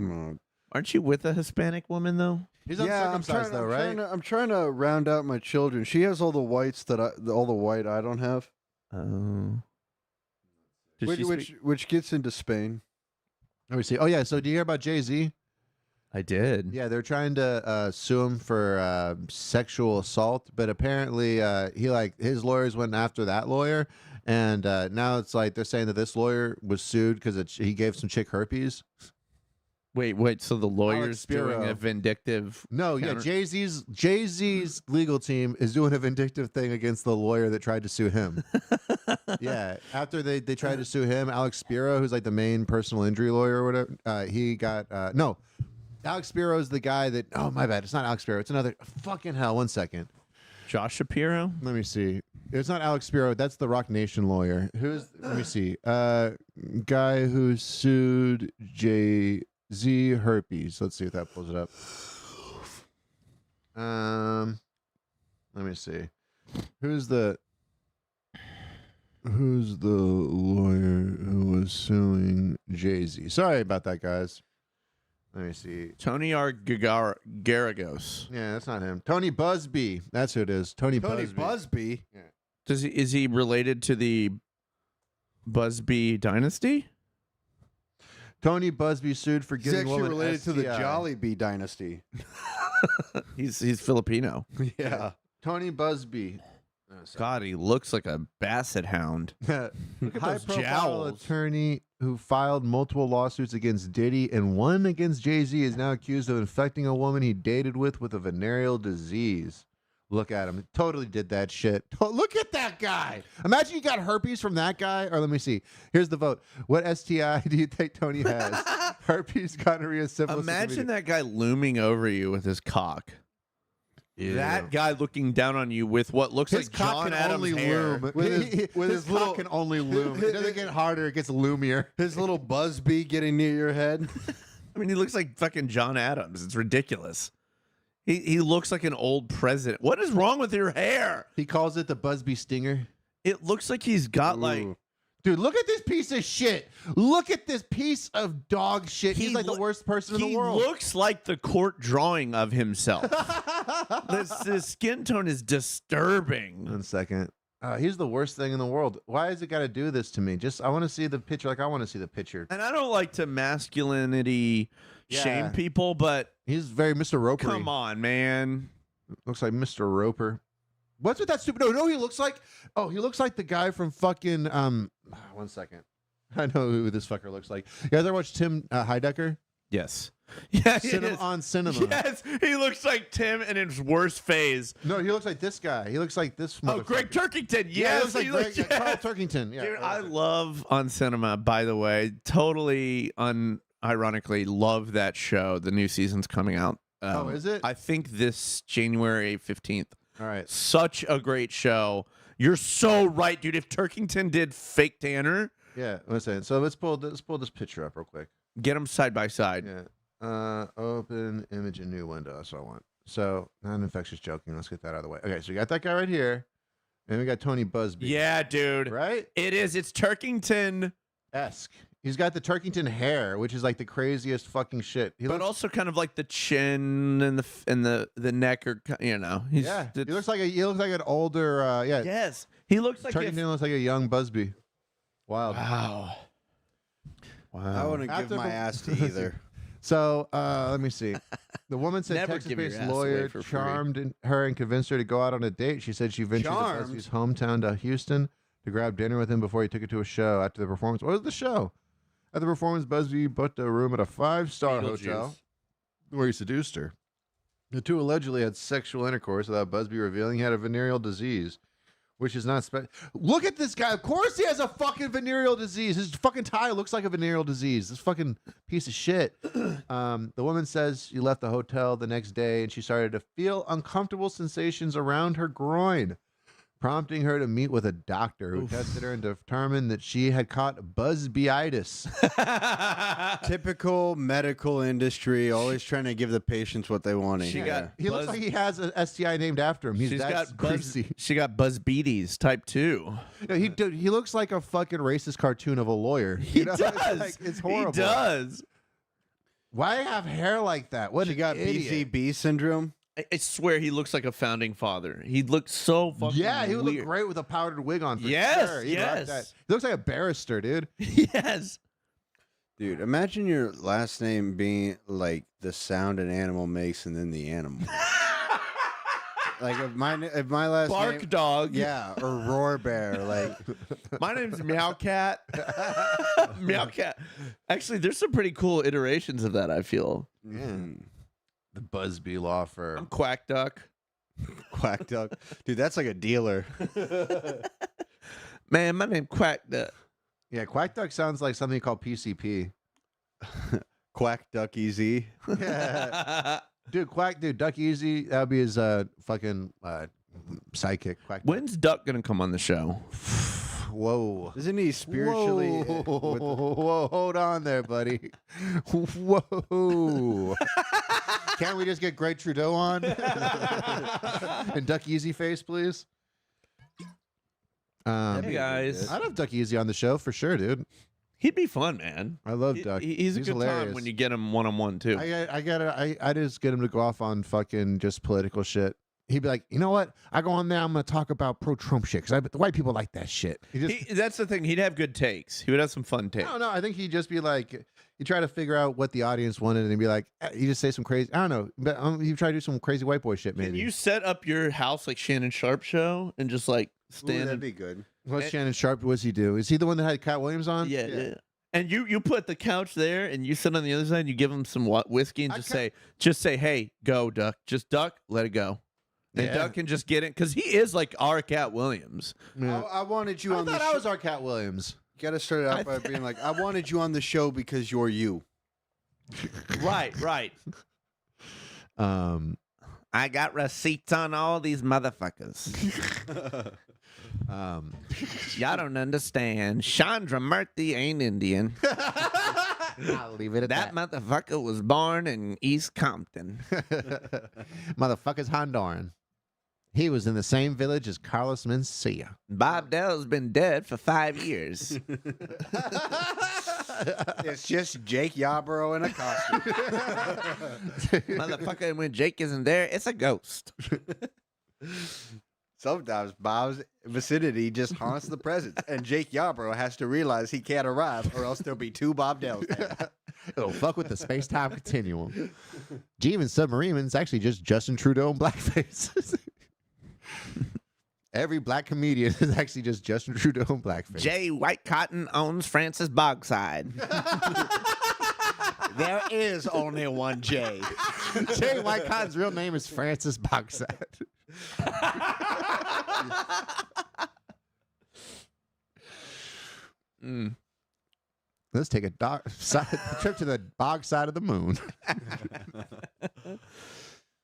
Aren't you with a Hispanic woman though? He's Yeah, uncircumcised though, right? I'm trying to round out my children. She has all the whites that all the white I don't have. Oh. Which gets into Spain. Let me see. Oh yeah, so do you hear about Jay-Z? I did. Yeah, they're trying to sue him for sexual assault, but apparently his lawyers went after that lawyer, and now it's like they're saying that this lawyer was sued because he gave some chick herpes. Wait. So the lawyer's doing Spiro. a vindictive? No, yeah, counter- Jay-Z's legal team is doing a vindictive thing against the lawyer that tried to sue him. Yeah, after they tried to sue him, Alex Spiro, who's like the main personal injury lawyer or whatever, he got no. Alex Spiro is the guy that. Oh my bad, it's not Alex Spiro. It's another. Fucking hell! 1 second. Josh Shapiro. Let me see. It's not Alex Spiro. That's the Rock Nation lawyer. Who's? Let me see. Guy who sued Jay-Z herpes. Let's see if that pulls it up. Let me see. Who's the lawyer who was suing Jay-Z? Sorry about that, guys. Let me see. Tony R. Garagos. Yeah, that's not him. Tony Busby. That's who it is. Tony Busby. Yeah. Is he related to the Busby dynasty? Tony Busby sued for He's giving actually woman related to the STI. Jollibee dynasty. He's Filipino. Yeah. Tony Busby. God, he looks like a basset hound. Look at those High-profile jowls. attorney who filed multiple lawsuits against Diddy and one against Jay-Z is now accused of infecting a woman he dated with a venereal disease. Look at him. Totally did that shit. Look at that guy. Imagine you got herpes from that guy. Or let me see. Here's the vote. What STI do you think Tony has? Herpes, gonorrhea, syphilis. Imagine that guy looming over you with his cock. Ew. That guy looking down on you with what looks His like cock John can Adams' only hair. loom. With his cock little- can only loom. It doesn't get harder. It gets loomier. His little Busby getting near your head. I mean, he looks like fucking John Adams. It's ridiculous. He looks like an old president. What is wrong with your hair? He calls it the Busby Stinger. It looks like he's got like. Dude, look at this piece of shit. Look at this piece of dog shit. He's like the worst person in the world. He looks like the court drawing of himself. This skin tone is disturbing. 1 second. He's the worst thing in the world. Why has it got to do this to me? I want to see the picture. Like I want to see the picture. And I don't like to masculinity shame people, but he's very Mr. Roper. come on, man. Looks like Mr. Roper. What's with that stupid? No, he looks like. Oh, he looks like the guy from fucking. 1 second. I know who this fucker looks like. You guys ever watch Tim Heidecker? Yes. Yeah, On cinema. Yes, he looks like Tim in his worst phase. No, he looks like this guy. He looks like this. Oh, Greg Turkington. Yes, he looks like Carl Turkington. Yeah, Dude, I love On Cinema, by the way. Totally unironically love that show. The new season's coming out. Oh, is it? I think this January 15th. All right. Such a great show. You're so right, dude. If Turkington did Fake Tanner, Yeah, listen. So let's pull this picture up real quick. get them side by side. Yeah. Open image in new window. That's what I want. So non-infectious joking. Let's get that out of the way. Okay, so we got that guy right here, and we got Tony Busby. Yeah, dude. Right? It is. It's Turkington-esque. He's got the Turkington hair, which is like the craziest fucking shit. He But looks, also kind of like the chin and the neck are, you know. He looks like an older. Yes, he looks like Turkington looks like a young Busby. Wild. Wow. I wouldn't give my ass to either. So let me see. The woman said Never give your Texas-based ass away lawyer for free. charmed her and convinced her to go out on a date. She said she ventured to Charmed? Busby's hometown to Houston to grab dinner with him before he took her to a show. After the performance, what was the show? At the performance, Busby booked a room at a 5-star hotel where he seduced her. The two allegedly had sexual intercourse without Busby revealing he had a venereal disease. Which is not look at this guy. Of course he has a fucking venereal disease. His fucking tie looks like a venereal disease. This fucking piece of shit. The woman says she left the hotel the next day and she started to feel uncomfortable sensations around her groin, prompting her to meet with a doctor who tested her and determined that she had caught busbeitis. Typical medical industry, always trying to give the patients what they want to hear. He looks like he has an STI named after him. She got busbeaties type 2. He looks like a fucking racist cartoon of a lawyer. He does. It's horrible. He does. Why have hair like that? What She got BCB syndrome. I swear he looks like a founding father. He looks so fucking he would weird. look great with a powdered wig on. For Yes, sure. He'd rock yes. that. He looks like a barrister, dude. Yes. Dude, imagine your last name being like the sound an animal makes and then the animal. Like if my last Bark name, dog. yeah, or roar bear. Like my name's Meow Cat. Meow Cat. Actually, there's some pretty cool iterations of that, I feel. The Busby law firm. I'm Quack Duck. Quack Duck. Dude, that's like a dealer. Man, my name's Quack Duck. Yeah, Quack Duck sounds like something called PCP. Quack Duck Easy. Yeah. Dude, Duck Easy, that would be his fucking sidekick. Quack Duck. When's Duck gonna come on the show? Whoa. Isn't he spiritually... Whoa, hold on there, buddy. Whoa. Can't we just get Greg Trudeau on? And Duck Easy face, please? Hey, guys. I'd have Duck Easy on the show for sure, dude. He'd be fun, man. I love Duck. He's a good hilarious. time when you get him one-on-one, too. I just get him to go off on fucking just political shit. He'd be like, you know what? I go on there, I'm going to talk about pro-Trump shit, because the white people like that shit. That's the thing. He'd have good takes. He would have some fun takes. No, I think he'd just be like, you try to figure out what the audience wanted, and be like, you just say some crazy, I don't know, but you try to do some crazy white boy shit, maybe. Can you set up your house like Shannon Sharp show and just like stand? That'd be good. What's Shannon Sharp? What's he do? Is he the one that had Cat Williams on? Yeah. And you put the couch there, and you sit on the other side, and you give him some whiskey, and just say, hey, go, Duck. Just duck, let it go. And Duck can just get it, because he is like our Cat Williams. Yeah. I wanted you on the show. I thought I was our Cat Williams. You got to start it out by being like, I wanted you on the show because you're you. Right. I got receipts on all these motherfuckers. Y'all don't understand. Chandra Murthy ain't Indian. I'll leave it at that motherfucker was born in East Compton. Motherfucker's Honduran. He was in the same village as Carlos Mencia. Bob Dell's been dead for 5 years. It's just Jake Yarborough in a costume. Motherfucker, when Jake isn't there, it's a ghost. Sometimes Bob's vicinity just haunts the presence, and Jake Yarborough has to realize he can't arrive, or else there'll be two Bob Dells there. It'll fuck with the space-time continuum. Jeevan Submarine's actually just Justin Trudeau in blackface. Every black comedian is actually just Justin Trudeau in blackface. Jay White Cotton owns Francis Bogside. There is only one Jay. Jay White Cotton's real name is Francis Bogside. Let's take a trip to the bog side of the moon.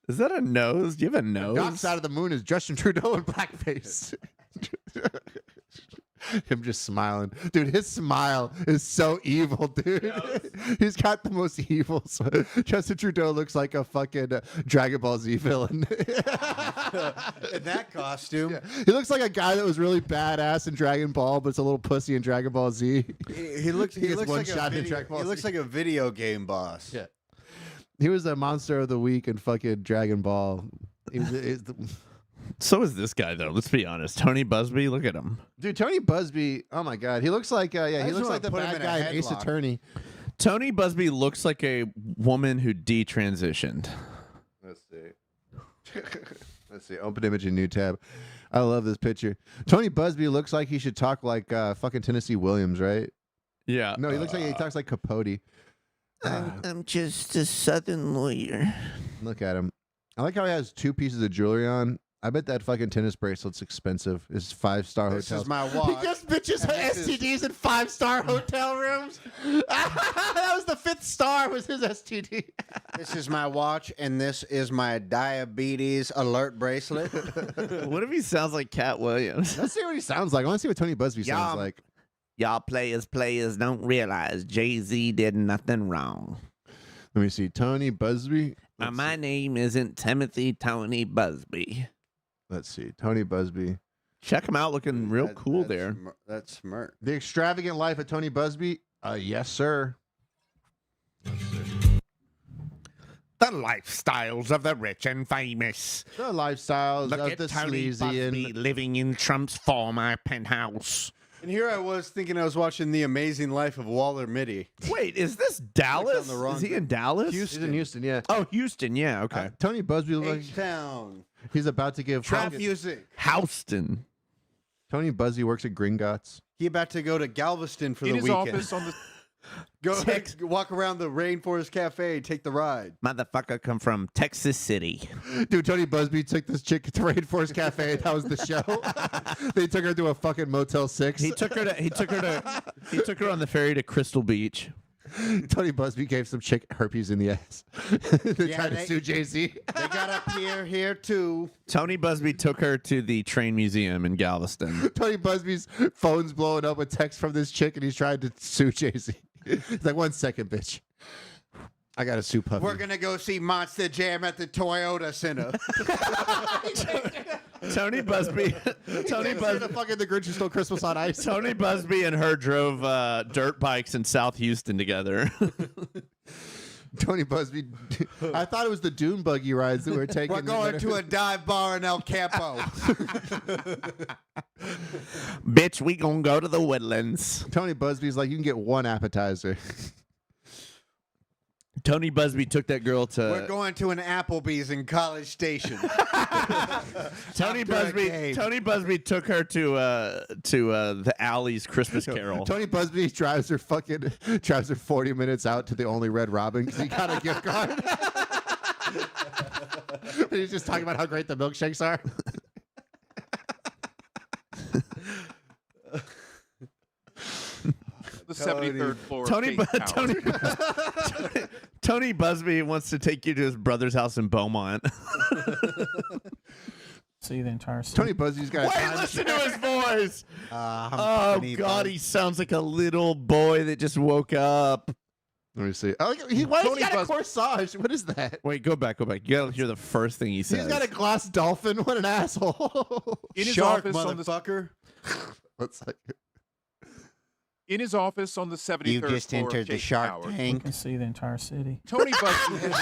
Is that a nose? Do you have a nose? The dark side of the moon is Justin Trudeau in blackface. Him just smiling. Dude, his smile is so evil, dude. He's got the most evil smile. Justin Trudeau looks like a fucking Dragon Ball Z villain. In that costume. Yeah. He looks like a guy that was really badass in Dragon Ball, but it's a little pussy in Dragon Ball Z. He looks like a video game boss. Yeah. He was the monster of the week in fucking Dragon Ball. So is this guy, though. Let's be honest. Tony Busby, look at him. Dude, Tony Busby, oh my God. He looks like, he looks like the bad guy in Ace Attorney. Tony Busby looks like a woman who detransitioned. Let's see. Let's see. Open image in new tab. I love this picture. Tony Busby looks like he should talk like fucking Tennessee Williams, right? Yeah. No, he looks like he talks like Capote. I'm just a Southern lawyer. Look at him. I like how he has two pieces of jewelry on. I bet that fucking tennis bracelet's expensive. It's 5-star hotels. This is my watch. He gets bitches STDs in 5-star hotel rooms. That was the 5th star. Was his STD? This is my watch, and this is my diabetes alert bracelet. What if he sounds like Cat Williams? Let's see what he sounds like. I want to see what Tony Busby sounds like. Y'all players don't realize Jay-Z did nothing wrong. Let me see. Tony Busby. My name isn't Timothy Tony Busby. Let's see. Tony Busby. Check him out, looking real cool there. That's smart. The Extravagant Life of Tony Busby. Yes, sir. The lifestyles of the rich and famous. The lifestyles Look of at the Tony sleazy Busby living in Trump's former penthouse. And here I was thinking I was watching The Amazing Life of Walter Mitty. Wait, is this Dallas? Is he in Dallas? He's in Houston, yeah. Oh, Houston, yeah, okay. Tony Busby looks like H-Town. he's about to give Trap music. Houston. Tony Busby works at Gringotts. He about to go to Galveston for In the his weekend. office on the Go walk around the Rainforest Cafe, take the ride. Motherfucker come from Texas City. Dude, Tony Busby took this chick to Rainforest Cafe. That was the show. They took her to a fucking Motel 6. He took her on the ferry to Crystal Beach. Tony Busby gave some chick herpes in the ass. They tried to sue Jay-Z. They got a pier here too. Tony Busby took her to the train museum in Galveston. Tony Busby's phone's blowing up with text from this chick, and he's trying to sue Jay-Z. He's like, 1 second, bitch. I got to sue Puffy. We're gonna go see Monster Jam at the Toyota Center. Tony Busby. The fucking The Grinch Who Stole Christmas on Ice. Tony Busby and her drove dirt bikes in South Houston together. Tony Busby. I thought it was the dune buggy rides that we were taking. We're going to a dive bar in El Campo. Bitch, we gonna go to the Woodlands. Tony Busby's like, you can get 1 appetizer. Tony Busby took that girl to. We're going to an Applebee's in College Station. Tony Busby took her to the Alley's Christmas Carol. Tony Busby drives her 40 minutes out to the Only Red Robin because he got a gift card. He's just talking about how great the milkshakes are. the 73rd floor. Tony Busby wants to take you to his brother's house in Beaumont. See the entire city. Tony Busby's got. Wait, listen to his voice. Oh God, he sounds like a little boy that just woke up. Let me see. Why has he got a corsage? What is that? Wait, go back. You gotta hear the first thing he says. He's got a glass dolphin. What an asshole! In his Shark, office on motherfucker. What's that? In his office on the 73rd You just floor entered of the Chase Shark Tower, Tank. You can see the entire city. Tony Busby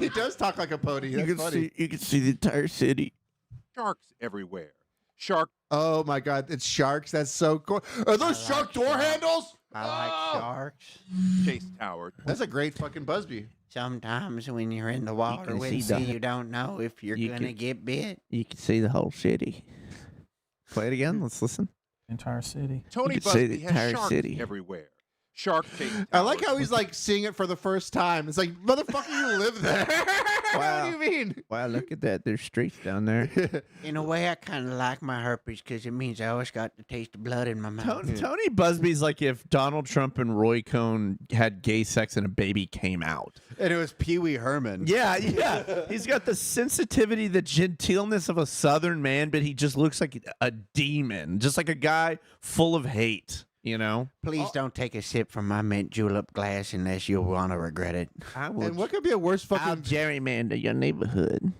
He does talk like a pony. That's funny. You can see the entire city. sharks everywhere. Shark. Oh my God, it's sharks. That's so cool. Are those shark door handles? I like sharks. Chase Tower. That's a great fucking Busby. Sometimes when you're in the water with sea, you don't know if you're going to get bit. You can see the whole city. Play it again. Let's listen. Entire city. Tony You can see Busby the has entire sharks city. everywhere. Shark Chase Tower. I like how he's like seeing it for the first time. It's like, motherfucker, you live there. What do you mean? Wow, look at that. There's streets down there. In a way, I kind of like my herpes because it means I always got to taste the blood in my mouth. Tony Busby's like if Donald Trump and Roy Cohn had gay sex and a baby came out. And it was Pee Wee Herman. Yeah. He's got the sensitivity, the genteelness of a Southern man, but he just looks like a demon, just like a guy full of hate. You know, Please don't take a sip from my mint julep glass unless you want to regret it. And what could be a worse I'll fucking? gerrymander your neighborhood.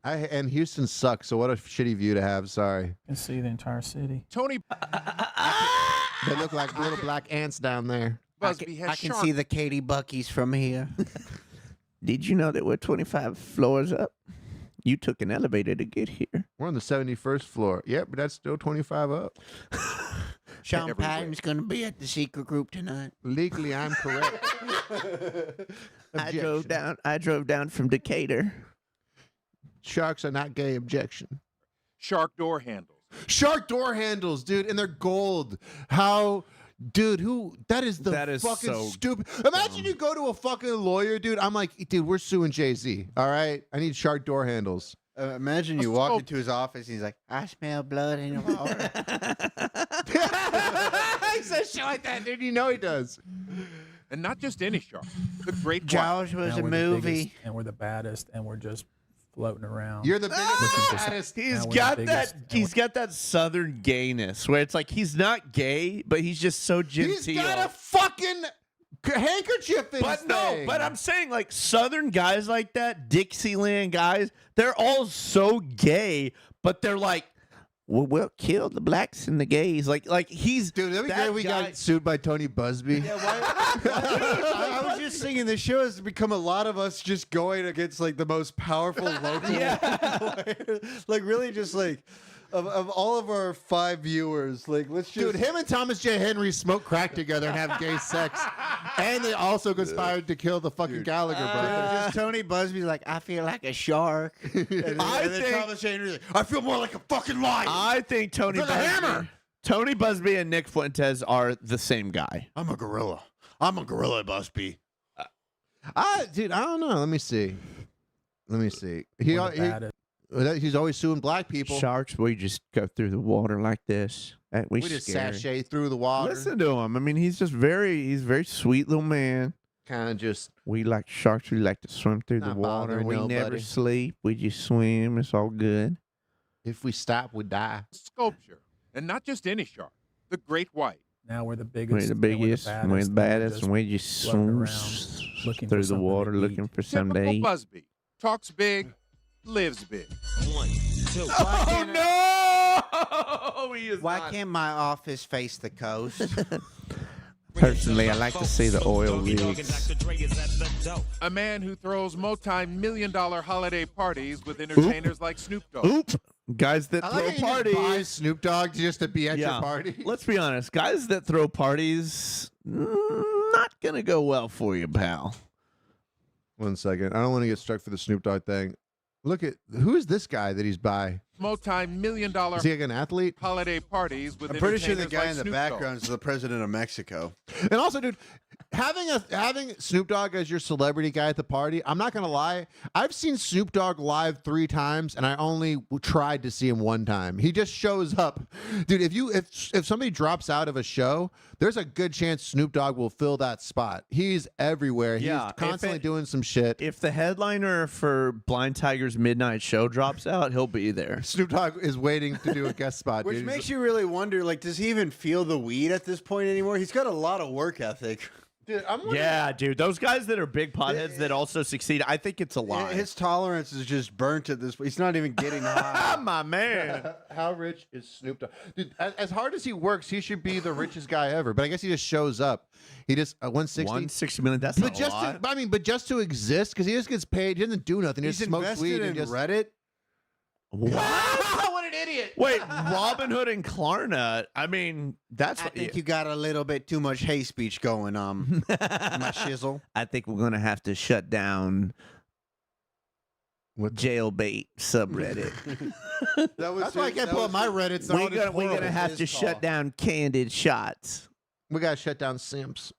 And Houston sucks. So what a shitty view to have. Sorry. You can see the entire city. Tony They look like little black ants down there. Busby has I can shark. see the Katie Buckies from here. Did you know that we're 25 floors up? You took an elevator to get here. We're on the 71st floor. Yeah, but that's still 25 up. Sean Patton's going to be at the secret group tonight. Legally, I'm correct. I drove down from Decatur. Sharks are not gay. Objection. Shark door handles. Shark door handles, dude, and they're gold. How Dude, that is That fucking so stupid. Imagine you go to a fucking lawyer, dude. I'm like, dude, we're suing Jay-Z. All right, I need shark door handles. Imagine you walk into his office and he's like, I smell blood in the water. He says shit like that, dude. You know he does. And not just any shark. The great Jaws was Now a we're the movie. biggest, and we're the baddest, and we're just floating around. You're the biggest. Looking for some- baddest. He's Now we're got the that. biggest, and He's got that southern gayness where it's like he's not gay, but he's just so genteel. He's got a fucking handkerchief in his thing. But I'm saying like southern guys like that, Dixieland guys, they're all so gay, but they're like, well, we'll kill the blacks and the gays. Like he's dude. That'd be that great. We guy- got sued by Tony Busby. Yeah, I was just thinking the show has become a lot of us just going against like the most powerful local players. Like really just like of all of our 5 viewers, like let's just Dude, him and Thomas J. Henry smoke crack together and have gay sex, and they also conspired to kill the fucking Gallagher brothers. Just Tony Busby's like, I feel like a shark. and then Thomas Henry's like, I feel more like a fucking lion. I think Tony For the hammer. Tony Busby and Nick Fuentes are the same guy. I'm a gorilla. I'm a gorilla, Busby. Dude, I don't know. Let me see. we're the baddest. He's always suing black people. Sharks, we just go through the water like this. We just sashay through the water. Listen to him. I mean, he's very sweet little man. Kind of just. We like sharks. We like to swim through the Not water. bothering We never nobody. sleep. We just swim. It's all good. If we stop, we die. Sculpture. And not just any shark. The great white. Now we're the biggest. We're the and biggest. We're the baddest, and we just floating swim around, looking through for the something water, to eat. looking for something to Typical eat. Busby. Talks big, lives big. 1, 2. Oh no! He is Why not. can't my office face the coast? Personally, I like to see the oil rigs. A man who throws multi-million-dollar holiday parties with entertainers like Snoop Dogg. Oop! Guys that I throw like how you just buy parties. Snoop Dogg just to be at your party. Let's be honest. Guys that throw parties, not gonna go well for you, pal. 1 second. I don't want to get struck for the Snoop Dogg thing. Look at who is this guy that he's by? Multi-million-dollar Is he like an athlete? holiday parties with I'm pretty sure the entertainers guy like in the Snoop background is the president of Mexico. And also, dude, having Snoop Dogg as your celebrity guy at the party, I'm not gonna lie. I've seen Snoop Dogg live 3 times, and I only tried to see him 1 time. He just shows up, dude. If somebody drops out of a show, there's a good chance Snoop Dogg will fill that spot. He's everywhere. Yeah, He's constantly if it- doing some shit. If the headliner for Blind Tiger's midnight show drops out, he'll be there. Snoop Dogg is waiting to do a guest spot, Which dude. makes you really wonder, like, does he even feel the weed at this point anymore? He's got a lot of work ethic. Dude, I'm wondering- Yeah, dude. Those guys that are big potheads that also succeed, I think it's a lie. His tolerance is just burnt at this point. He's not even getting high. My man. How rich is Snoop Dogg? Dude, as hard as he works, he should be the richest guy ever. But I guess he just shows up. He just 160. 160 million. That's But not just a lot. but just to exist, because he just gets paid. He doesn't do nothing. He He's just smokes invested weed in and just. Reddit. What an idiot! Wait, Robin Hood and Klarna. I mean, that's. I think you got a little bit too much hate speech going on, my shizzle. I think we're gonna have to shut down jailbait subreddit. That's why I can't pull up my Reddits. We're gonna have to shut down candid shots. We gotta shut down simps.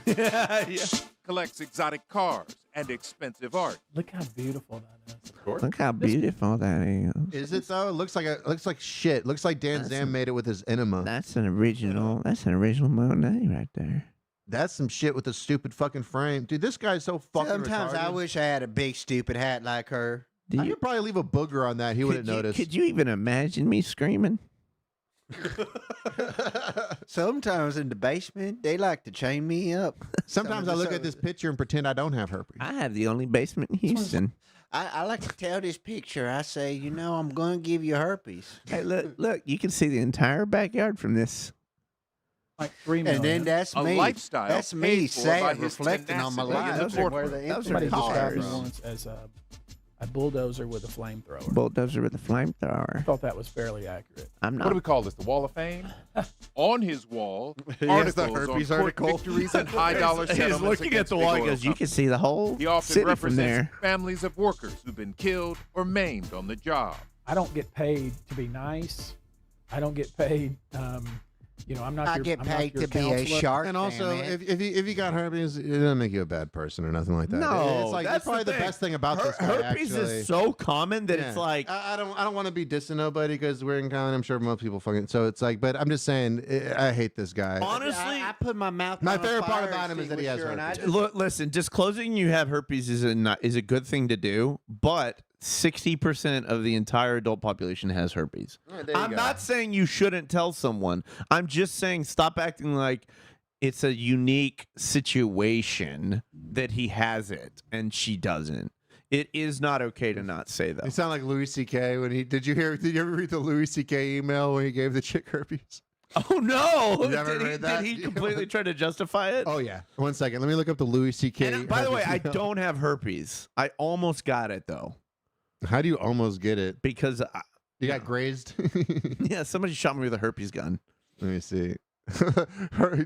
Yeah. collects exotic cars and expensive art. Look how beautiful that is. Of course. Look how beautiful that is. Is it though? It looks like shit. Looks like Dan Zam made it with his enema. That's an original Monet right there. That's some shit with a stupid fucking frame, dude. This guy's so fucking. Sometimes I retarded. wish I had a big stupid hat like her. I could probably leave a booger on that. He wouldn't notice. Could you even imagine me screaming? Sometimes in the basement, they like to chain me up. Sometimes I look at this picture and pretend I don't have herpes. I have the only basement in Houston. I like to tell this picture. I say, you know, I'm going to give you herpes. Hey, look, you can see the entire backyard from this. Like 3 million. And then that's A me. lifestyle That's paid me for by sad, his reflecting on my tenacity in life. the courtroom. Somebody described me cars. once as a bulldozer with a flamethrower. Bulldozer with a I flamethrower. thought that was fairly accurate. I'm What do we not. call this? The Wall of Fame? On his wall, He has the articles on herpes court article. victories and high dollar settlements. He's looking at against the big wall. He oil goes, you can companies. see the whole He often city from represents there. families of workers who've been killed or maimed on the job. I don't get paid to be nice. I don't get paid You know, I'm not. I your, get I'm not paid your to be a counselor. shark. And also, if you got herpes, it doesn't make you a bad person or nothing like that. No, it's like that's that's probably the thing. best thing about this guy. Herpes actually. is so common that it's Yeah. like I don't want to be dissing nobody because we're in Colin. I'm sure most people fucking. So it's like, but I'm just saying, I hate this guy. honestly. I put my mouth. My on a favorite part fire about him is that he has extinguisher and I herpes. just- Look, listen, disclosing you have herpes is is a good thing to do, but 60% of the entire adult population has herpes. There you I'm go. not saying you shouldn't tell someone. I'm just saying stop acting like it's a unique situation that he has it and she doesn't. It is not okay to not say You that. sound like Louis C.K. when he. Did you ever read the Louis C.K. email when he gave the chick herpes? Oh no! You never Did read that? he completely try to justify it? Oh yeah. 1 second. Let me look up the Louis C.K. And by the way, I herpes email. don't have herpes. I almost got it though How do you almost get it? because You got grazed. yeah, somebody shot me with a herpes gun. Let me see.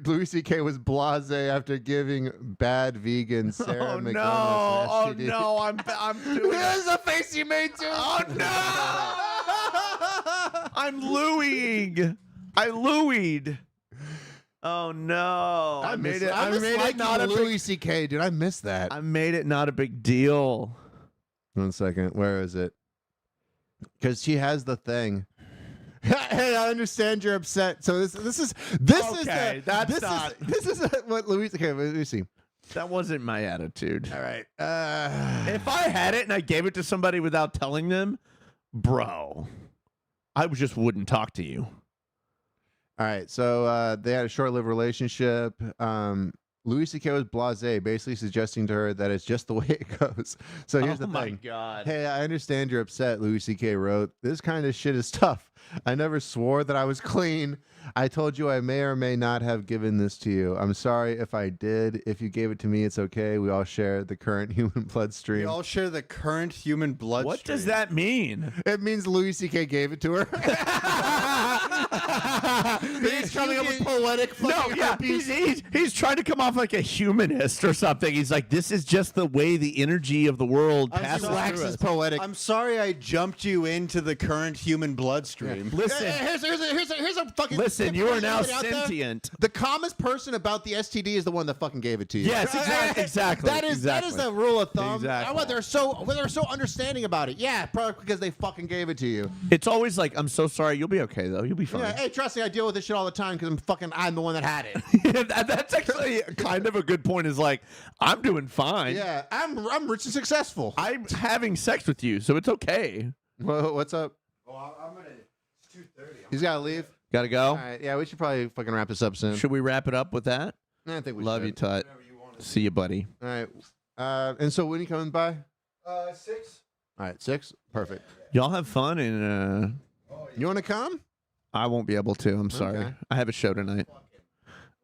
Louis C.K. was blasé after giving bad vegan Sarah Oh McDonald no! an Oh STD. no! I'm doing. Here's the face you made too. Oh no! I'm Louieing. I Louied. Oh no! I made it. I made it not a Louis big. C.K. Dude, I missed that. I made it not a big deal. 1 second. Where is it? Because she has the thing. Hey, I understand you're upset. So this is Okay, that's this not- is this is what Louis. Okay, let me see. That wasn't my attitude. All right. If I had it and I gave it to somebody without telling them, bro, I just wouldn't talk to you. All right, so they had a short-lived relationship. Louis C.K. was blasé, basically suggesting to her that it's just the way it goes. So here's the Oh my thing. God. Hey, I understand you're upset, Louis C.K. wrote. This kind of shit is tough. I never swore that I was clean. I told you I may or may not have given this to you. I'm sorry if I did. If you gave it to me, it's okay. We all share the current human bloodstream. We all share the current human bloodstream. What does that mean? It means Louis C.K. gave it to her. He's coming up with poetic No, fucking yeah, herpes. he's trying to come off like a humanist or something. He's like, this is just the way the energy of the world passes Wax through is us. poetic. I'm sorry I jumped you into the current human bloodstream. Listen, Here's a fucking. listen, tip you for are now anybody out there. sentient. The calmest person about the STD is the one that fucking gave it to you. Yes, exactly. That is the rule of thumb. Exactly. Well, they're so understanding about it. Yeah, probably because they fucking gave it to you. It's always like, I'm so sorry. You'll be okay though. You'll be fine. Yeah, hey, trust me, I deal with this shit all the time because I'm the one that had it. That's actually kind of a good point. Is like, I'm doing fine. Yeah, I'm rich and successful. I'm having sex with you, so it's okay. Well, what's up? Well, I'm gonna. It's 2:30. He's got to leave. Gotta go. All right, yeah, we should probably fucking wrap this up soon. Should we wrap it up with that? I think we Love should. you, Tut. See you, buddy. All right. And so when are you coming by? 6. All right, 6. Perfect. Y'all have fun, and You want to come? I won't be able to. I'm sorry. Okay. I have a show tonight.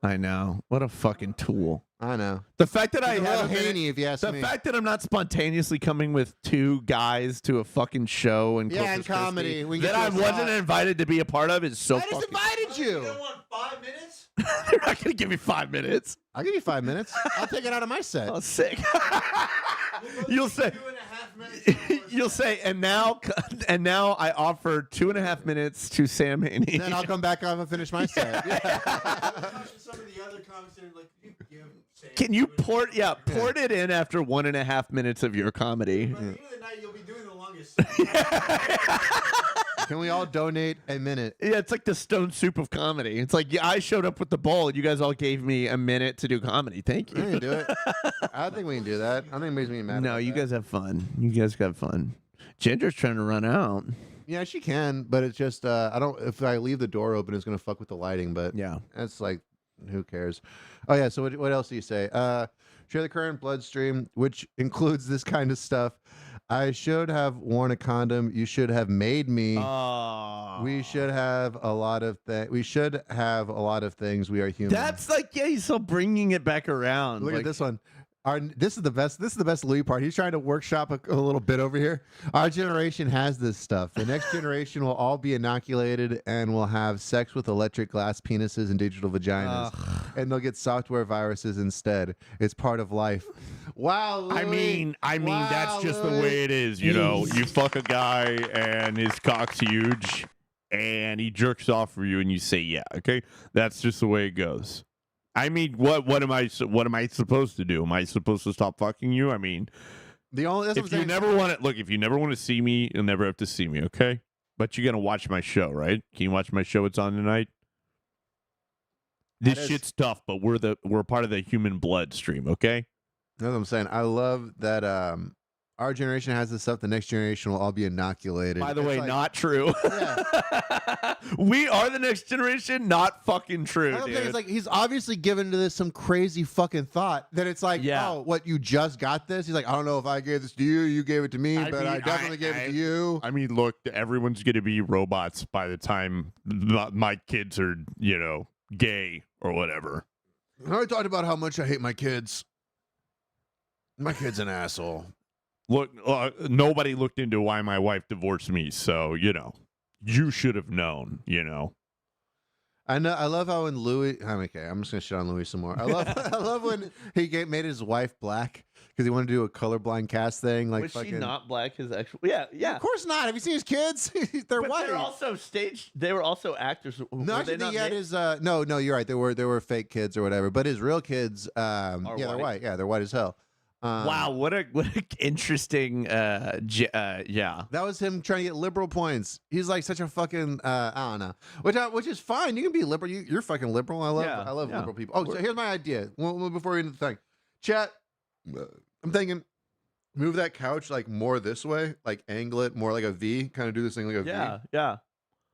I know. What a fucking tool. I know. The fact that I He's a have real Haynie, if you ask the me. fact that I'm not spontaneously coming with 2 guys to a fucking show and Yeah, and comedy. We can that get I you a wasn't slot. invited to be a part of is so I just fucking. invited you. want 5 minutes? You're not gonna give me 5 minutes. I'll give you 5 minutes. I'll take it out of my set. Oh, sick. You'll say. 2.5 minutes. You'll say, and now I offer 2.5 minutes to Sam Haynie. Then I'll come back up and finish my set. Yeah. Some of the other comics are like, you give. Can you port it in after 1.5 minutes of your comedy? By the end of the night, you'll be doing the longest. Can we all donate a minute? Yeah, it's like the stone soup of comedy. It's like, yeah, I showed up with the bowl, and you guys all gave me a minute to do comedy. Thank We you. can do it. I think we can do that. I think it makes me mad. No, about you that. guys have fun. You guys got fun. Ginger's trying to run out. Yeah, she can, but it's just I don't. If I leave the door open, it's gonna fuck with the lighting. But Yeah. that's like, who cares? Oh yeah. So what else do you say? Share the current bloodstream, which includes this kind of stuff. I should have worn a condom. You should have made me. We should have a lot of things. We should have a lot of things. We are human. That's like, yeah, he's still bringing it back around. Look Like, at this one. This is the best. This is the best Louis part. He's trying to workshop a little bit over here. Our generation has this stuff. The next generation will all be inoculated and will have sex with electric glass penises and digital vaginas, and they'll get software viruses instead. It's part of life. Wow, Louis. I mean, Wow, that's just the Louis. way it is. You know, you fuck a guy and his cock's huge, and he jerks off for you, and you say yeah. Okay, that's just the way it goes. I mean, what am I supposed to do? Am I supposed to stop fucking you? I mean, if you never want to see me, you'll never have to see me. Okay, but you're gonna watch my show, right? Can you watch my show? It's on tonight. This shit's tough, but we're part of the human bloodstream. Okay. That's what I'm saying. I love that our generation has this stuff. The next generation will all be inoculated. By the way, not true. We are the next generation. Not fucking true, dude. It's like he's obviously given to this some crazy fucking thought that it's like, oh, what, you just got this? He's like, I don't know if I gave this to you, you gave it to me, but I definitely gave it to you. I mean, look, everyone's going to be robots by the time my kids are, gay or whatever. I talked about how much I hate my kids. My kid's an asshole. Look, nobody looked into why my wife divorced me, so, you should have known, I know. I love how when Louis. I'm okay. I'm just gonna shit on Louis some more. I love when he made his wife black because he wanted to do a colorblind cast thing. Like, was she not black? His actual, yeah. Of course not. Have you seen his kids? They're white. They're also staged. They were also actors. No, actually, no. You're right. They were fake kids or whatever. But his real kids, they're white. Yeah, they're white as hell. Wow, what a interesting yeah. That was him trying to get liberal points. He's like such a fucking I don't know, which is fine. You can be liberal. You're fucking liberal. I love liberal people. Oh, so here's my idea. Well, before we end the thing, chat. I'm thinking, move that couch like more this way, like angle it more like a V. Kind of do this thing like a V. Yeah.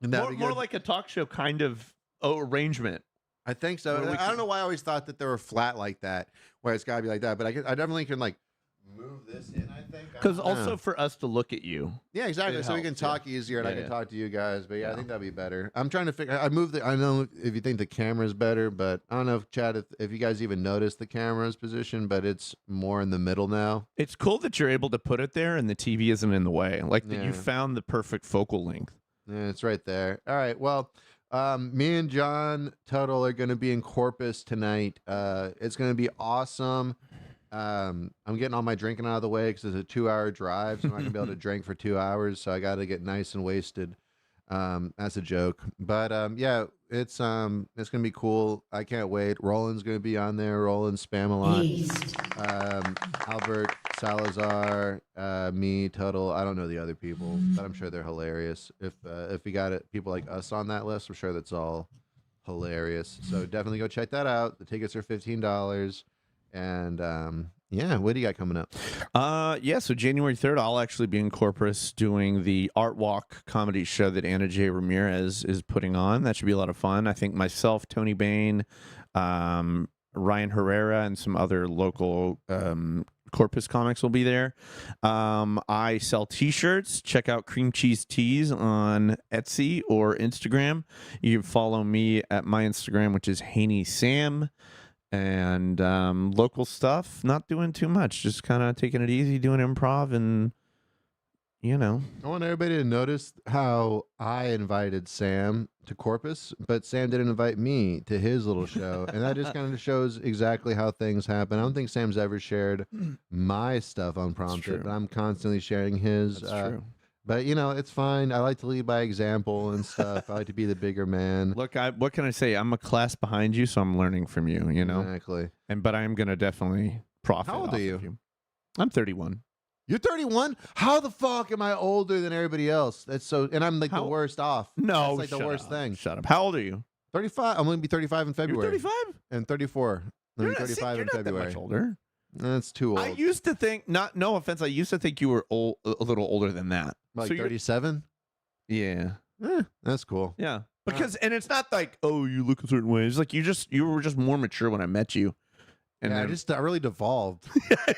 And more like a talk show kind of arrangement. I think so. I don't know why I always thought that they were flat like that, where it's got to be like that. But I definitely can like move this in, I think. Because also for us to look at you. Yeah, exactly. So we can talk easier and I can talk to you guys. But I think that'd be better. I'm trying to figure. I know if you think the camera's better, but I don't know if Chad, if you guys even noticed the camera's position, but it's more in the middle now. It's cool that you're able to put it there and the TV isn't in the way. Like that you found the perfect focal length. Yeah, it's right there. All right. Well, me and John Tuttle are going to be in Corpus tonight. It's going to be awesome. I'm getting all my drinking out of the way because it's a 2-hour drive, so I'm not going to be able to drink for 2 hours. So I got to get nice and wasted. That's a joke, but yeah, it's going to be cool. I can't wait. Roland's going to be on there. Roland Spamalot, Albert Salazar, me, Tuttle. I don't know the other people, but I'm sure they're hilarious. If we got people like us on that list, I'm sure that's all hilarious. So definitely go check that out. The tickets are $15. And yeah, what do you got coming up? So January 3rd, I'll actually be in Corpus doing the Art Walk comedy show that Anna J. Ramirez is putting on. That should be a lot of fun. I think myself, Tony Bain, Ryan Herrera, and some other local Corpus comics will be there. I sell t-shirts. Check out Cream Cheese Tees on Etsy or Instagram. You can follow me at my Instagram, which is Haynie Sam. And local stuff, not doing too much, just kind of taking it easy, doing improv, and I want everybody to notice how I invited Sam to Corpus, but Sam didn't invite me to his little show, and that just kind of shows exactly how things happen. I don't think Sam's ever shared my stuff unprompted, but I'm constantly sharing his. That's true. But it's fine. I like to lead by example and stuff. I like to be the bigger man. Look, what can I say? I'm a class behind you, so I'm learning from you. Exactly. But I am gonna definitely profit. How old are you? I'm 31. You're 31? How the fuck am I older than everybody else? That's so, and I'm like the worst off. No, that's like the worst thing. Shut up. How old are you? 35. I'm gonna be 35 in February. You're 35? And 34. I'm You're 35 in February. Not that much older. That's too old. I used to think, no offense, I used to think you were a little older than that. Like 37? Yeah. That's cool. Yeah. Because, and it's not like, oh, you look a certain way. It's like you were just more mature when I met you. And yeah, I really devolved.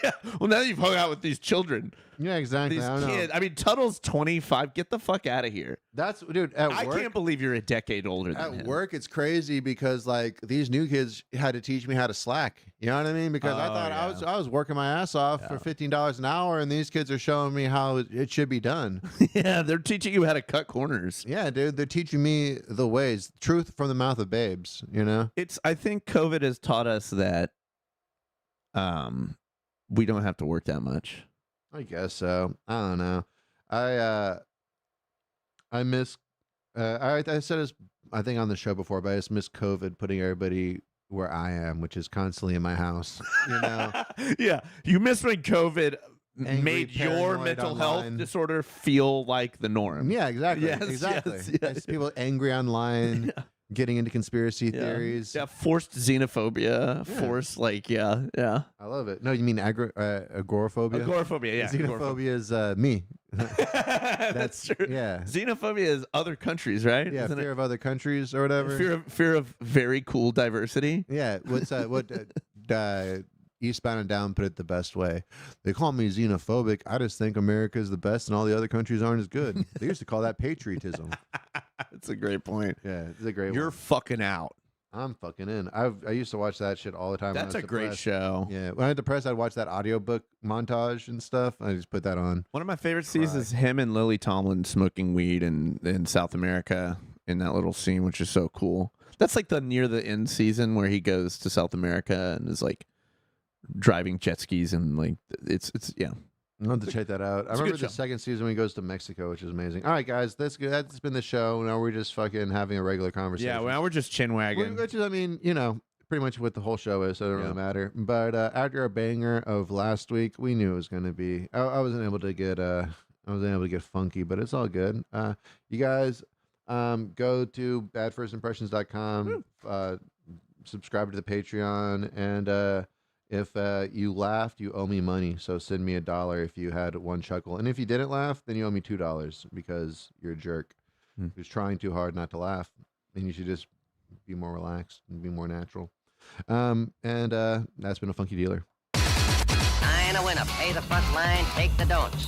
Yeah. Well, now you've hung out with these children. Yeah, exactly. These kids. I mean, Tuttle's 25. Get the fuck out of here. That's, dude, at work. I can't believe you're a decade older than him. At work, it's crazy because, like, these new kids had to teach me how to slack. You know what I mean? Because I thought I was working my ass off for $15 an hour, and these kids are showing me how it should be done. Yeah, they're teaching you how to cut corners. Yeah, dude, they're teaching me the ways. Truth from the mouth of babes, I think COVID has taught us that we don't have to work that much. I guess so. I don't know. I miss I said this, I think, on the show before, but I just miss COVID putting everybody where I am, which is constantly in my house. You know, Yeah, you miss when COVID Angry, made your paranoid mental online. health disorder feel like the norm. Yeah, exactly. Yes, exactly. yes, yes. It's people angry online, getting into conspiracy Yeah. theories. Yeah, forced xenophobia, forced yeah. I love it. No, you mean agoraphobia? Agoraphobia, yeah. Xenophobia is me. That's true. Yeah. Xenophobia is other countries, right? Yeah, Isn't fear it? of other countries or whatever. Fear of very cool diversity. Yeah, what's Eastbound and Down put it the best way. They call me xenophobic. I just think America is the best and all the other countries aren't as good. They used to call that patriotism. That's a great point. Yeah, it's a great You're one. fucking out. I'm fucking in. I used to watch that shit all the time. when I That's was a great depressed. show. Yeah, when I was depressed, I'd watch that audiobook montage and stuff. I just put that on. One of my favorite scenes is him and Lily Tomlin smoking weed in South America in that little scene, which is so cool. That's like the near the end season where he goes to South America and is like driving jet skis and like it's yeah. I'll have to check that out. I It's a remember good the show. second season when he goes to Mexico, which is amazing. All right, guys, that's good. That's been the show. Now we're just fucking having a regular conversation. Yeah, well, now we're just chin wagging. Which is, I mean, you know, pretty much what the whole show is, so it don't really matter. But after a banger of last week, we knew it was going to be. I wasn't able to get funky, but it's all good. You guys, go to badfirstimpressions.com, subscribe to the Patreon, and if you laughed, you owe me money. So send me $1 if you had one chuckle, and if you didn't laugh, then you owe me $2 because you're a jerk who's trying too hard not to laugh, and you should just be more relaxed and be more natural. And that's been a Funky Dealer. I ain't a winner. Pay the front line, take the don'ts.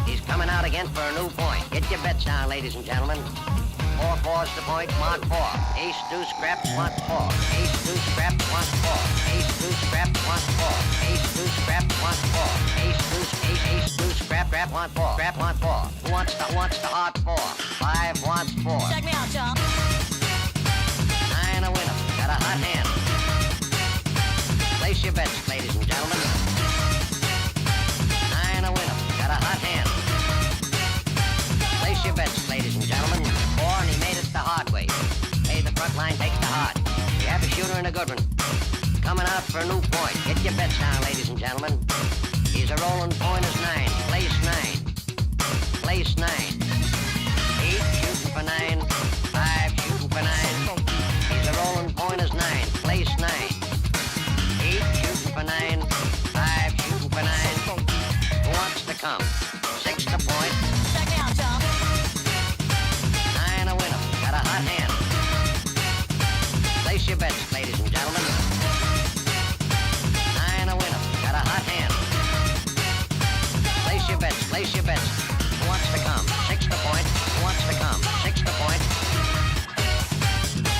He's coming out again for a new point. Get your bets down, ladies and gentlemen. 4-4's the point, mark 4. Ace, deuce, scrap, mark 4. Ace, deuce, scrap, mark 4. Ace, deuce, scrap, mark 4. Ace, deuce, scrap, mark 4. Ace, deuce, scrap, mark 4. Scrap, mark 4. Who wants the hard 4? 5 wants 4. Check me out, y'all. 9 a winner. Got a hot hand. Place your bets, ladies and gentlemen. 9 a winner. Got a hot hand. Place your bets, ladies and gentlemen. 4, and he made it the hard way. Pay the front line, take the hard. We have a shooter and a good one. Coming out for a new point. Get your bets down, ladies and gentlemen. He's a rolling point is 9. Place 9. Place 9. 8 shooting for 9. 5 shooting for 9. He's a rolling point is 9. Place 9. 8 shooting for 9. 5 shooting for 9. Who wants to come? 6 to point. Check me out, y'all. 9 a winner. Got a hot hand. Place your bets, ladies and gentlemen. 9 a winner. Got a hot hand. Place your bets. Place your bets. Who wants to come? 6 to point. Who wants to come? 6 to point.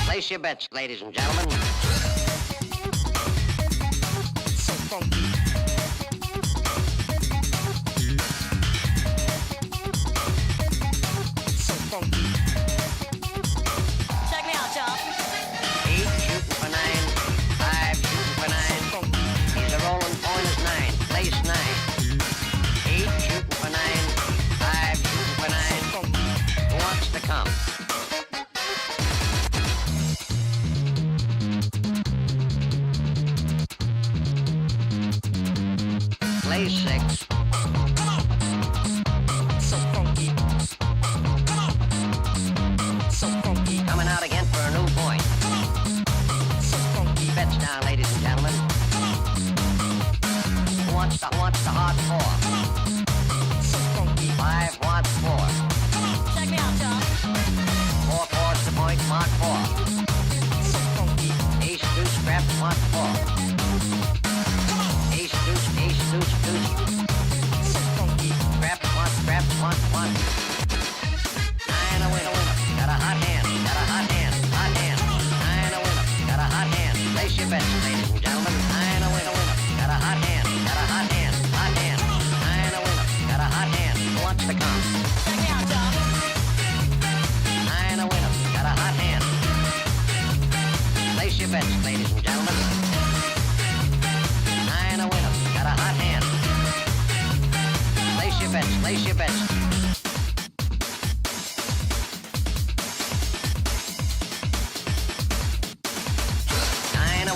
Place your bets, ladies and gentlemen. So funky. So funky. Check me out, y'all. 8 shooting for 9. 5 shooting for 9. He's a rolling point is 9. Place 9. 8 shooting for 9. 5 shooting for 9. Who wants to come? Place 6. So funky. So funky. Coming out again for a new point. So funky. Bets down, ladies and gentlemen. Who wants the hard 4? So funky. 5 wants 4. Check me out, y'all. 4-4's the point, mark 4. So funky. Ace, deuce, scrap, mark 4. Ace, deuce, deuce. So funky. Scrap, 1. 9 a winner. Got a hot hand. Got a hot hand. Hot hand. 9 a winner. Got a hot hand. Place your bets, ladies and gentlemen. 9 a winner. Got a hot hand. Got a hot hand. Hot hand. 9 a winner. Got a hot hand. Who wants to come? Check me out, y'all. 9 a winner. Got a hot hand. Place your bets, ladies and gentlemen. 9 a winner. Got a hot hand. Place your bets. Place your bets.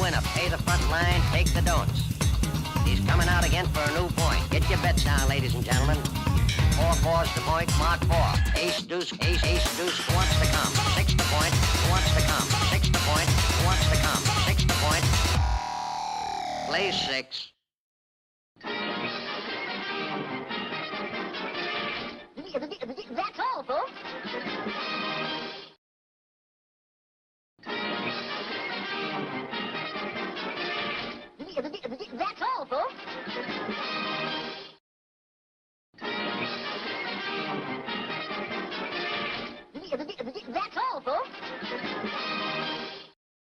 winner. Pay the front line, take the don'ts. He's coming out again for a new point. Get your bets down, ladies and gentlemen. 4-4's the point, mark 4. Ace, deuce, who wants to come? 6 the point, who wants to come? 6 the point, who wants to come? 6 the point. Plays 6.